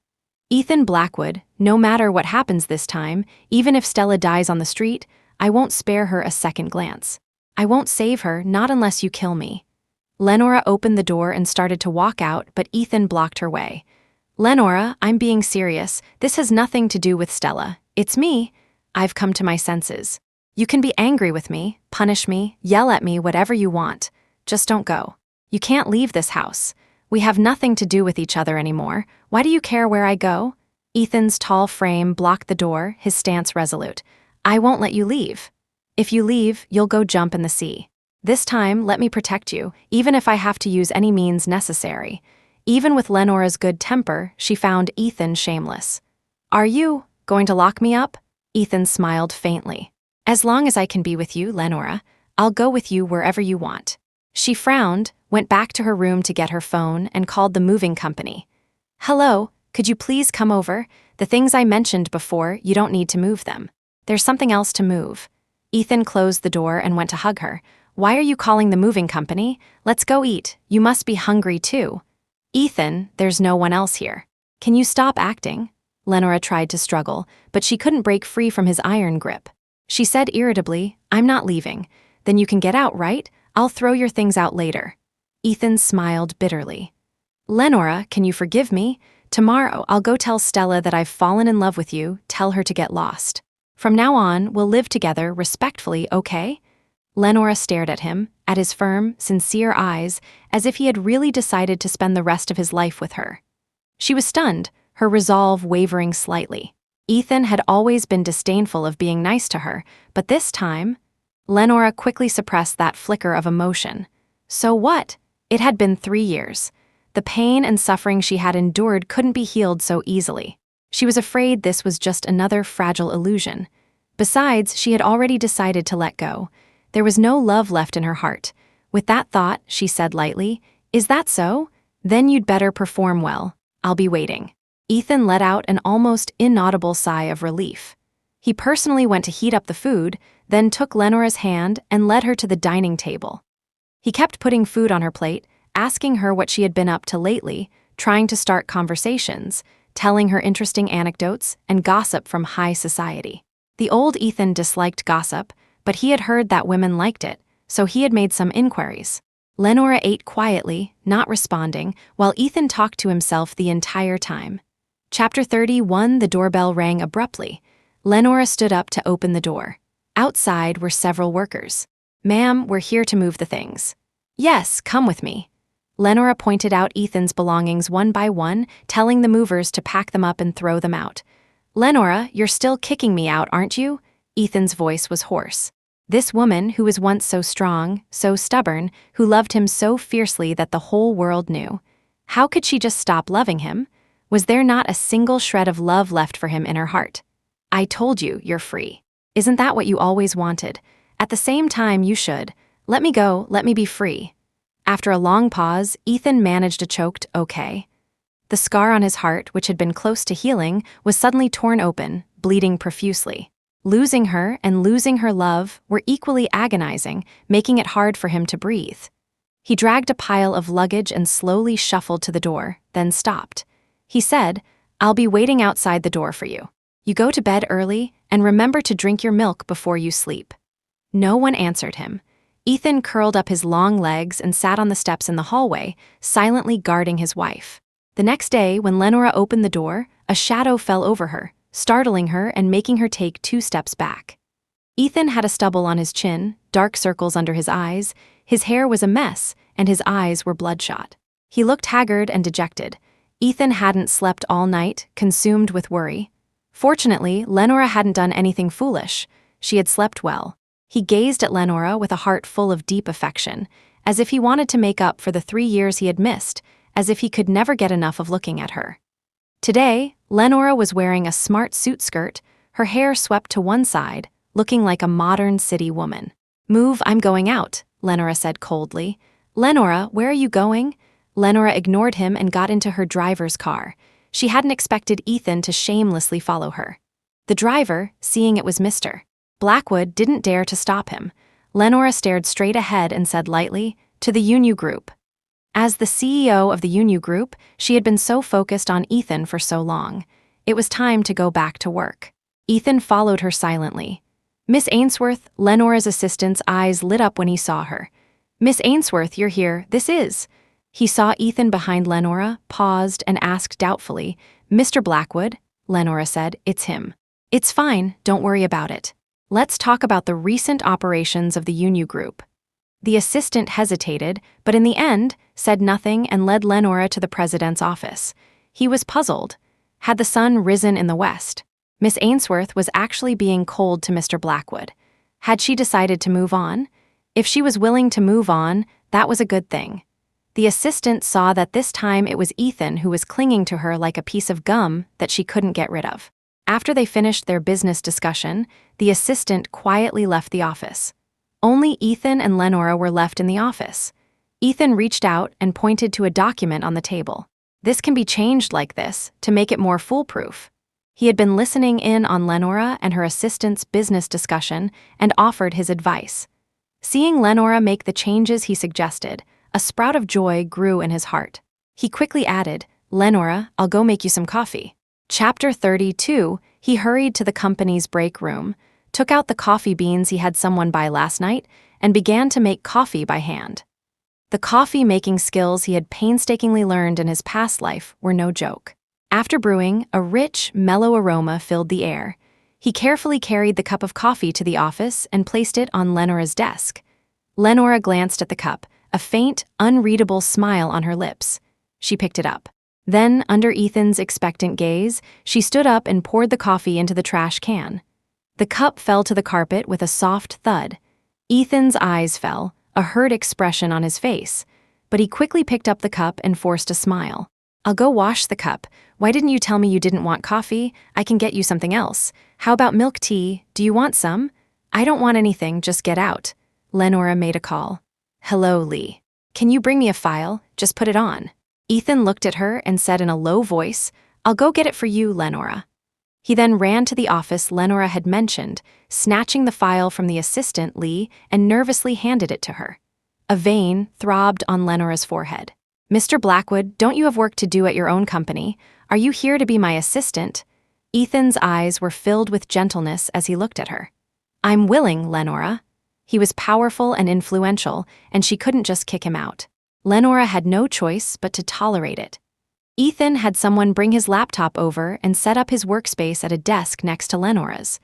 "Ethan Blackwood, no matter what happens this time, even if Stella dies on the street, I won't spare her a second glance. I won't save her, not unless you kill me." Lenora opened the door and started to walk out, but Ethan blocked her way. "Lenora, I'm being serious. This has nothing to do with Stella. It's me. I've come to my senses. You can be angry with me, punish me, yell at me, whatever you want. Just don't go. You can't leave this house. We have nothing to do with each other anymore. Why do you care where I go?" Ethan's tall frame blocked the door, his stance resolute. "I won't let you leave. If you leave, you'll go jump in the sea. This time, let me protect you, even if I have to use any means necessary." Even with Lenora's good temper, she found Ethan shameless. "Are you going to lock me up?" Ethan smiled faintly. "As long as I can be with you, Lenora, I'll go with you wherever you want." She frowned, went back to her room to get her phone, and called the moving company. "Hello, could you please come over? The things I mentioned before, you don't need to move them. There's something else to move." Ethan closed the door and went to hug her. "Why are you calling the moving company? Let's go eat. You must be hungry too." "Ethan, there's no one else here. Can you stop acting?" Lenora tried to struggle, but she couldn't break free from his iron grip. She said irritably, "I'm not leaving. Then you can get out, right? I'll throw your things out later." Ethan smiled bitterly. "Lenora, can you forgive me? Tomorrow I'll go tell Stella that I've fallen in love with you, tell her to get lost. From now on, we'll live together respectfully, okay?" Lenora stared at him, at his firm, sincere eyes, as if he had really decided to spend the rest of his life with her. She was stunned, her resolve wavering slightly. Ethan had always been disdainful of being nice to her, but this time, Lenora quickly suppressed that flicker of emotion. So what? It had been 3 years. The pain and suffering she had endured couldn't be healed so easily. She was afraid this was just another fragile illusion. Besides, she had already decided to let go. There was no love left in her heart. With that thought, she said lightly, "Is that so? Then you'd better perform well. I'll be waiting." Ethan let out an almost inaudible sigh of relief. He personally went to heat up the food, then took Lenora's hand and led her to the dining table. He kept putting food on her plate, asking her what she had been up to lately, trying to start conversations, telling her interesting anecdotes and gossip from high society. The old Ethan disliked gossip, but he had heard that women liked it, so he had made some inquiries. Lenora ate quietly, not responding, while Ethan talked to himself the entire time. Chapter 31. The doorbell rang abruptly. Lenora stood up to open the door. Outside were several workers. "Ma'am, we're here to move the things." "Yes, come with me." Lenora pointed out Ethan's belongings one by one, telling the movers to pack them up and throw them out. "Lenora, you're still kicking me out, aren't you?" Ethan's voice was hoarse. This woman, who was once so strong, so stubborn, who loved him so fiercely that the whole world knew. How could she just stop loving him? Was there not a single shred of love left for him in her heart? "I told you, you're free. Isn't that what you always wanted? At the same time, you should. Let me go, let me be free." After a long pause, Ethan managed a choked "okay." The scar on his heart, which had been close to healing, was suddenly torn open, bleeding profusely. Losing her and losing her love were equally agonizing, making it hard for him to breathe. He dragged a pile of luggage and slowly shuffled to the door, then stopped. He said, "I'll be waiting outside the door for you. You go to bed early, and remember to drink your milk before you sleep." No one answered him. Ethan curled up his long legs and sat on the steps in the hallway, silently guarding his wife. The next day, when Lenora opened the door, a shadow fell over her, startling her and making her take 2 steps back. Ethan had a stubble on his chin, dark circles under his eyes, his hair was a mess, and his eyes were bloodshot. He looked haggard and dejected. Ethan hadn't slept all night, consumed with worry. Fortunately, Lenora hadn't done anything foolish. She had slept well. He gazed at Lenora with a heart full of deep affection, as if he wanted to make up for the 3 years he had missed, as if he could never get enough of looking at her. Today, Lenora was wearing a smart suit skirt, her hair swept to one side, looking like a modern city woman. "Move, I'm going out," Lenora said coldly. "Lenora, where are you going?" Lenora ignored him and got into her driver's car. She hadn't expected Ethan to shamelessly follow her. The driver, seeing it was Mr. Blackwood, didn't dare to stop him. Lenora stared straight ahead and said lightly, "To the Union Group." As the CEO of the Union Group, she had been so focused on Ethan for so long. It was time to go back to work. Ethan followed her silently. "Miss Ainsworth," Lenora's assistant's eyes lit up when he saw her. "Miss Ainsworth, you're here, this is." He saw Ethan behind Lenora, paused, and asked doubtfully, "Mr. Blackwood?" Lenora said, "It's him." "It's fine, don't worry about it. Let's talk about the recent operations of the Union Group." The assistant hesitated, but in the end, said nothing and led Lenora to the president's office. He was puzzled. Had the sun risen in the west? Miss Ainsworth was actually being cold to Mr. Blackwood. Had she decided to move on? If she was willing to move on, that was a good thing. The assistant saw that this time it was Ethan who was clinging to her like a piece of gum that she couldn't get rid of. After they finished their business discussion, the assistant quietly left the office. Only Ethan and Lenora were left in the office. Ethan reached out and pointed to a document on the table. "This can be changed like this to make it more foolproof." He had been listening in on Lenora and her assistant's business discussion and offered his advice. Seeing Lenora make the changes he suggested, a sprout of joy grew in his heart. He quickly added, "Lenora, I'll go make you some coffee." Chapter 32. He hurried to the company's break room, took out the coffee beans he had someone buy last night, and began to make coffee by hand. The coffee-making skills he had painstakingly learned in his past life were no joke. After brewing, a rich, mellow aroma filled the air. He carefully carried the cup of coffee to the office and placed it on Lenora's desk. Lenora glanced at the cup, a faint, unreadable smile on her lips. She picked it up. Then, under Ethan's expectant gaze, she stood up and poured the coffee into the trash can. The cup fell to the carpet with a soft thud. Ethan's eyes fell, a hurt expression on his face, but he quickly picked up the cup and forced a smile. I'll go wash the cup. Why didn't you tell me you didn't want coffee? I can get you something else. How about milk tea? Do you want some? I don't want anything, just get out. Lenora made a call. Hello, Lee. Can you bring me a file? Just put it on. Ethan looked at her and said in a low voice, I'll go get it for you, Lenora. He then ran to the office Lenora had mentioned, snatching the file from the assistant, Lee, and nervously handed it to her. A vein throbbed on Lenora's forehead. Mr. Blackwood, don't you have work to do at your own company? Are you here to be my assistant? Ethan's eyes were filled with gentleness as he looked at her. I'm willing, Lenora. He was powerful and influential, and she couldn't just kick him out. Lenora had no choice but to tolerate it. Ethan had someone bring his laptop over and set up his workspace at a desk next to Lenora's.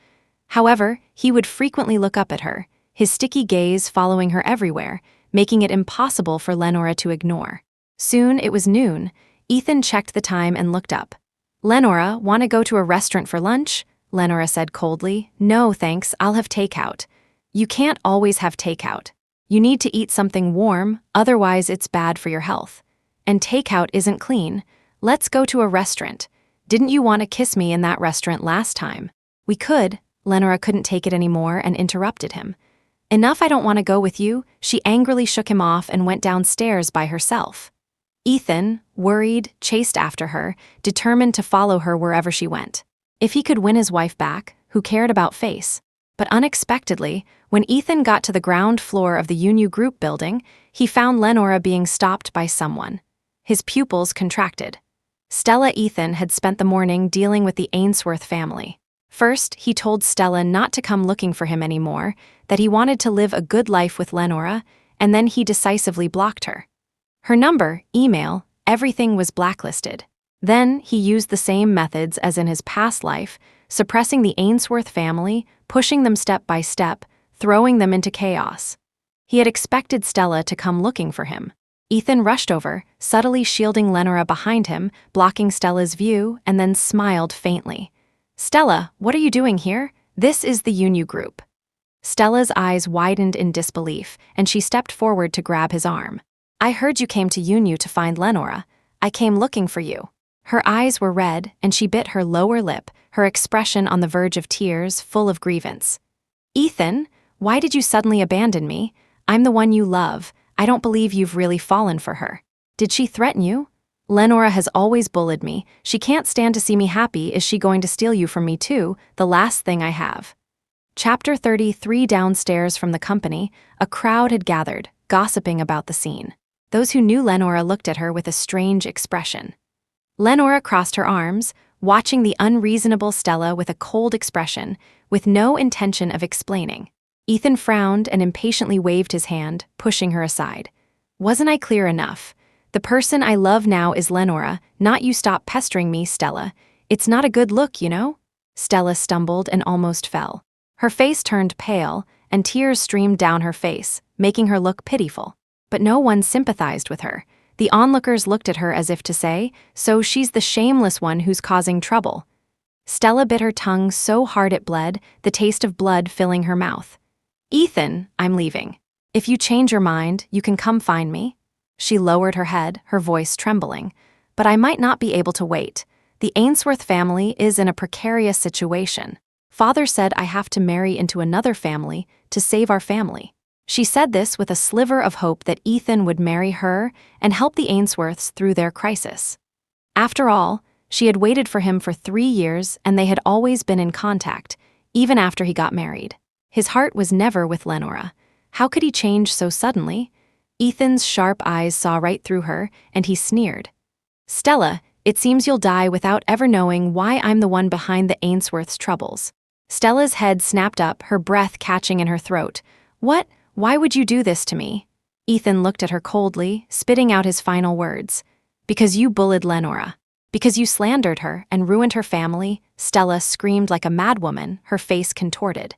However, he would frequently look up at her, his sticky gaze following her everywhere, making it impossible for Lenora to ignore. Soon it was noon. Ethan checked the time and looked up. Lenora, want to go to a restaurant for lunch? Lenora said coldly. No, thanks, I'll have takeout. You can't always have takeout. You need to eat something warm, otherwise it's bad for your health. And takeout isn't clean. Let's go to a restaurant. Didn't you want to kiss me in that restaurant last time? We could. Lenora couldn't take it anymore and interrupted him. Enough, I don't want to go with you. She angrily shook him off and went downstairs by herself. Ethan, worried, chased after her, determined to follow her wherever she went. If he could win his wife back, who cared about face? But unexpectedly, when Ethan got to the ground floor of the Union Group building, he found Lenora being stopped by someone. His pupils contracted. Stella Ethan had spent the morning dealing with the Ainsworth family. First, he told Stella not to come looking for him anymore, that he wanted to live a good life with Lenora, and then he decisively blocked her. Her number, email, everything was blacklisted. Then he used the same methods as in his past life, suppressing the Ainsworth family, pushing them step by step, throwing them into chaos. He had expected Stella to come looking for him. Ethan rushed over, subtly shielding Lenora behind him, blocking Stella's view, and then smiled faintly. Stella, what are you doing here? This is the Union Group. Stella's eyes widened in disbelief, and she stepped forward to grab his arm. I heard you came to Union to find Lenora. I came looking for you. Her eyes were red, and she bit her lower lip, her expression on the verge of tears, full of grievance. Ethan, why did you suddenly abandon me? I'm the one you love. I don't believe you've really fallen for her. Did she threaten you? Lenora has always bullied me. She can't stand to see me happy. Is she going to steal you from me too? The last thing I have. Chapter 33. Downstairs from the company, a crowd had gathered, gossiping about the scene. Those who knew Lenora looked at her with a strange expression. Lenora crossed her arms, watching the unreasonable Stella with a cold expression, with no intention of explaining. Ethan frowned and impatiently waved his hand, pushing her aside. Wasn't I clear enough? The person I love now is Lenora, not you. Stop pestering me, Stella. It's not a good look, you know? Stella stumbled and almost fell. Her face turned pale, and tears streamed down her face, making her look pitiful. But no one sympathized with her. The onlookers looked at her as if to say, so she's the shameless one who's causing trouble. Stella bit her tongue so hard it bled, the taste of blood filling her mouth. Ethan, I'm leaving. If you change your mind, you can come find me. She lowered her head, her voice trembling. But I might not be able to wait. The Ainsworth family is in a precarious situation. Father said I have to marry into another family to save our family. She said this with a sliver of hope that Ethan would marry her and help the Ainsworths through their crisis. After all, she had waited for him for 3 years and they had always been in contact, even after he got married. His heart was never with Lenora. How could he change so suddenly? Ethan's sharp eyes saw right through her, and he sneered. Stella, it seems you'll die without ever knowing why I'm the one behind the Ainsworth's troubles. Stella's head snapped up, her breath catching in her throat. What? Why would you do this to me? Ethan looked at her coldly, spitting out his final words. Because you bullied Lenora. Because you slandered her and ruined her family. Stella screamed like a madwoman, her face contorted.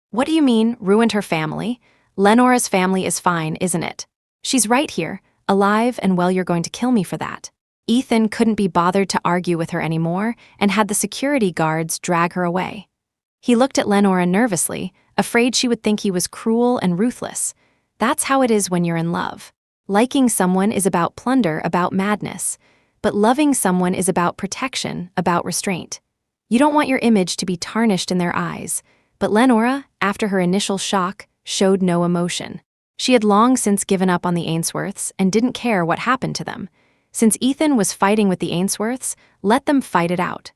What do you mean, ruined her family? Lenora's family is fine, isn't it? She's right here, alive and well. You're going to kill me for that. Ethan couldn't be bothered to argue with her anymore and had the security guards drag her away. He looked at Lenora nervously, afraid she would think he was cruel and ruthless. That's how it is when you're in love. Liking someone is about plunder, about madness. But loving someone is about protection, about restraint. You don't want your image to be tarnished in their eyes. But Lenora, after her initial shock, showed no emotion. She had long since given up on the Ainsworths and didn't care what happened to them. Since Ethan was fighting with the Ainsworths, let them fight it out.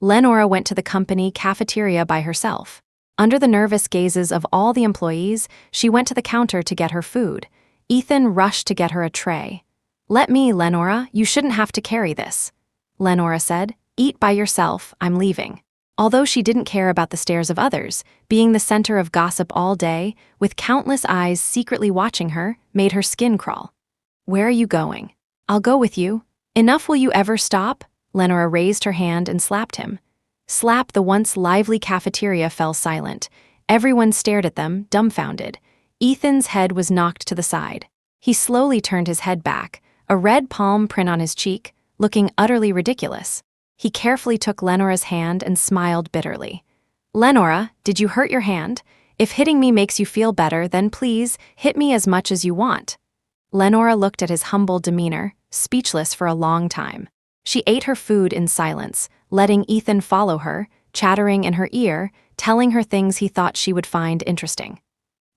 Lenora went to the company cafeteria by herself. Under the nervous gazes of all the employees, she went to the counter to get her food. Ethan rushed to get her a tray. "Let me, Lenora, you shouldn't have to carry this," Lenora said. "Eat by yourself, I'm leaving." Although she didn't care about the stares of others, being the center of gossip all day, with countless eyes secretly watching her, made her skin crawl. "Where are you going?" "I'll go with you." "Enough, will you ever stop?" Lenora raised her hand and slapped him. Slap, the once lively cafeteria fell silent. Everyone stared at them, dumbfounded. Ethan's head was knocked to the side. He slowly turned his head back, a red palm print on his cheek, looking utterly ridiculous. He carefully took Lenora's hand and smiled bitterly. "Lenora, did you hurt your hand? If hitting me makes you feel better, then please, hit me as much as you want." Lenora looked at his humble demeanor, speechless for a long time. She ate her food in silence, letting Ethan follow her, chattering in her ear, telling her things he thought she would find interesting.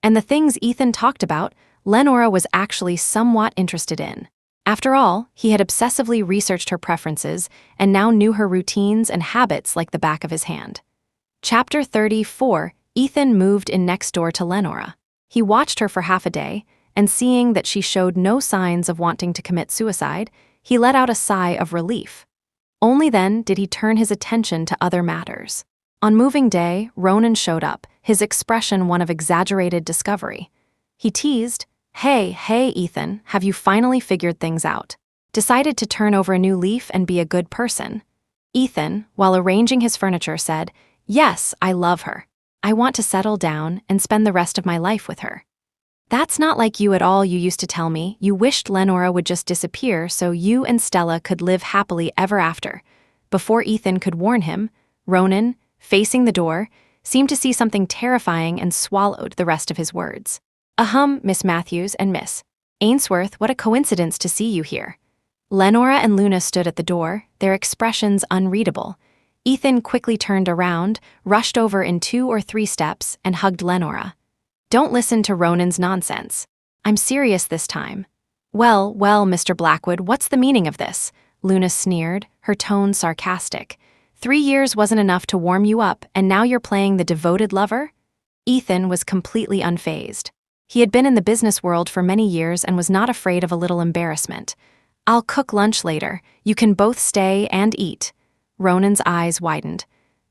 And the things Ethan talked about, Lenora was actually somewhat interested in. After all, he had obsessively researched her preferences and now knew her routines and habits like the back of his hand. Chapter 34. Ethan moved in next door to Lenora. He watched her for half a day, and seeing that she showed no signs of wanting to commit suicide, he let out a sigh of relief. Only then did he turn his attention to other matters. On moving day, Ronan showed up, his expression one of exaggerated discovery. He teased, Hey, Ethan, have you finally figured things out? Decided to turn over a new leaf and be a good person?" Ethan, while arranging his furniture, said, "Yes, I love her. I want to settle down and spend the rest of my life with her." "That's not like you at all. You used to tell me you wished Lenora would just disappear so you and Stella could live happily ever after." Before Ethan could warn him, Ronan, facing the door, seemed to see something terrifying and swallowed the rest of his words. Miss Matthews and Miss Ainsworth, what a coincidence to see you here." Lenora and Luna stood at the door, their expressions unreadable. Ethan quickly turned around, rushed over in 2 or 3 steps, and hugged Lenora. "Don't listen to Ronan's nonsense. I'm serious this time." Well, Mr. Blackwood, what's the meaning of this?" Luna sneered, her tone sarcastic. 3 years wasn't enough to warm you up, and now you're playing the devoted lover?" Ethan was completely unfazed. He had been in the business world for many years and was not afraid of a little embarrassment. "I'll cook lunch later. You can both stay and eat." Ronan's eyes widened.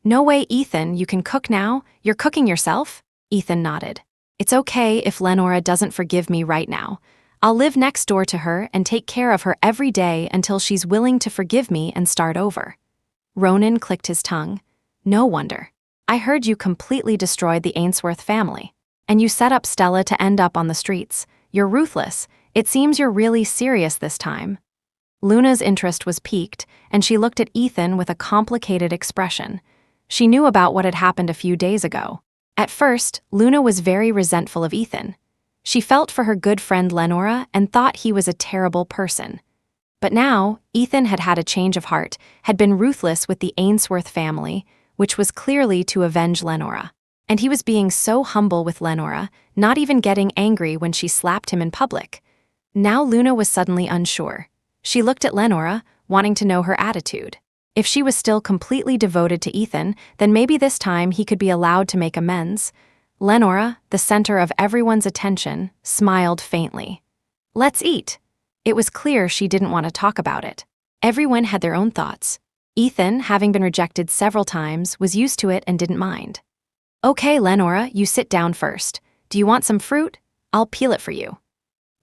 "No way, Ethan, you can cook now? You're cooking yourself?" Ethan nodded. "It's okay if Lenora doesn't forgive me right now. I'll live next door to her and take care of her every day until she's willing to forgive me and start over." Ronan clicked his tongue. "No wonder. I heard you completely destroyed the Ainsworth family. And you set up Stella to end up on the streets. You're ruthless. It seems you're really serious this time." Luna's interest was piqued, and she looked at Ethan with a complicated expression. She knew about what had happened a few days ago. At first, Luna was very resentful of Ethan. She felt for her good friend Lenora and thought he was a terrible person. But now, Ethan had had a change of heart, had been ruthless with the Ainsworth family, which was clearly to avenge Lenora. And he was being so humble with Lenora, not even getting angry when she slapped him in public. Now Luna was suddenly unsure. She looked at Lenora, wanting to know her attitude. If she was still completely devoted to Ethan, then maybe this time he could be allowed to make amends. Lenora, the center of everyone's attention, smiled faintly. "Let's eat." It was clear she didn't want to talk about it. Everyone had their own thoughts. Ethan, having been rejected several times, was used to it and didn't mind. "Okay, Lenora, you sit down first. Do you want some fruit? I'll peel it for you."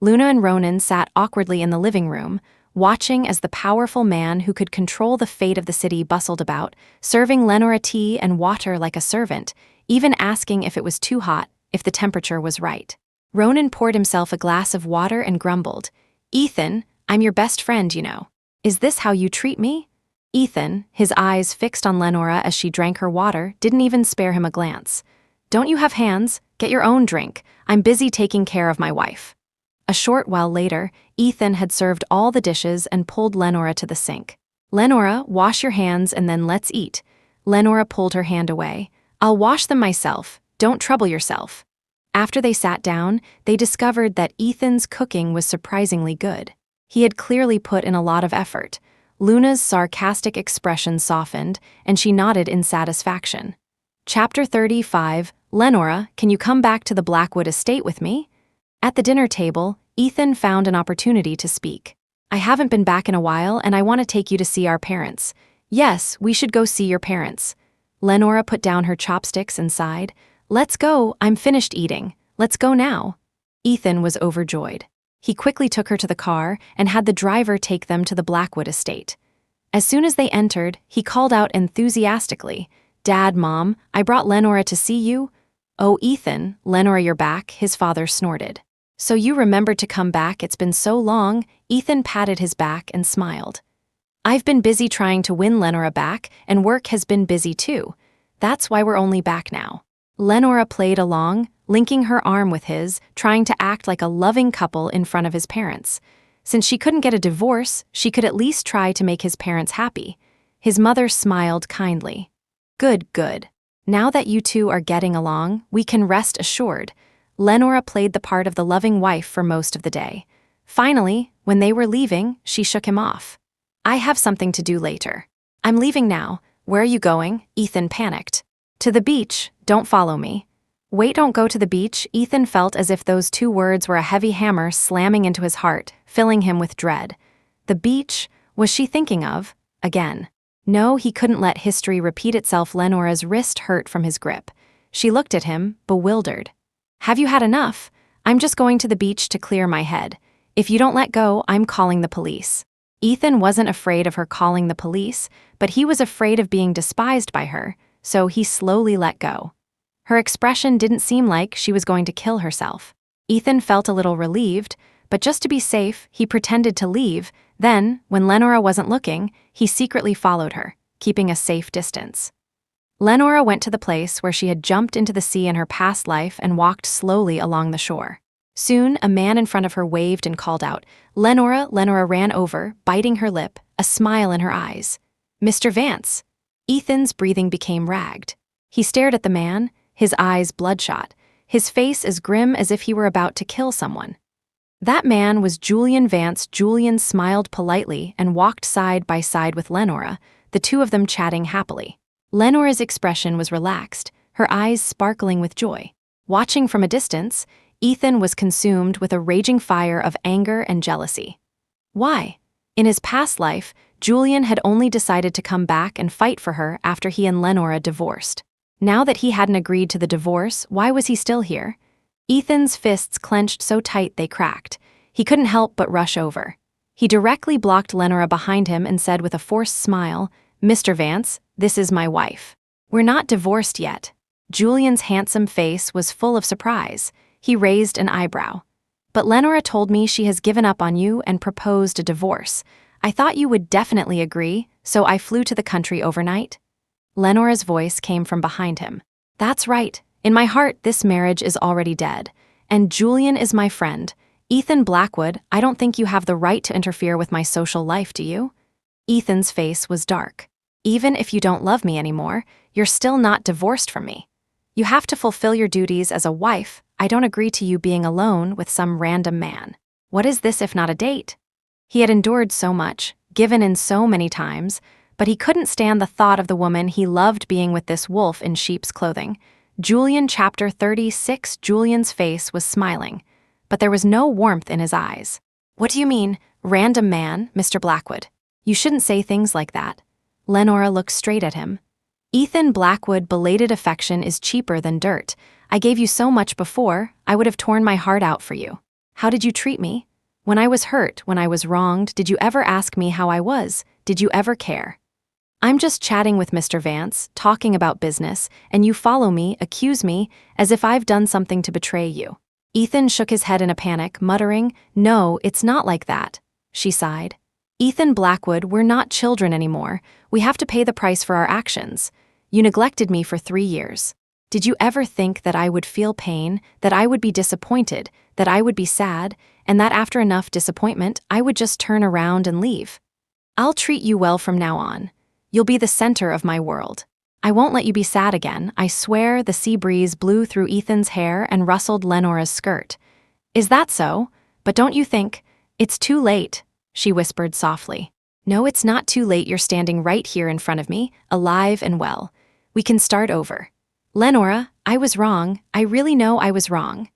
Luna and Ronan sat awkwardly in the living room, watching as the powerful man who could control the fate of the city bustled about, serving Lenora tea and water like a servant, even asking if it was too hot, if the temperature was right. Ronan poured himself a glass of water and grumbled, "Ethan, I'm your best friend, you know. Is this how you treat me?" Ethan, his eyes fixed on Lenora as she drank her water, didn't even spare him a glance. Don't you have hands? Get your own drink. I'm busy taking care of my wife. A short while later, Ethan had served all the dishes and pulled Lenora to the sink. Lenora, wash your hands and then let's eat. Lenora pulled her hand away. I'll wash them myself. Don't trouble yourself. After they sat down, they discovered that Ethan's cooking was surprisingly good. He had clearly put in a lot of effort. Luna's sarcastic expression softened, and she nodded in satisfaction. Chapter 35, Lenora, can you come back to the Blackwood estate with me? At the dinner table, Ethan found an opportunity to speak. I haven't been back in a while and I want to take you to see our parents. Yes, we should go see your parents. Lenora put down her chopsticks and sighed. Let's go, I'm finished eating. Let's go now. Ethan was overjoyed. He quickly took her to the car and had the driver take them to the Blackwood estate. As soon as they entered, he called out enthusiastically, Dad, Mom, I brought Lenora to see you. Oh, Ethan, Lenora, you're back, his father snorted. So you remembered to come back, it's been so long. Ethan patted his back and smiled. I've been busy trying to win Lenora back, and work has been busy too. That's why we're only back now. Lenora played along, linking her arm with his, trying to act like a loving couple in front of his parents. Since she couldn't get a divorce, she could at least try to make his parents happy. His mother smiled kindly. Good, good. Now that you two are getting along, we can rest assured. Lenora played the part of the loving wife for most of the day. Finally, when they were leaving, she shook him off. I have something to do later. I'm leaving now. Where are you going? Ethan panicked. To the beach. Don't follow me. Wait, don't go to the beach. Ethan felt as if those two words were a heavy hammer slamming into his heart, filling him with dread. The beach? Was she thinking of? Again. No, he couldn't let history repeat itself. Lenora's wrist hurt from his grip. She looked at him, bewildered. Have you had enough? I'm just going to the beach to clear my head. If you don't let go, I'm calling the police. Ethan wasn't afraid of her calling the police, but he was afraid of being despised by her, so he slowly let go. Her expression didn't seem like she was going to kill herself. Ethan felt a little relieved, but just to be safe, he pretended to leave. Then, when Lenora wasn't looking, he secretly followed her, keeping a safe distance. Lenora went to the place where she had jumped into the sea in her past life and walked slowly along the shore. Soon, a man in front of her waved and called out, Lenora. Lenora ran over, biting her lip, a smile in her eyes. Mr. Vance. Ethan's breathing became ragged. He stared at the man, his eyes bloodshot, his face as grim as if he were about to kill someone. That man was Julian Vance. Julian smiled politely and walked side by side with Lenora, the two of them chatting happily. Lenora's expression was relaxed, her eyes sparkling with joy. Watching from a distance, Ethan was consumed with a raging fire of anger and jealousy. Why? In his past life, Julian had only decided to come back and fight for her after he and Lenora divorced. Now that he hadn't agreed to the divorce, why was he still here? Ethan's fists clenched so tight they cracked. He couldn't help but rush over. He directly blocked Lenora behind him and said with a forced smile, Mr. Vance, this is my wife. We're not divorced yet. Julian's handsome face was full of surprise. He raised an eyebrow. But Lenora told me she has given up on you and proposed a divorce. I thought you would definitely agree, so I flew to the country overnight. Lenora's voice came from behind him. That's right. In my heart, this marriage is already dead. And Julian is my friend. Ethan Blackwood, I don't think you have the right to interfere with my social life, do you? Ethan's face was dark. Even if you don't love me anymore, you're still not divorced from me. You have to fulfill your duties as a wife. I don't agree to you being alone with some random man. What is this if not a date? He had endured so much, given in so many times, but he couldn't stand the thought of the woman he loved being with this wolf in sheep's clothing. Julian chapter 36. Julian's face was smiling, but there was no warmth in his eyes. What do you mean, random man, Mr. Blackwood? You shouldn't say things like that. Lenora looked straight at him. Ethan Blackwood, belated affection is cheaper than dirt. I gave you so much before, I would have torn my heart out for you. How did you treat me? When I was hurt, when I was wronged, did you ever ask me how I was? Did you ever care? I'm just chatting with Mr. Vance, talking about business, and you follow me, accuse me, as if I've done something to betray you. Ethan shook his head in a panic, muttering, No, it's not like that. She sighed. Ethan Blackwood, we're not children anymore. We have to pay the price for our actions. You neglected me for 3 years. Did you ever think that I would feel pain, that I would be disappointed, that I would be sad, and that after enough disappointment, I would just turn around and leave? I'll treat you well from now on. You'll be the center of my world. I won't let you be sad again, I swear. The sea breeze blew through Ethan's hair and rustled Lenora's skirt. Is that so? But don't you think? It's too late, she whispered softly. No, it's not too late. You're standing right here in front of me, alive and well. We can start over. Lenora, I was wrong. I really know I was wrong.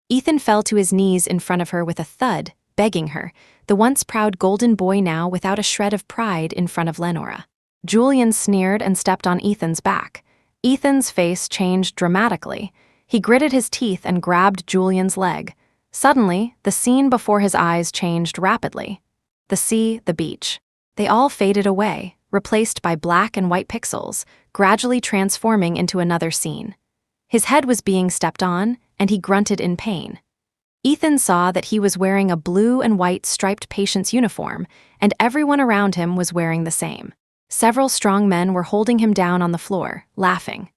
Ethan fell to his knees in front of her with a thud, begging her, the once proud golden boy now without a shred of pride in front of Lenora. Julian sneered and stepped on Ethan's back. Ethan's face changed dramatically. He gritted his teeth and grabbed Julian's leg. Suddenly, the scene before his eyes changed rapidly. The sea, the beach. They all faded away, replaced by black and white pixels, gradually transforming into another scene. His head was being stepped on, and he grunted in pain. Ethan saw that he was wearing a blue and white striped patient's uniform, and everyone around him was wearing the same. Several strong men were holding him down on the floor, laughing.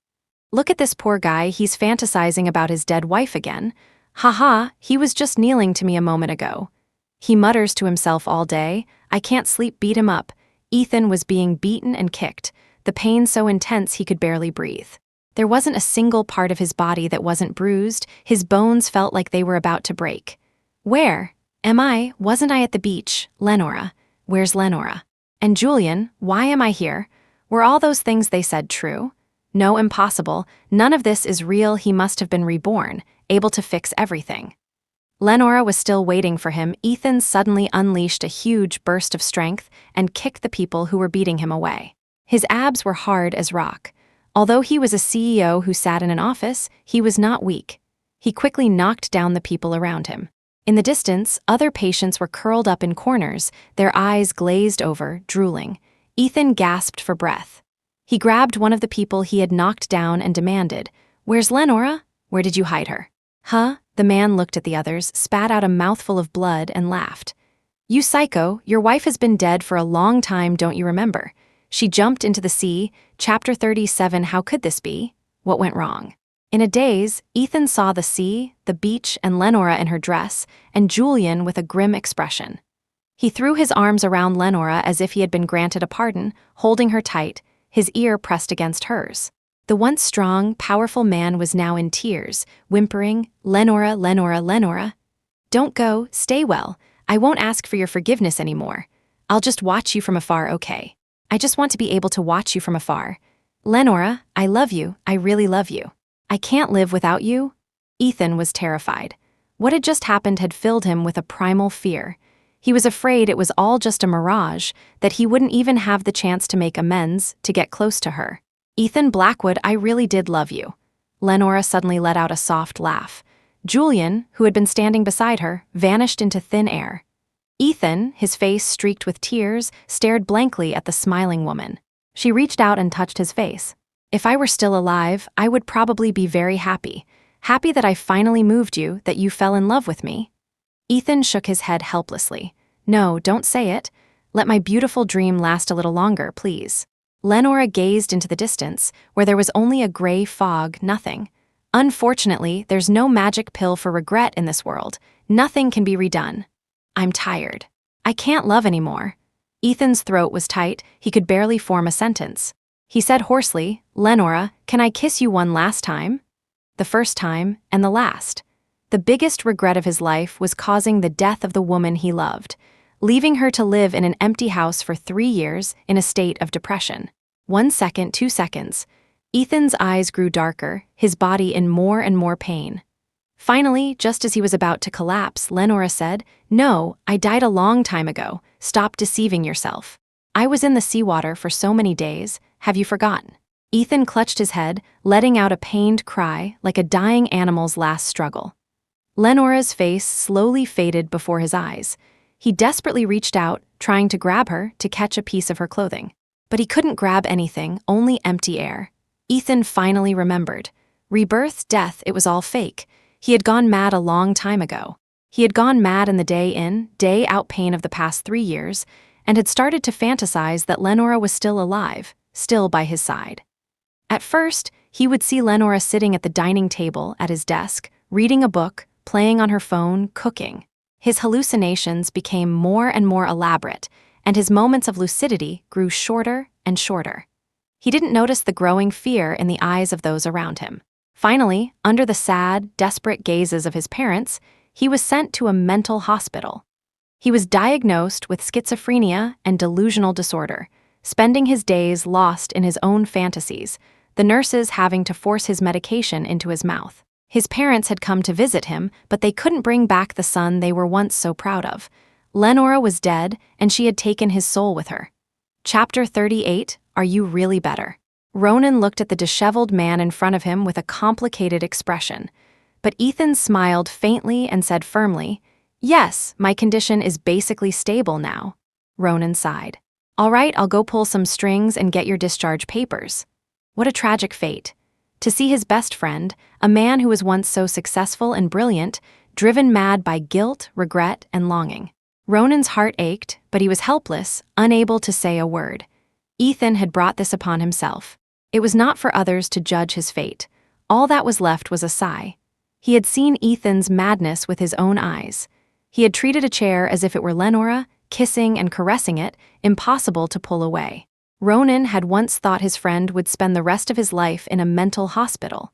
Look at this poor guy, he's fantasizing about his dead wife again. Haha, he was just kneeling to me a moment ago. He mutters to himself all day, I can't sleep, beat him up. Ethan was being beaten and kicked, the pain so intense he could barely breathe. There wasn't a single part of his body that wasn't bruised, his bones felt like they were about to break. Where? Wasn't I at the beach? Lenora. Where's Lenora? And Julian, why am I here? Were all those things they said true? No, impossible. None of this is real. He must have been reborn, able to fix everything. Lenora was still waiting for him. Ethan suddenly unleashed a huge burst of strength and kicked the people who were beating him away. His abs were hard as rock. Although he was a CEO who sat in an office, he was not weak. He quickly knocked down the people around him. In the distance, other patients were curled up in corners, their eyes glazed over, drooling. Ethan gasped for breath. He grabbed one of the people he had knocked down and demanded, Where's Lenora? Where did you hide her? Huh? The man looked at the others, spat out a mouthful of blood, and laughed. You psycho, your wife has been dead for a long time, don't you remember? She jumped into the sea. Chapter 37. How could this be? What went wrong? In a daze, Ethan saw the sea, the beach, and Lenora in her dress, and Julian with a grim expression. He threw his arms around Lenora as if he had been granted a pardon, holding her tight, his ear pressed against hers. The once strong, powerful man was now in tears, whimpering, Lenora, Lenora, Lenora. Don't go, stay well. I won't ask for your forgiveness anymore. I'll just watch you from afar, okay? I just want to be able to watch you from afar. Lenora, I love you, I really love you. I can't live without you. Ethan was terrified. What had just happened had filled him with a primal fear. He was afraid it was all just a mirage, that he wouldn't even have the chance to make amends, to get close to her. Ethan Blackwood, I really did love you. Lenora suddenly let out a soft laugh. Julian, who had been standing beside her, vanished into thin air. Ethan, his face streaked with tears, stared blankly at the smiling woman. She reached out and touched his face. If I were still alive, I would probably be very happy. Happy that I finally moved you, that you fell in love with me. Ethan shook his head helplessly. No, don't say it. Let my beautiful dream last a little longer, please. Lenora gazed into the distance, where there was only a gray fog, nothing. Unfortunately, there's no magic pill for regret in this world. Nothing can be redone. I'm tired. I can't love anymore. Ethan's throat was tight, he could barely form a sentence. He said hoarsely, Lenora, can I kiss you one last time? The first time, and the last. The biggest regret of his life was causing the death of the woman he loved, leaving her to live in an empty house for 3 years in a state of depression. 1 second, 2 seconds. Ethan's eyes grew darker, his body in more and more pain. Finally, just as he was about to collapse, Lenora said, No, I died a long time ago. Stop deceiving yourself. I was in the seawater for so many days. Have you forgotten? Ethan clutched his head, letting out a pained cry like a dying animal's last struggle. Lenora's face slowly faded before his eyes. He desperately reached out, trying to grab her, to catch a piece of her clothing. But he couldn't grab anything, only empty air. Ethan finally remembered. Rebirth, death, it was all fake. He had gone mad a long time ago. He had gone mad in the day in, day out pain of the past 3 years, and had started to fantasize that Lenora was still alive, still by his side. At first, he would see Lenora sitting at the dining table at his desk, reading a book, playing on her phone, cooking. His hallucinations became more and more elaborate, and his moments of lucidity grew shorter and shorter. He didn't notice the growing fear in the eyes of those around him. Finally, under the sad, desperate gazes of his parents, he was sent to a mental hospital. He was diagnosed with schizophrenia and delusional disorder, spending his days lost in his own fantasies, the nurses having to force his medication into his mouth. His parents had come to visit him, but they couldn't bring back the son they were once so proud of. Lenora was dead, and she had taken his soul with her. Chapter 38, Are You Really Better? Ronan looked at the disheveled man in front of him with a complicated expression. But Ethan smiled faintly and said firmly, "Yes, my condition is basically stable now." Ronan sighed. "All right, I'll go pull some strings and get your discharge papers." What a tragic fate. To see his best friend, a man who was once so successful and brilliant, driven mad by guilt, regret, and longing. Ronan's heart ached, but he was helpless, unable to say a word. Ethan had brought this upon himself. It was not for others to judge his fate. All that was left was a sigh. He had seen Ethan's madness with his own eyes. He had treated a chair as if it were Lenora, kissing and caressing it, impossible to pull away. Ronan had once thought his friend would spend the rest of his life in a mental hospital.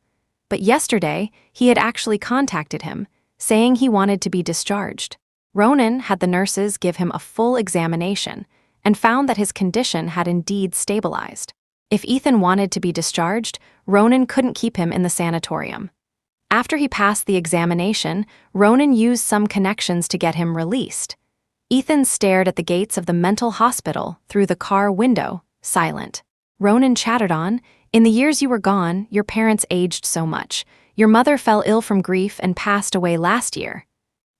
But yesterday, he had actually contacted him, saying he wanted to be discharged. Ronan had the nurses give him a full examination and found that his condition had indeed stabilized. If Ethan wanted to be discharged, Ronan couldn't keep him in the sanatorium. After he passed the examination, Ronan used some connections to get him released. Ethan stared at the gates of the mental hospital through the car window, silent. Ronan chattered on, "In the years you were gone, your parents aged so much. Your mother fell ill from grief and passed away last year."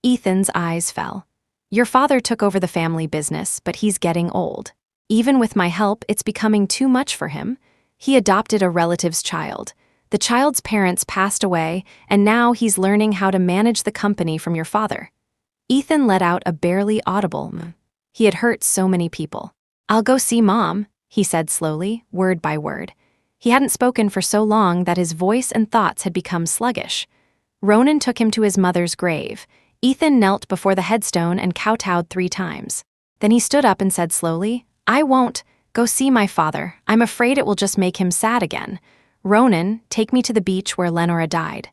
Ethan's eyes fell. "Your father took over the family business, but he's getting old. Even with my help, it's becoming too much for him. He adopted a relative's child. The child's parents passed away, and now he's learning how to manage the company from your father." Ethan let out a barely audible "mm." He had hurt so many people. "I'll go see Mom," he said slowly, word by word. He hadn't spoken for so long that his voice and thoughts had become sluggish. Ronan took him to his mother's grave. Ethan knelt before the headstone and kowtowed 3 times. Then he stood up and said slowly, "I won't go see my father. I'm afraid it will just make him sad again. Ronan, take me to the beach where Lenora died."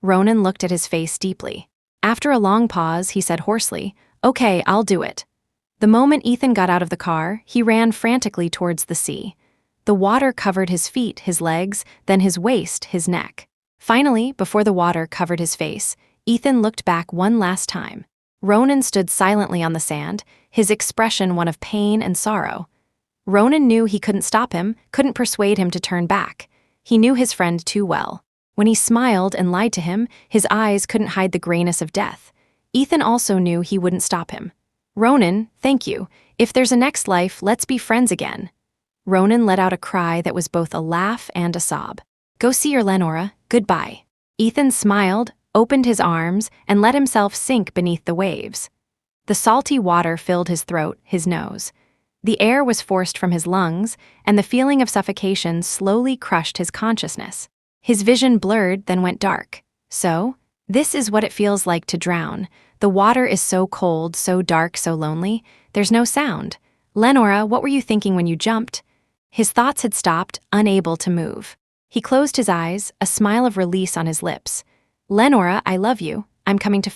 Ronan looked at his face deeply. After a long pause, he said hoarsely, "Okay, I'll do it." The moment Ethan got out of the car, he ran frantically towards the sea. The water covered his feet, his legs, then his waist, his neck. Finally, before the water covered his face, Ethan looked back one last time. Ronan stood silently on the sand, his expression one of pain and sorrow. Ronan knew he couldn't stop him, couldn't persuade him to turn back. He knew his friend too well. When he smiled and lied to him, his eyes couldn't hide the grayness of death. Ethan also knew he wouldn't stop him. "Ronan, thank you. If there's a next life, let's be friends again." Ronan let out a cry that was both a laugh and a sob. "Go see your Lenora, goodbye." Ethan smiled, opened his arms, and let himself sink beneath the waves. The salty water filled his throat, his nose. The air was forced from his lungs, and the feeling of suffocation slowly crushed his consciousness. His vision blurred, then went dark. So, this is what it feels like to drown. The water is so cold, so dark, so lonely. There's no sound. "Lenora, what were you thinking when you jumped?" His thoughts had stopped, unable to move. He closed his eyes, a smile of release on his lips. "Lenora, I love you. I'm coming to